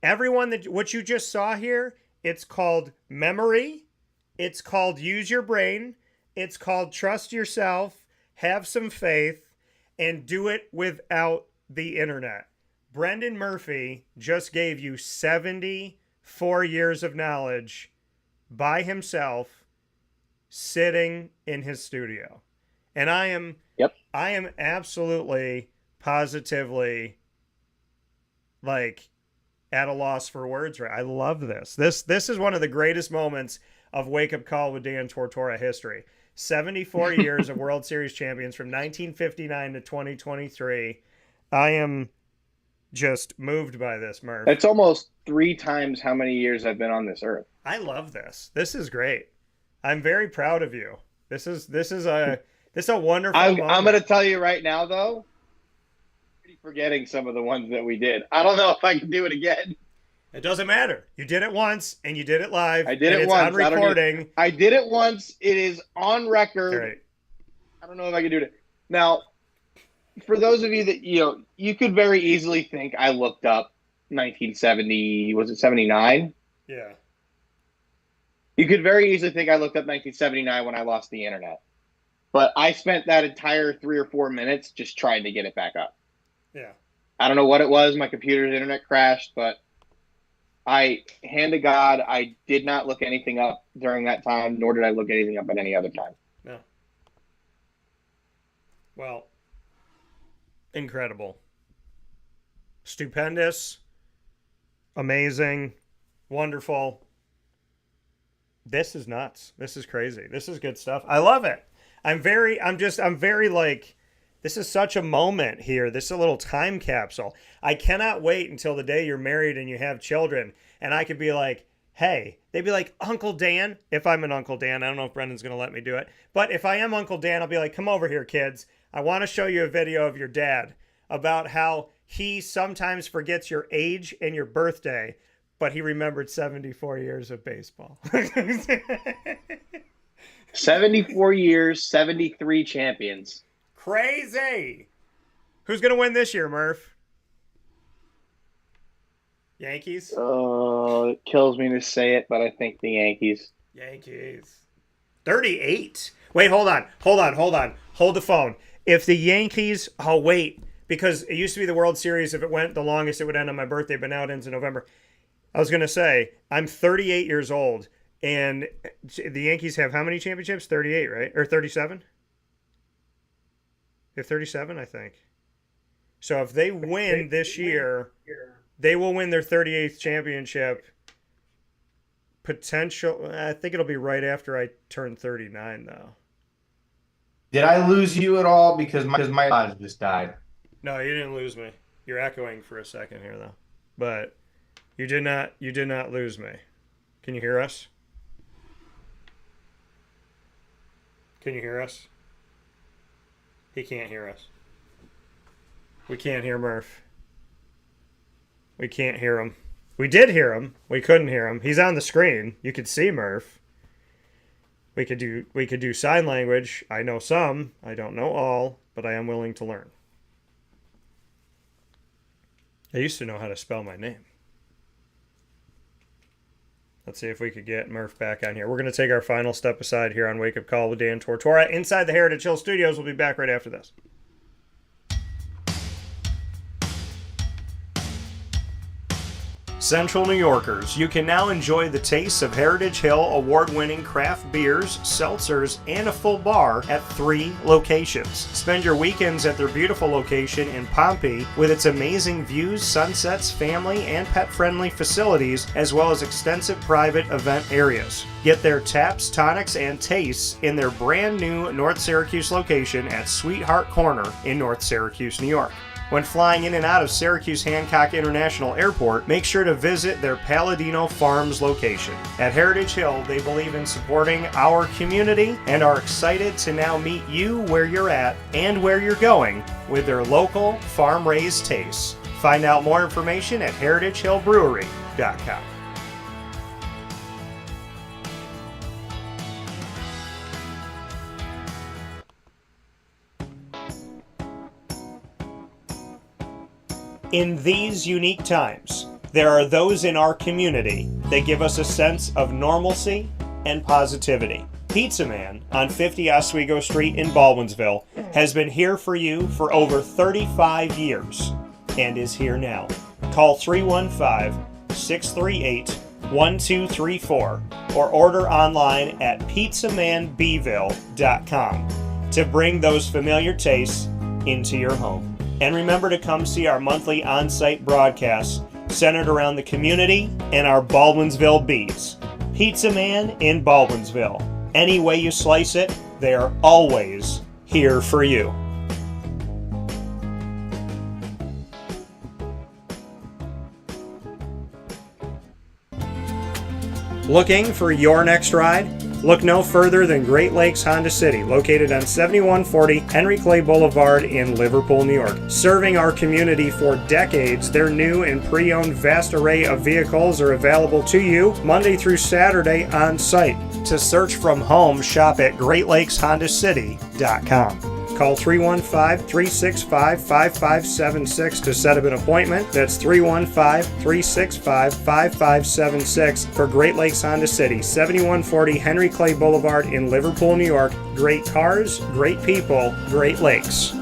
Everyone, what you just saw here, it's called memory. It's called use your brain. It's called trust yourself, have some faith, and do it without the internet. Brendan Murphy just gave you 74 years of knowledge by himself sitting in his studio. And I am absolutely, positively, like, at a loss for words. Right? I love this. This is one of the greatest moments of Wake Up Call with Dan Tortora history. 74 years of World Series champions from 1959 to 2023. I am just moved by this, Murph. It's almost 3 times how many years I've been on this earth. I love this. This is great. I'm very proud of you. This is a wonderful moment. I'm going to tell you right now, though, I'm pretty forgetting some of the ones that we did. I don't know if I can do it again. It doesn't matter. You did it once, and you did it live. I did it it's once. on recording. I did it once. It is on record. Great. I don't know if I can do it. Now, for those of you that, you could very easily think I looked up 1970, was it 79? Yeah. You could very easily think I looked up 1979 when I lost the internet. But I spent that entire 3 or 4 minutes just trying to get it back up. Yeah. I don't know what it was. My computer's internet crashed, but hand to God, I did not look anything up during that time, nor did I look anything up at any other time. No. Well, incredible. Stupendous. Amazing. Wonderful. This is nuts. This is crazy. This is good stuff. I love it. I'm very like, this is such a moment here. This is a little time capsule. I cannot wait until the day you're married and you have children, and I could be like, hey, they'd be like, Uncle Dan, if I'm an Uncle Dan. I don't know if Brendan's going to let me do it. But if I am Uncle Dan, I'll be like, come over here, kids. I want to show you a video of your dad about how he sometimes forgets your age and your birthday, but he remembered 74 years of baseball. 74 years, 73 champions. Crazy. Who's going to win this year, Murph? Yankees? It kills me to say it, but I think the Yankees. Yankees. 38. Wait, hold on. Hold the phone. If the Yankees, wait, because it used to be the World Series. If it went the longest, it would end on my birthday, but now it ends in November. I was going to say, I'm 38 years old, and the Yankees have how many championships? 38, right? Or 37? They have 37, I think. So if they win this year, they will win their 38th championship potential. I think it'll be right after I turn 39, though. Did I lose you at all? Because my odds just died. No, you didn't lose me. You're echoing for a second here, though. But you did not lose me. Can you hear us? Can you hear us? He can't hear us. We can't hear Murph. We can't hear him. We did hear him. We couldn't hear him. He's on the screen. You could see Murph. We could do sign language. I know some. I don't know all, but I am willing to learn. I used to know how to spell my name. Let's see if we could get Murph back on here. We're going to take our final step aside here on Wake Up Call with Dan Tortora inside the Heritage Hill Studios. We'll be back right after this. Central New Yorkers, you can now enjoy the taste of Heritage Hill award-winning craft beers, seltzers, and a full bar at 3 locations. Spend your weekends at their beautiful location in Pompey with its amazing views, sunsets, family, and pet-friendly facilities, as well as extensive private event areas. Get their taps, tonics, and tastes in their brand new North Syracuse location at Sweetheart Corner in North Syracuse, New York. When flying in and out of Syracuse Hancock International Airport, make sure to visit their Palladino Farms location. At Heritage Hill, they believe in supporting our community and are excited to now meet you where you're at and where you're going with their local farm-raised tastes. Find out more information at heritagehillbrewery.com. In these unique times, there are those in our community that give us a sense of normalcy and positivity. Pizza Man on 50 Oswego Street in Baldwinsville has been here for you for over 35 years and is here now. Call 315-638-1234 or order online at pizzamanbville.com to bring those familiar tastes into your home. And remember to come see our monthly on-site broadcasts centered around the community and our Baldwinsville Bees. Pizza Man in Baldwinsville. Any way you slice it, they are always here for you. Looking for your next ride? Look no further than Great Lakes Honda City, located on 7140 Henry Clay Boulevard in Liverpool, New York. Serving our community for decades, their new and pre-owned vast array of vehicles are available to you Monday through Saturday on site. To search from home, shop at GreatLakesHondaCity.com. Call 315-365-5576 to set up an appointment. That's 315-365-5576 for Great Lakes Honda City, 7140 Henry Clay Boulevard in Liverpool, New York. Great cars, great people, Great Lakes.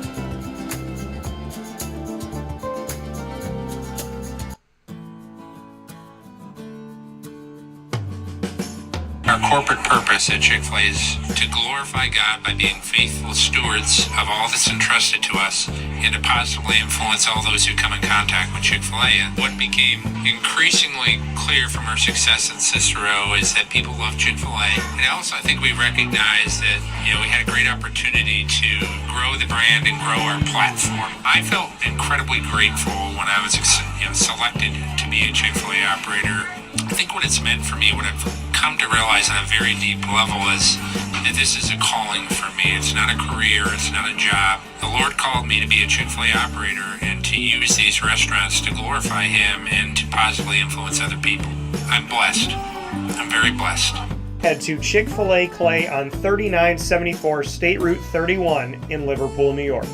Our corporate purpose at Chick-fil-A is to glorify God by being faithful stewards of all that's entrusted to us and to positively influence all those who come in contact with Chick-fil-A. And what became increasingly clear from our success in Cicero is that people love Chick-fil-A. And also I think we recognize that, we had a great opportunity to grow the brand and grow our platform. I felt incredibly grateful when I was selected to be a Chick-fil-A operator. I think what it's meant for me, what I've come to realize on a very deep level is that this is a calling for me. It's not a career, it's not a job. The Lord called me to be a Chick-fil-A operator and to use these restaurants to glorify Him and to positively influence other people. I'm blessed. I'm very blessed. Head to Chick-fil-A Clay on 3974 State Route 31 in Liverpool, New York.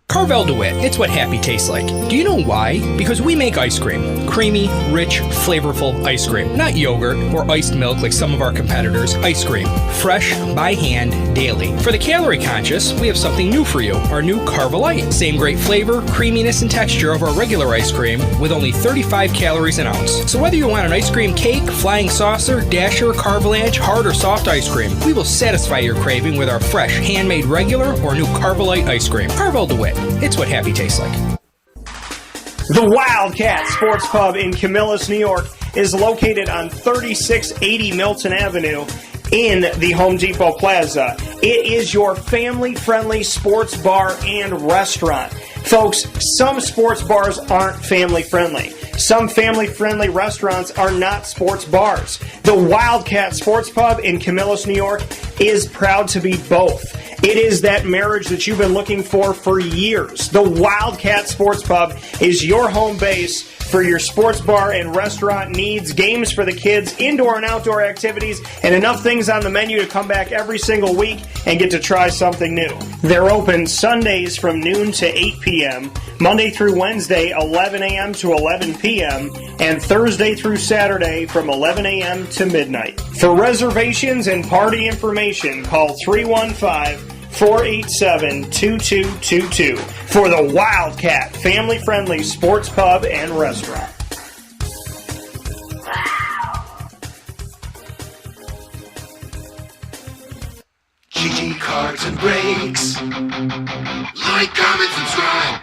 Carvel DeWitt, it's what happy tastes like. Do you know why? Because we make ice cream. Creamy, rich, flavorful ice cream. Not yogurt or iced milk like some of our competitors. Ice cream. Fresh, by hand, daily. For the calorie conscious, we have something new for you. Our new Carvelite. Same great flavor, creaminess, and texture of our regular ice cream with only 35 calories an ounce. So whether you want an ice cream cake, flying saucer, dasher, carvalanche, hard or soft ice cream, we will satisfy your craving with our fresh, handmade regular or new Carvelite ice cream. Carvel DeWitt. It's what happy tastes like. The Wildcat Sports Pub in Camillus, New York is located on 3680 Milton Avenue in the Home Depot Plaza. It is your family-friendly sports bar and restaurant. Folks, some sports bars aren't family-friendly. Some family-friendly restaurants are not sports bars. The Wildcat Sports Pub in Camillus, New York is proud to be both. It is that marriage that you've been looking for years. The Wildcat Sports Pub is your home base for your sports bar and restaurant needs, games for the kids, indoor and outdoor activities, and enough things on the menu to come back every single week and get to try something new. They're open Sundays from noon to 8 p.m., Monday through Wednesday, 11 a.m. to 11 p.m., and Thursday through Saturday from 11 a.m. to midnight. For reservations and party information, call 315-487-2222 for the Wildcat family-friendly sports pub and restaurant. GG Cards and Breaks. Like, comment, subscribe.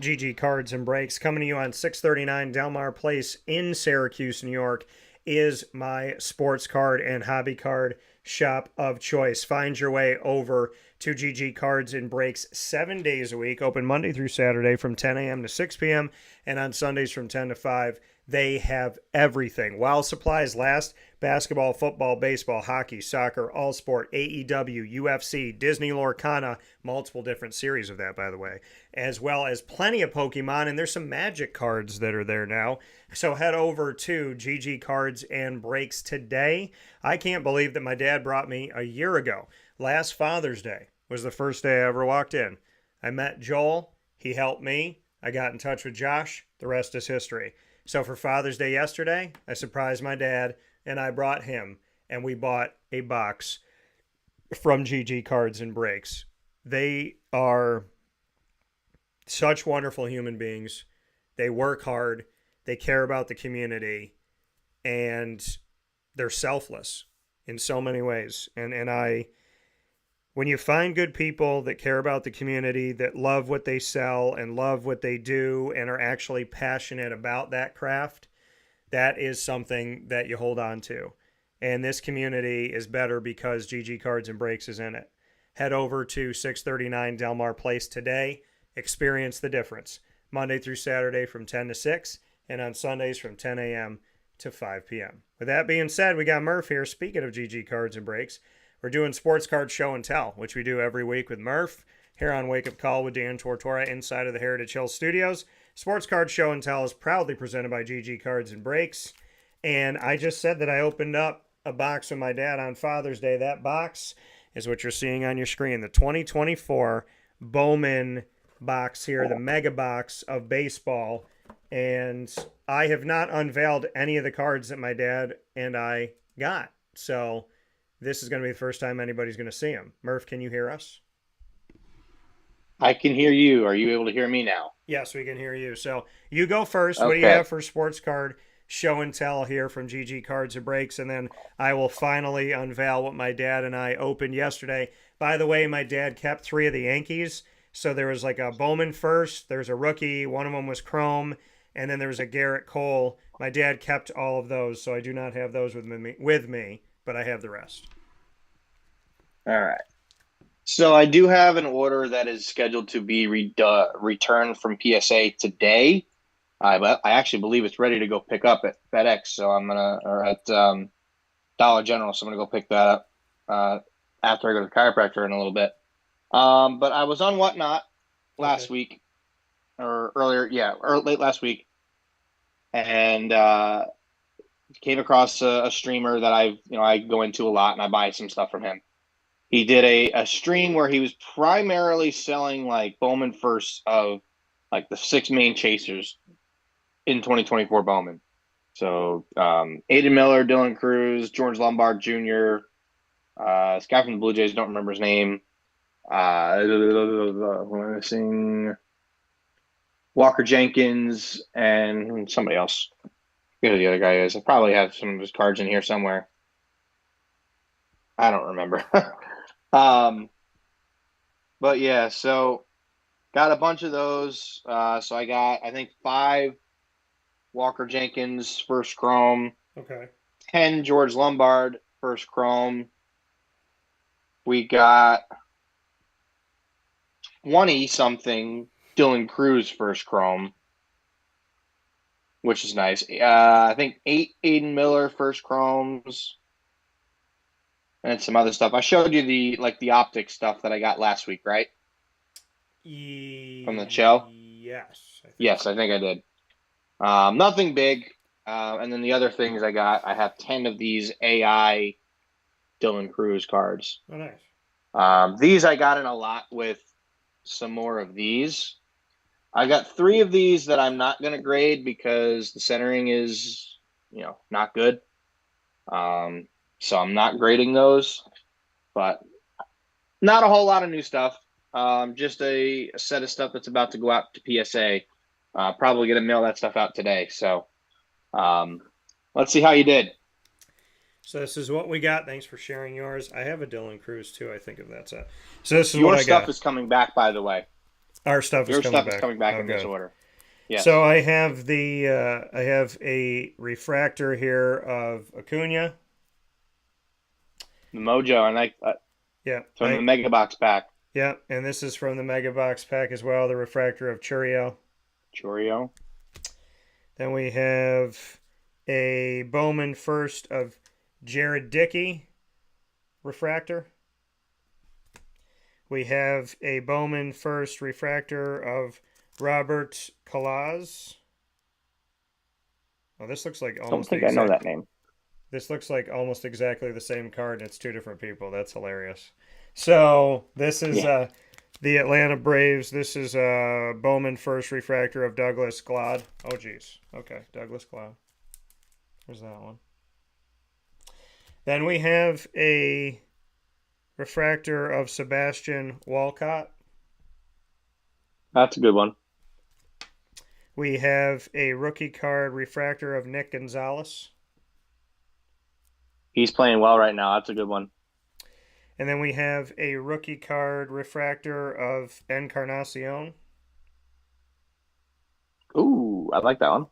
GG Cards and Breaks, coming to you on 639 Delmar Place in Syracuse, New York, is my sports card and hobby card shop of choice. Find your way over to GG Cards and Breaks 7 days a week, open Monday through Saturday from 10 a.m. to 6 p.m., and on Sundays from 10 to 5. They have everything. While supplies last, basketball, football, baseball, hockey, soccer, all sport, AEW, UFC, Disney Lorcana, multiple different series of that, by the way, as well as plenty of Pokemon, and there's some Magic cards that are there now. So head over to GG Cards and Breaks today. I can't believe that my dad brought me a year ago. Last Father's Day was the first day I ever walked in. I met Joel. He helped me. I got in touch with Josh. The rest is history. So for Father's Day yesterday, I surprised my dad, and I brought him, and we bought a box from GG Cards and Breaks. They are such wonderful human beings. They work hard. They care about the community, and they're selfless in so many ways. When you find good people that care about the community, that love what they sell and love what they do and are actually passionate about that craft, that is something that you hold on to. And this community is better because GG Cards and Breaks is in it. Head over to 639 Delmar Place today. Experience the difference. Monday through Saturday from 10 to 6, and on Sundays from 10 a.m. to 5 p.m. With that being said, we got Murph here. Speaking of GG Cards and Breaks, we're doing Sports Card Show and Tell, which we do every week with Murph here on Wake Up Call with Dan Tortora inside of the Heritage Hill Studios. Sports Card Show and Tell is proudly presented by GG Cards and Breaks. And I just said that I opened up a box with my dad on Father's Day. That box is what you're seeing on your screen, the 2024 Bowman box here, the mega box of baseball. And I have not unveiled any of the cards that my dad and I got. So this is going to be the first time anybody's going to see them. Murph, can you hear us? I can hear you. Are you able to hear me now? Yes, we can hear you. So you go first. Okay. What do you have for Sports Card Show and Tell here from GG Cards and Breaks? And then I will finally unveil what my dad and I opened yesterday. By the way, my dad kept 3 of the Yankees. So there was like a Bowman first. There's a rookie. One of them was Chrome. And then there was a Garrett Cole. My dad kept all of those. So I do not have those with me, but I have the rest. All right. So I do have an order that is scheduled to be returned from PSA today. I actually believe it's ready to go pick up at FedEx. So or at Dollar General. So I'm going to go pick that up after I go to the chiropractor in a little bit. But I was on Whatnot last week or late last week. And came across a streamer that I go into a lot and I buy some stuff from him. He did a stream where he was primarily selling like Bowman firsts of like the 6 main chasers in 2024 Bowman. So Aiden Miller, Dylan Cruz, George Lombard Jr., this guy from the Blue Jays, don't remember his name. Walker Jenkins and somebody else. I forget who the other guy is. I probably have some of his cards in here somewhere. I don't remember. But yeah, so got a bunch of those. So I got, I think, 5 Walker Jenkins first chrome, Okay. 10 George Lombard first chrome. We got 20 something Dylan Cruz first chrome, which is nice. I think 8 Aiden Miller first chromes, and some other stuff. I showed you the optic stuff that I got last week, right? From the show? Yes. Yes, I think I did. Nothing big. And then the other things I have 10 of these AI Dylan Cruz cards. Oh, nice. These I got in a lot with some more of these. I got 3 of these that I'm not going to grade because the centering is, not good. So I'm not grading those, but not a whole lot of new stuff. Just a set of stuff that's about to go out to PSA. Probably going to mail that stuff out today. So let's see how you did. So this is what we got. Thanks for sharing yours. I have a Dylan Cruz too, I think, if that's it. So this is Your what I got. Your stuff is coming back, by the way. Our stuff is coming back in this order. Yes. So I have I have a refractor here of Acuna. The Mojo, and from the Mega Box pack. Yeah, and this is from the Mega Box pack as well, the refractor of Churio. Then we have a Bowman first of Jared Dickey refractor. We have a Bowman first refractor of Robert Kalaz. Oh, this looks like almost. I don't think I know that name. This looks like almost exactly the same card, and it's 2 different people. That's hilarious. So this is the Atlanta Braves. This is Bowman first refractor of Douglas Glad. Oh, geez. Okay, Douglas Glad. There's that one. Then we have a refractor of Sebastian Walcott. That's a good one. We have a rookie card refractor of Nick Gonzalez. He's playing well right now. That's a good one. And then we have a rookie card refractor of Encarnacion. Ooh, I like that one.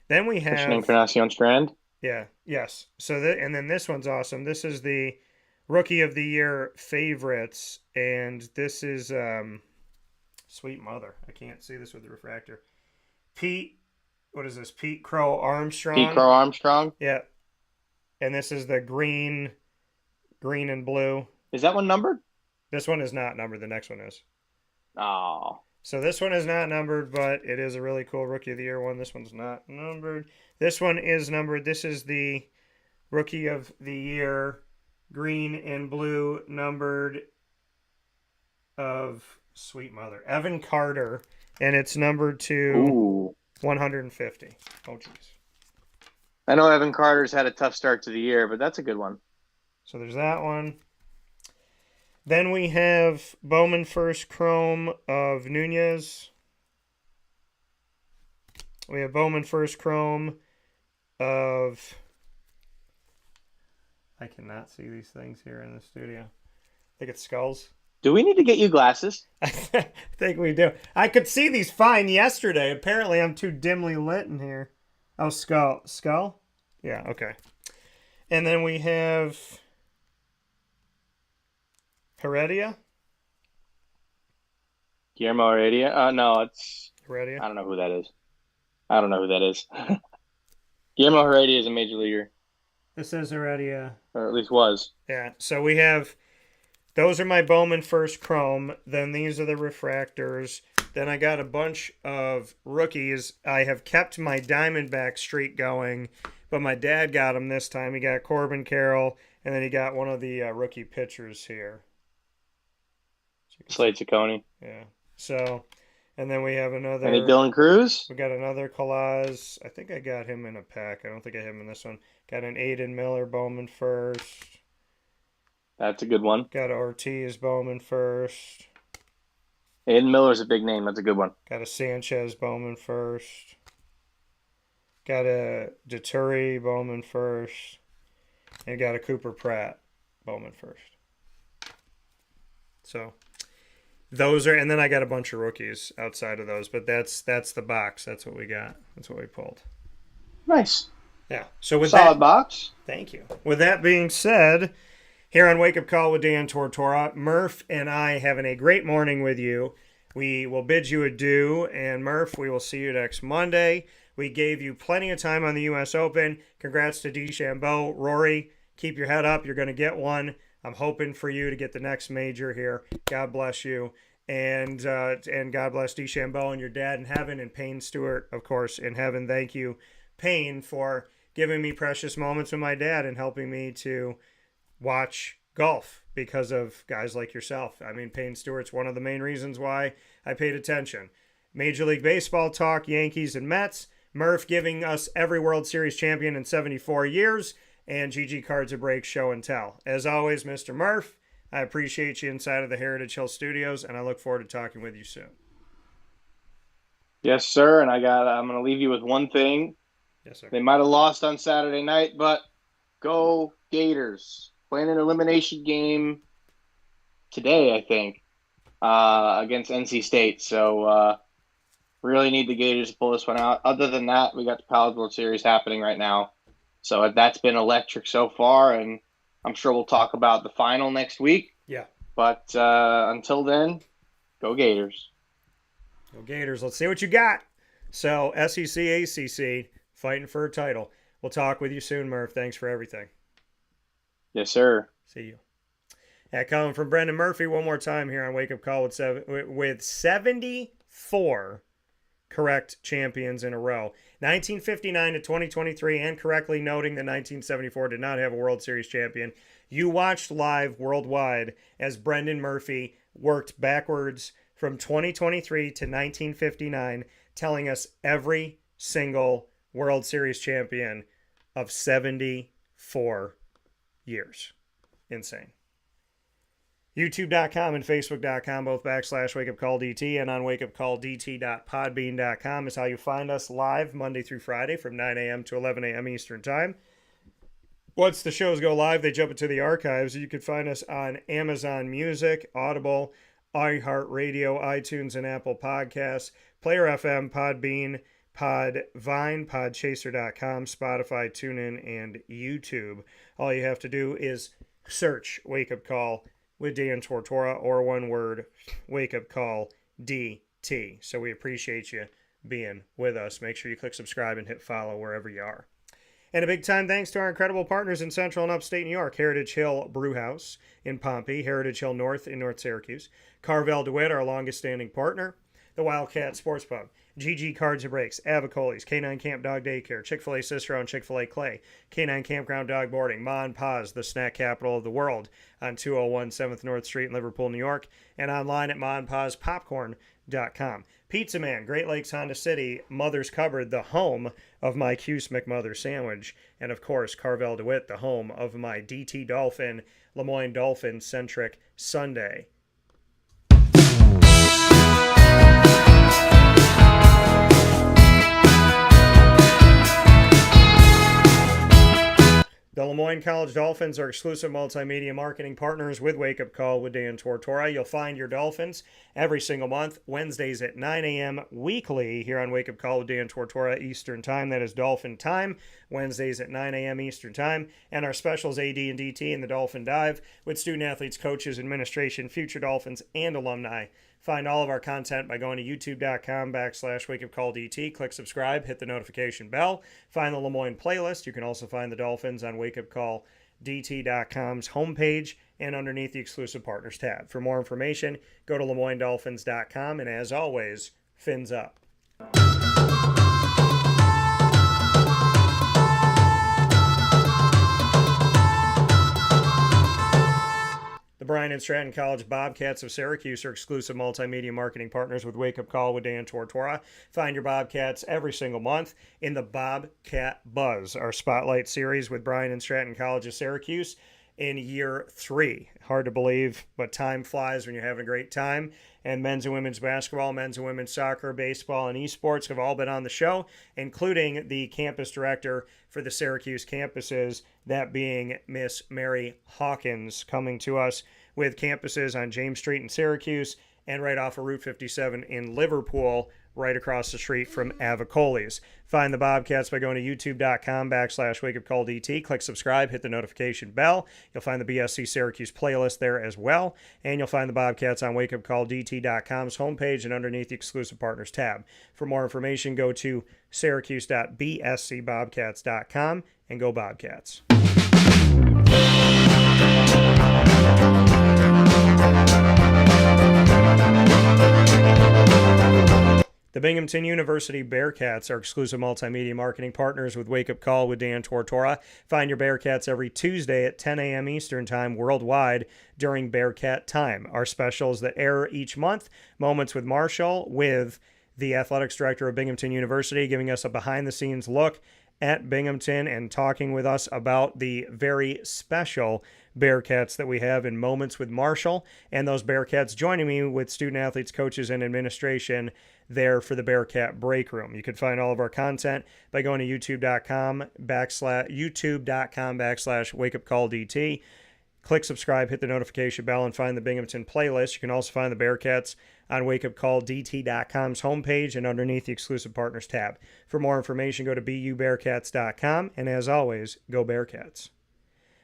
Then we have Encarnacion Strand. Yeah, yes. So and then this one's awesome. This is the Rookie of the Year favorites, and this is sweet mother. I can't see this with the refractor. What is this? Pete Crow Armstrong. Yeah. And this is the green and blue. Is that one numbered? This one is not numbered. The next one is. Oh. So this one is not numbered, but it is a really cool Rookie of the Year one. This one's not numbered. This one is numbered. This is the Rookie of the Year green and blue numbered of sweet mother. Evan Carter, and it's numbered to 150. Oh, jeez. I know Evan Carter's had a tough start to the year, but that's a good one. So there's that one. Then we have Bowman first chrome of Nunez. We have Bowman first chrome of... I cannot see these things here in the studio. I think it's skulls. Do we need to get you glasses? I think we do. I could see these fine yesterday. Apparently I'm too dimly lit in here. Oh, skull. Skull? Yeah, okay. And then we have Heredia. Guillermo Heredia? No, it's... Heredia? I don't know who that is. Guillermo Heredia is a major leaguer. This is Heredia. Or at least was. Yeah, so we have... Those are my Bowman first chrome. Then these are the refractors. Then I got a bunch of rookies. I have kept my Diamondback streak going, but my dad got them this time. He got Corbin Carroll, and then he got one of the rookie pitchers here. Slade Ciccone. Yeah. So, and then we have another... Any Dylan Cruz? We got another Kalaz. I think I got him in a pack. I don't think I have him in this one. Got an Aiden Miller Bowman first. That's a good one. Got an Ortiz Bowman first. Aiden Miller's a big name. That's a good one. Got a Sanchez Bowman first. Got a Deturi Bowman first. And got a Cooper Pratt Bowman first. So, Those are, and then I got a bunch of rookies outside of those, but that's the box. That's what we got. That's what we pulled. Nice. Yeah. So with Solid that, box. thank you. With that being said, here on Wake Up Call with Dan Tortora, Murph and I having a great morning with you. We will bid you adieu, and Murph, we will see you next Monday. We gave you plenty of time on the U.S. Open. Congrats to DeChambeau. Rory, keep your head up. You're going to get one. I'm hoping for you to get the next major here. God bless you. And God bless DeChambeau and your dad in heaven, and Payne Stewart, of course, in heaven. Thank you, Payne, for giving me precious moments with my dad and helping me to watch golf because of guys like yourself. I mean, Payne Stewart's one of the main reasons why I paid attention. Major League Baseball talk, Yankees and Mets. Murph giving us every World Series champion in 74 years. And GG Cards a Break show and tell. As always, Mr. Murph, I appreciate you inside of the Heritage Hill Studios, and I look forward to talking with you soon. Yes, sir. And I'm going to leave you with one thing. Yes, sir. They might have lost on Saturday night, but go Gators. Playing an elimination game today, I think, against NC State. So really need the Gators to pull this one out. Other than that, we got the College World Series happening right now. So that's been electric so far, and I'm sure we'll talk about the final next week. Yeah. But until then, go Gators. Go Gators. Let's see what you got. So SEC, ACC, fighting for a title. We'll talk with you soon, Murph. Thanks for everything. Yes, sir. See you. That coming from Brendan Murphy one more time here on Wake Up Call with 74 correct champions in a row. 1959 to 2023, and correctly noting that 1974 did not have a World Series champion. You watched live worldwide as Brendan Murphy worked backwards from 2023 to 1959, telling us every single World Series champion of 74 years. Insane. YouTube.com and Facebook.com, both /WakeUpCallDT, and on WakeUpCallDT.podbean.com is how you find us live Monday through Friday from 9 a.m. to 11 a.m. Eastern Time. Once the shows go live, they jump into the archives. You can find us on Amazon Music, Audible, iHeartRadio, iTunes, and Apple Podcasts, Player FM, Podbean, Podvine, Podchaser.com, Spotify, TuneIn, and YouTube. All you have to do is search Wake Up Call with Dan Tortora, or one word, Wake Up Call DT. So we appreciate you being with us. Make sure you click subscribe and hit follow wherever you are. And a big time thanks to our incredible partners in Central and Upstate New York, Heritage Hill Brewhouse in Pompey, Heritage Hill North in North Syracuse, Carvel DeWitt, our longest standing partner, the Wildcat Sports Pub, GG Cards and Breaks, Avicoli's, K9 Camp Dog Daycare, Chick-fil-A Cicero and Chick-fil-A Clay, K9 Campground Dog Boarding, Ma and Pa's, the snack capital of the world, on 201 7th North Street in Liverpool, New York, and online at maandpa'spopcorn.com. Pizza Man, Great Lakes Honda City, Mother's Cupboard, the home of my Cuse McMother sandwich, and of course, Carvel DeWitt, the home of my DT Dolphin, Lemoyne Dolphin-centric Sunday. The Lemoyne College Dolphins are exclusive multimedia marketing partners with Wake Up Call with Dan Tortora. You'll find your Dolphins every single month, Wednesdays at 9 a.m. weekly here on Wake Up Call with Dan Tortora Eastern Time. That is Dolphin Time, Wednesdays at 9 a.m. Eastern Time. And our specials, AD and DT and the Dolphin Dive, with student athletes, coaches, administration, future Dolphins, and alumni. Find all of our content by going to youtube.com/wakeupcalldt. Click subscribe, hit the notification bell. Find the Lemoyne playlist. You can also find the Dolphins on wakeupcalldt.com's homepage and underneath the exclusive partners tab. For more information, go to lemoynedolphins.com. And as always, fins up. The Bryan and Stratton College Bobcats of Syracuse are exclusive multimedia marketing partners with Wake Up Call with Dan Tortora. Find your Bobcats every single month in the Bobcat Buzz, our spotlight series with Bryan and Stratton College of Syracuse in year 3. Hard to believe, but time flies when you're having a great time. And men's and women's basketball, men's and women's soccer, baseball, and esports have all been on the show, including the campus director for the Syracuse campuses, that being Miss Mary Hawkins, coming to us with campuses on James Street in Syracuse, and right off of Route 57 in Liverpool, right across the street from Avicoli's. Find the Bobcats by going to youtube.com/wakeupcalldt. Click subscribe, hit the notification bell. You'll find the BSC Syracuse playlist there as well. And you'll find the Bobcats on wakeupcalldt.com's homepage and underneath the exclusive partners tab. For more information, go to syracuse.bscbobcats.com and go Bobcats. The Binghamton University Bearcats are exclusive multimedia marketing partners with Wake Up Call with Dan Tortora. Find your Bearcats every Tuesday at 10 a.m. Eastern Time worldwide during Bearcat Time. Our specials that air each month, Moments with Marshall, with the athletics director of Binghamton University, giving us a behind-the-scenes look at Binghamton and talking with us about the very special Bearcats that we have in Moments with Marshall, and those Bearcats joining me with student athletes, coaches, and administration there for the Bearcat Break Room. You can find all of our content by going to youtube.com/wakeupcalldt. Click subscribe, hit the notification bell, and find the Binghamton playlist. You can also find the Bearcats on wakeupcalldt.com's homepage and underneath the exclusive partners tab. For more information, go to bubearcats.com, and as always, go Bearcats.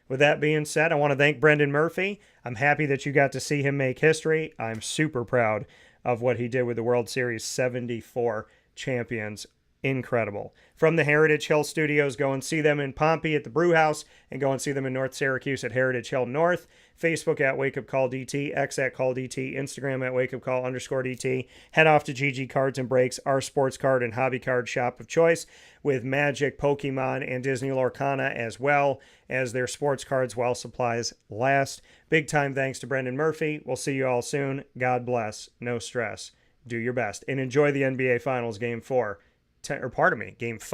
With that being said, I want to thank Brendan Murphy. I'm happy that you got to see him make history. I'm super proud of what he did with the World Series 74 champions. Incredible. From the Heritage Hill Studios, go and see them in Pompey at the Brew House, and go and see them in North Syracuse at Heritage Hill North. Facebook at Wake Up Call DT, X at Call DT, Instagram at Wake Up Call _DT. Head off to GG Cards and Breaks, our sports card and hobby card shop of choice, with Magic, Pokemon, and Disney Lorcana, as well as their sports cards while supplies last. Big time thanks to Brendan Murphy. We'll see you all soon. God bless. No stress. Do your best. And enjoy the NBA Finals Game 4. Game 5.